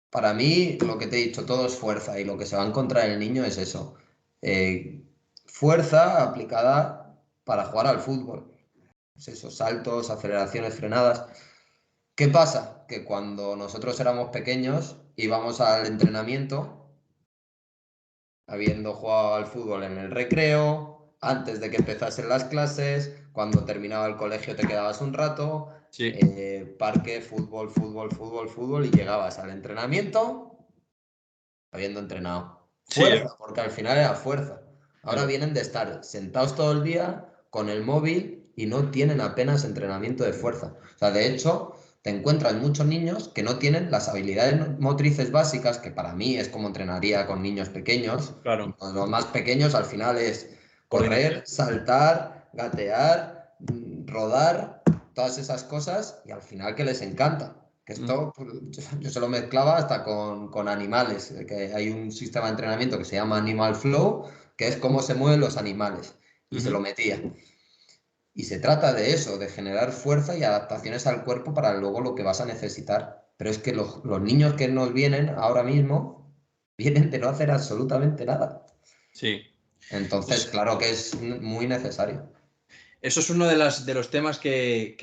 Speaker 2: para mí, lo que te he dicho, todo es fuerza y lo que se va a encontrar el niño es eso. Eh, Fuerza aplicada para jugar al fútbol. Pues esos saltos, aceleraciones, frenadas. ¿Qué pasa? Que cuando nosotros éramos pequeños íbamos al entrenamiento habiendo jugado al fútbol en el recreo, antes de que empezasen las clases, cuando terminaba el colegio te quedabas un rato,
Speaker 1: Sí,
Speaker 2: parque, fútbol, fútbol, fútbol, fútbol, y llegabas al entrenamiento habiendo entrenado.
Speaker 1: sí,
Speaker 2: Fuerza, porque al final era fuerza. Ahora
Speaker 1: claro.
Speaker 2: vienen de estar sentados todo el día con el móvil y no tienen apenas entrenamiento de fuerza. O sea, de hecho, te encuentras muchos niños que no tienen las habilidades motrices básicas, que para mí es como entrenaría con niños pequeños.
Speaker 1: Claro,
Speaker 2: Los más pequeños al final es
Speaker 1: coordinación.
Speaker 2: correr, saltar, gatear, rodar, todas esas cosas, y al final que les encanta. Que
Speaker 1: Mm,
Speaker 2: esto pues, yo se lo mezclaba hasta con animales, que hay un sistema de entrenamiento que se llama Animal Flow, que es cómo se mueven los animales, y se lo
Speaker 1: ujú.
Speaker 2: metía. Y se trata de eso, de generar fuerza y adaptaciones al cuerpo para luego lo que vas a necesitar. Pero es que los niños que nos vienen ahora mismo vienen de no hacer absolutamente nada.
Speaker 1: Sí.
Speaker 2: Entonces,
Speaker 1: Pues
Speaker 2: claro que es muy necesario.
Speaker 1: eso es uno de los temas que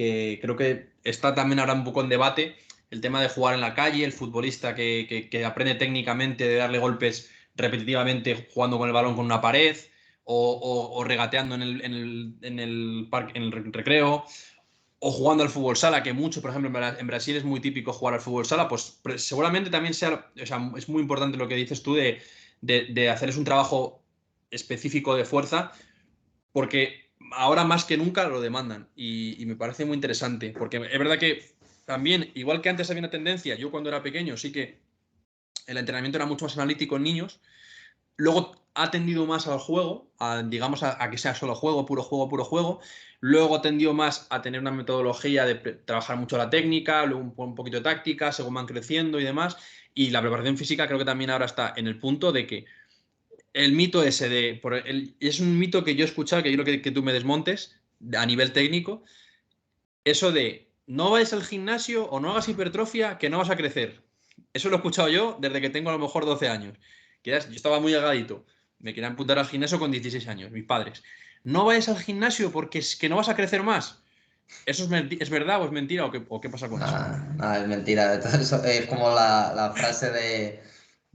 Speaker 1: creo que está también ahora un poco en debate, el tema de jugar en la calle, el futbolista que aprende técnicamente de darle golpes repetitivamente jugando con el balón con una pared o regateando en el parque, en el recreo, o jugando al fútbol sala, que mucho, por ejemplo, en Brasil es muy típico jugar al fútbol sala, pues seguramente también sea, o sea, es muy importante lo que dices tú de hacerles un trabajo específico de fuerza porque ahora más que nunca lo demandan y me parece muy interesante, porque es verdad que también, igual que antes había una tendencia, yo cuando era pequeño sí que el entrenamiento era mucho más analítico en niños, luego ha tendido más al juego, digamos a que sea solo juego, puro juego, puro juego, luego tendió más a tener una metodología de trabajar mucho la técnica, luego un poquito de táctica, según van creciendo y demás, y la preparación física creo que también ahora está en el punto de que el mito ese es un mito que yo he escuchado, que yo creo que tú me desmontes a nivel técnico, eso de no vayas al gimnasio o no hagas hipertrofia, que no vas a crecer. Eso lo he escuchado yo desde que tengo a lo mejor 12 años. Yo estaba muy delgadito. Me querían apuntar al gimnasio con 16 años, mis padres. No vayas al gimnasio porque es que no vas a crecer más. ¿Eso es verdad o es mentira o qué pasa con eso?
Speaker 2: Nada, nada, es mentira. Eso es como la frase de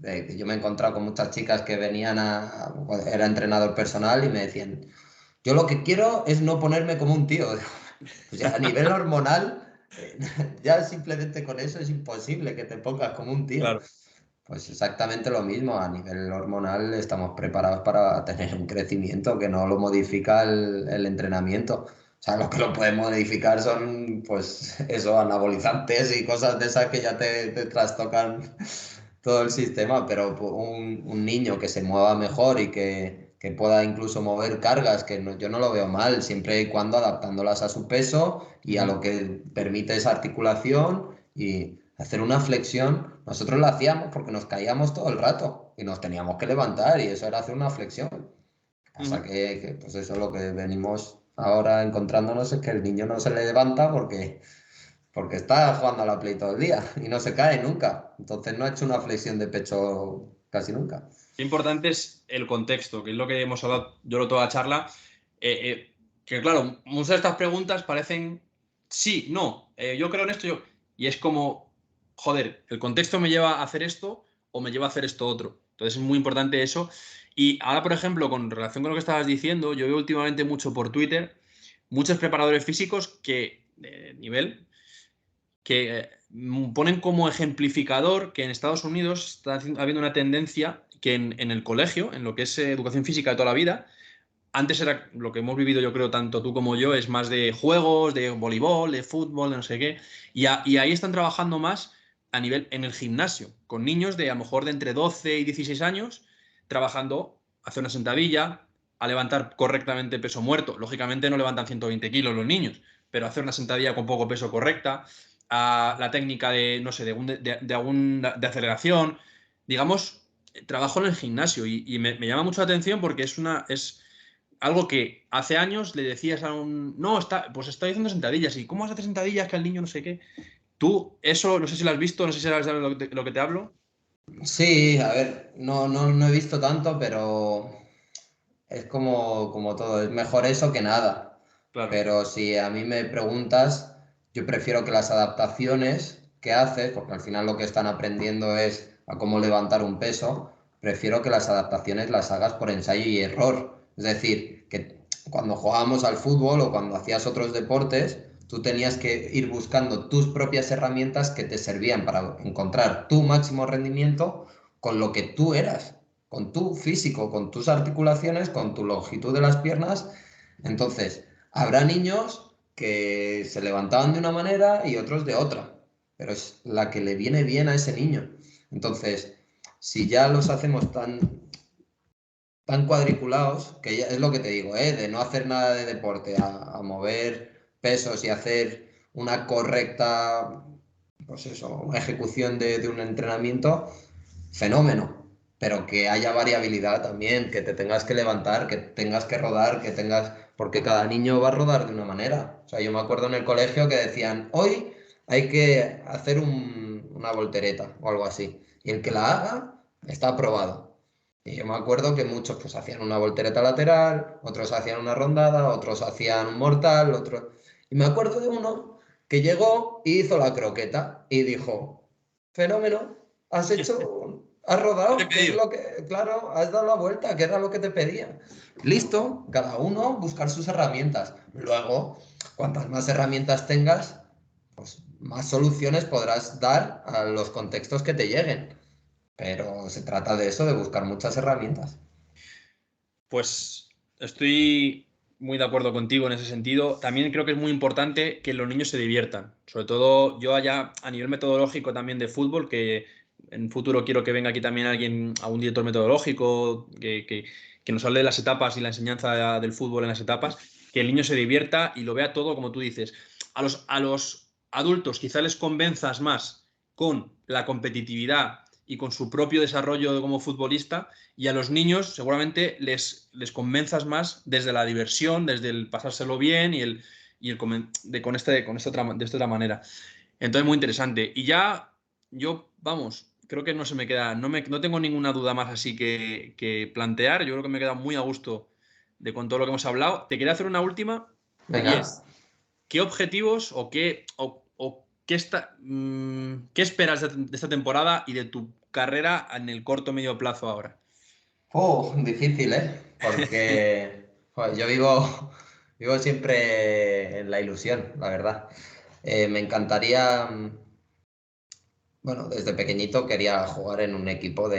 Speaker 2: que yo me he encontrado con muchas chicas que venían era entrenador personal y me decían, yo lo que quiero es no ponerme como un tío. Pues ya a nivel hormonal, ya simplemente con eso es imposible que te pongas como un tío.
Speaker 1: Claro.
Speaker 2: Pues exactamente lo mismo, a nivel hormonal estamos preparados para tener un crecimiento que no lo modifica el entrenamiento. O sea, lo que lo puede modificar son, pues, eso, anabolizantes y cosas de esas que ya te trastocan todo el sistema, pero un niño que se mueva mejor y que pueda incluso mover cargas, que yo no lo veo mal, siempre y cuando adaptándolas a su peso y a
Speaker 1: Ujú,
Speaker 2: lo que permite esa articulación y hacer una flexión. Nosotros la hacíamos porque nos caíamos todo el rato y nos teníamos que levantar y eso era hacer una flexión. Pasa
Speaker 1: ujú.
Speaker 2: pues eso es lo que venimos ahora encontrándonos, es que el niño no se le levanta porque está jugando a la Play todo el día y no se cae nunca. Entonces no ha hecho una flexión de pecho casi nunca.
Speaker 1: Qué importante es el contexto, que es lo que hemos hablado yo toda la charla. Que claro, muchas de estas preguntas parecen sí, no, yo creo en esto, y es como, joder, el contexto me lleva a hacer esto o me lleva a hacer esto otro. Entonces es muy importante eso. Y ahora, por ejemplo, con relación con lo que estabas diciendo, yo veo últimamente mucho por Twitter, muchos preparadores físicos de nivel, que ponen como ejemplificador que en Estados Unidos está habiendo una tendencia que en el colegio, en lo que es educación física de toda la vida, antes era lo que hemos vivido, yo creo, tanto tú como yo, es más de juegos, de voleibol, de fútbol, de no sé qué. Y ahí están trabajando más a nivel en el gimnasio, con niños de a lo mejor de entre 12 y 16 años, trabajando a hacer una sentadilla, a levantar correctamente peso muerto. Lógicamente no levantan 120 kilos los niños, pero hacer una sentadilla con poco peso correcta, a la técnica de, no sé, de aceleración, digamos, trabajo en el gimnasio. Y me llama mucho la atención porque es algo que hace años le decías a un... No, pues está haciendo sentadillas. ¿Y cómo vas a hacer sentadillas que al niño no sé qué? Tú, eso, no sé si lo has visto, no sé si sabes de lo que te hablo.
Speaker 2: Sí, a ver, no he visto tanto, pero es como todo, es mejor eso que nada.
Speaker 1: Claro.
Speaker 2: Pero si a mí me preguntas, yo prefiero que las adaptaciones que haces, porque al final lo que están aprendiendo es a cómo levantar un peso, prefiero que las adaptaciones las hagas por ensayo y error. Es decir, que cuando jugábamos al fútbol o cuando hacías otros deportes, tú tenías que ir buscando tus propias herramientas que te servían para encontrar tu máximo rendimiento con lo que tú eras, con tu físico, con tus articulaciones, con tu longitud de las piernas. Entonces, habrá niños que se levantaban de una manera y otros de otra, pero es la que le viene bien a ese niño. Entonces, si ya los hacemos tan cuadriculados, que ya es lo que te digo, de no hacer nada de deporte, a mover pesos y hacer una correcta, pues eso, una ejecución de un entrenamiento, fenómeno. Pero que haya variabilidad también, que te tengas que levantar, que tengas que rodar, que tengas... Porque cada niño va a rodar de una manera. O sea, yo me acuerdo en el colegio que decían, hoy hay que hacer una voltereta o algo así. Y el que la haga está aprobado. Y yo me acuerdo que muchos pues hacían una voltereta lateral, otros hacían una rondada, otros hacían un mortal, otros... Y me acuerdo de uno que llegó y hizo la croqueta y dijo, fenómeno, has
Speaker 1: ¿Qué te he
Speaker 2: rodado, que es
Speaker 1: pedido?
Speaker 2: lo que, claro, has dado la vuelta, que era lo que te pedía. Listo, cada uno buscar sus herramientas. Luego, cuantas más herramientas tengas, pues más soluciones podrás dar a los contextos que te lleguen. Pero se trata de eso, de buscar muchas herramientas.
Speaker 1: Pues estoy muy de acuerdo contigo en ese sentido. También creo que es muy importante que los niños se diviertan. Sobre todo yo allá a nivel metodológico también de fútbol, que en futuro quiero que venga aquí también alguien, a un director metodológico, que nos hable de las etapas y la enseñanza del fútbol en las etapas, que el niño se divierta y lo vea todo como tú dices. A los adultos quizá les convenzas más con la competitividad y con su propio desarrollo como futbolista, y a los niños seguramente les convenzas más desde la diversión, desde el pasárselo bien de esta otra manera. Entonces, muy interesante. Y ya, yo, vamos, creo que no se me queda, no tengo ninguna duda más así que plantear. Yo creo que me he quedado muy a gusto con todo lo que hemos hablado. Te quería hacer una última y
Speaker 2: Venga.
Speaker 1: es, ¿qué objetivos qué esperas de esta temporada y de tu carrera en el corto medio plazo ahora?
Speaker 2: Difícil, ¿eh? Porque joder, yo vivo siempre en la ilusión, la verdad. Me encantaría, bueno, desde pequeñito quería jugar en un equipo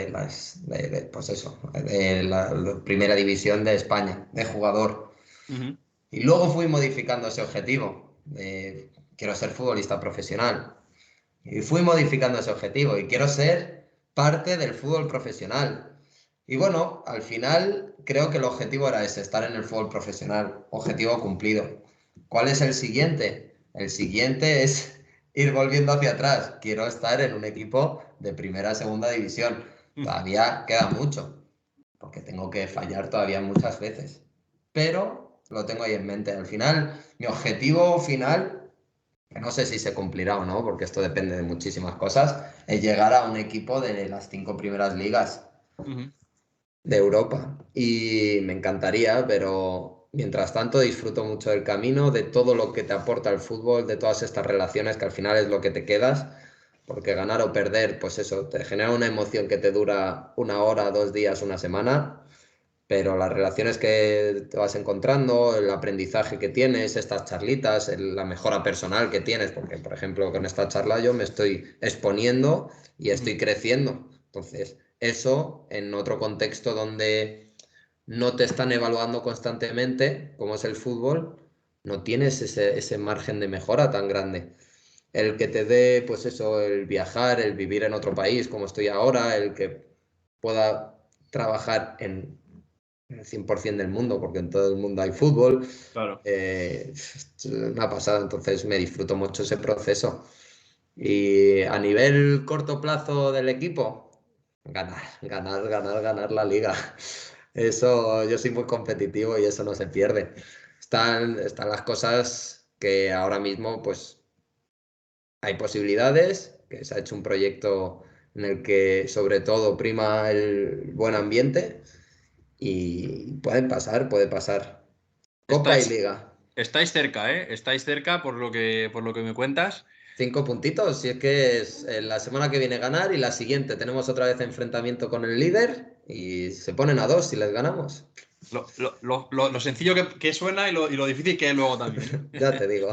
Speaker 2: pues eso, de la primera división de España, de jugador.
Speaker 1: Ujú.
Speaker 2: Y luego fui modificando ese objetivo, quiero ser futbolista profesional. Y fui modificando ese objetivo y quiero ser parte del fútbol profesional. Y bueno, al final creo que el objetivo era ese, estar en el fútbol profesional. Objetivo cumplido. ¿Cuál es el siguiente? El siguiente es ir volviendo hacia atrás. Quiero estar en un equipo de primera, segunda división. Todavía queda mucho, porque tengo que fallar todavía muchas veces. Pero lo tengo ahí en mente. Al final, mi objetivo final, que no sé si se cumplirá o no, porque esto depende de muchísimas cosas, es llegar a un equipo de las 5 primeras ligas
Speaker 1: Ujú.
Speaker 2: de Europa. Y me encantaría, pero mientras tanto disfruto mucho del camino, de todo lo que te aporta el fútbol, de todas estas relaciones que al final es lo que te quedas, porque ganar o perder, pues eso, te genera una emoción que te dura una hora, 2 días, una semana, pero las relaciones que te vas encontrando, el aprendizaje que tienes, estas charlitas, la mejora personal que tienes, porque por ejemplo con esta charla yo me estoy exponiendo y estoy creciendo. Entonces, eso en otro contexto donde no te están evaluando constantemente, como es el fútbol, no tienes ese margen de mejora tan grande. El que te dé, pues eso, el viajar, el vivir en otro país como estoy ahora, el que pueda trabajar en el 100% del mundo, porque en todo el mundo hay fútbol,
Speaker 1: Claro.
Speaker 2: es una pasada, entonces me disfruto mucho ese proceso. Y a nivel corto plazo del equipo, ganar la liga. Eso, yo soy muy competitivo y eso no se pierde. Están las cosas que ahora mismo, pues, hay posibilidades, que se ha hecho un proyecto en el que sobre todo prima el buen ambiente y puede pasar. Copa y
Speaker 1: Estáis,
Speaker 2: Liga.
Speaker 1: estáis cerca, ¿eh? Estáis cerca por lo que me cuentas.
Speaker 2: 5 puntitos, si es que es la semana que viene ganar y la siguiente tenemos otra vez enfrentamiento con el líder y se ponen a 2 si les ganamos.
Speaker 1: Lo sencillo que suena y lo difícil que es luego también.
Speaker 2: Ya te digo.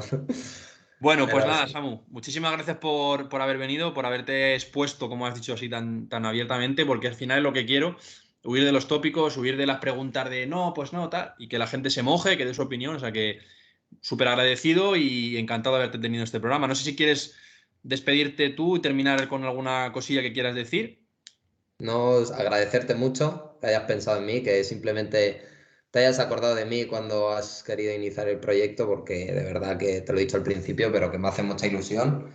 Speaker 1: Bueno, pues
Speaker 2: Pero
Speaker 1: nada,
Speaker 2: sí.
Speaker 1: Samu, muchísimas gracias por haber venido, por haberte expuesto, como has dicho así, tan abiertamente, porque al final es lo que quiero, huir de los tópicos, huir de las preguntas de no, pues no, tal, y que la gente se moje, que dé su opinión, o sea que súper agradecido y encantado de haberte tenido en este programa. No sé si quieres despedirte tú y terminar con alguna cosilla que quieras decir.
Speaker 2: No, agradecerte mucho que hayas pensado en mí, que simplemente te hayas acordado de mí cuando has querido iniciar el proyecto, porque de verdad que te lo he dicho al principio, pero que me hace mucha ilusión.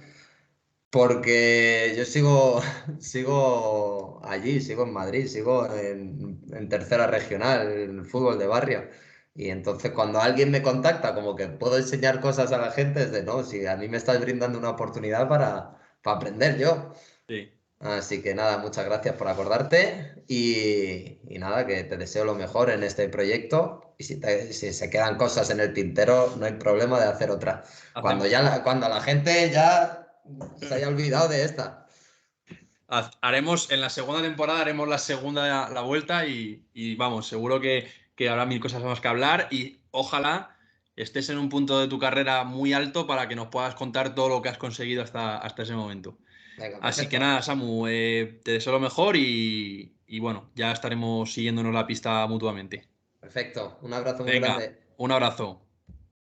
Speaker 2: Porque yo sigo allí, sigo en Madrid, sigo en tercera regional, en el fútbol de barrio. Y entonces cuando alguien me contacta, como que puedo enseñar cosas a la gente, es de no, si a mí me estás brindando una oportunidad para aprender yo.
Speaker 1: Sí.
Speaker 2: Así que nada, muchas gracias por acordarte y nada, que te deseo lo mejor en este proyecto. Y si se quedan cosas en el tintero, no hay problema de hacer otra.
Speaker 1: Hacemos.
Speaker 2: Cuando la gente ya se haya olvidado de esta.
Speaker 1: Haremos en la segunda temporada, haremos la segunda la vuelta y vamos, seguro que habrá mil cosas más que hablar y ojalá estés en un punto de tu carrera muy alto para que nos puedas contar todo lo que has conseguido hasta ese momento.
Speaker 2: Venga,
Speaker 1: Así que
Speaker 2: perfecto.
Speaker 1: nada, Samu, te deseo lo mejor y bueno, ya estaremos siguiéndonos la pista mutuamente.
Speaker 2: Perfecto. Un abrazo muy
Speaker 1: Venga,
Speaker 2: grande.
Speaker 1: un abrazo.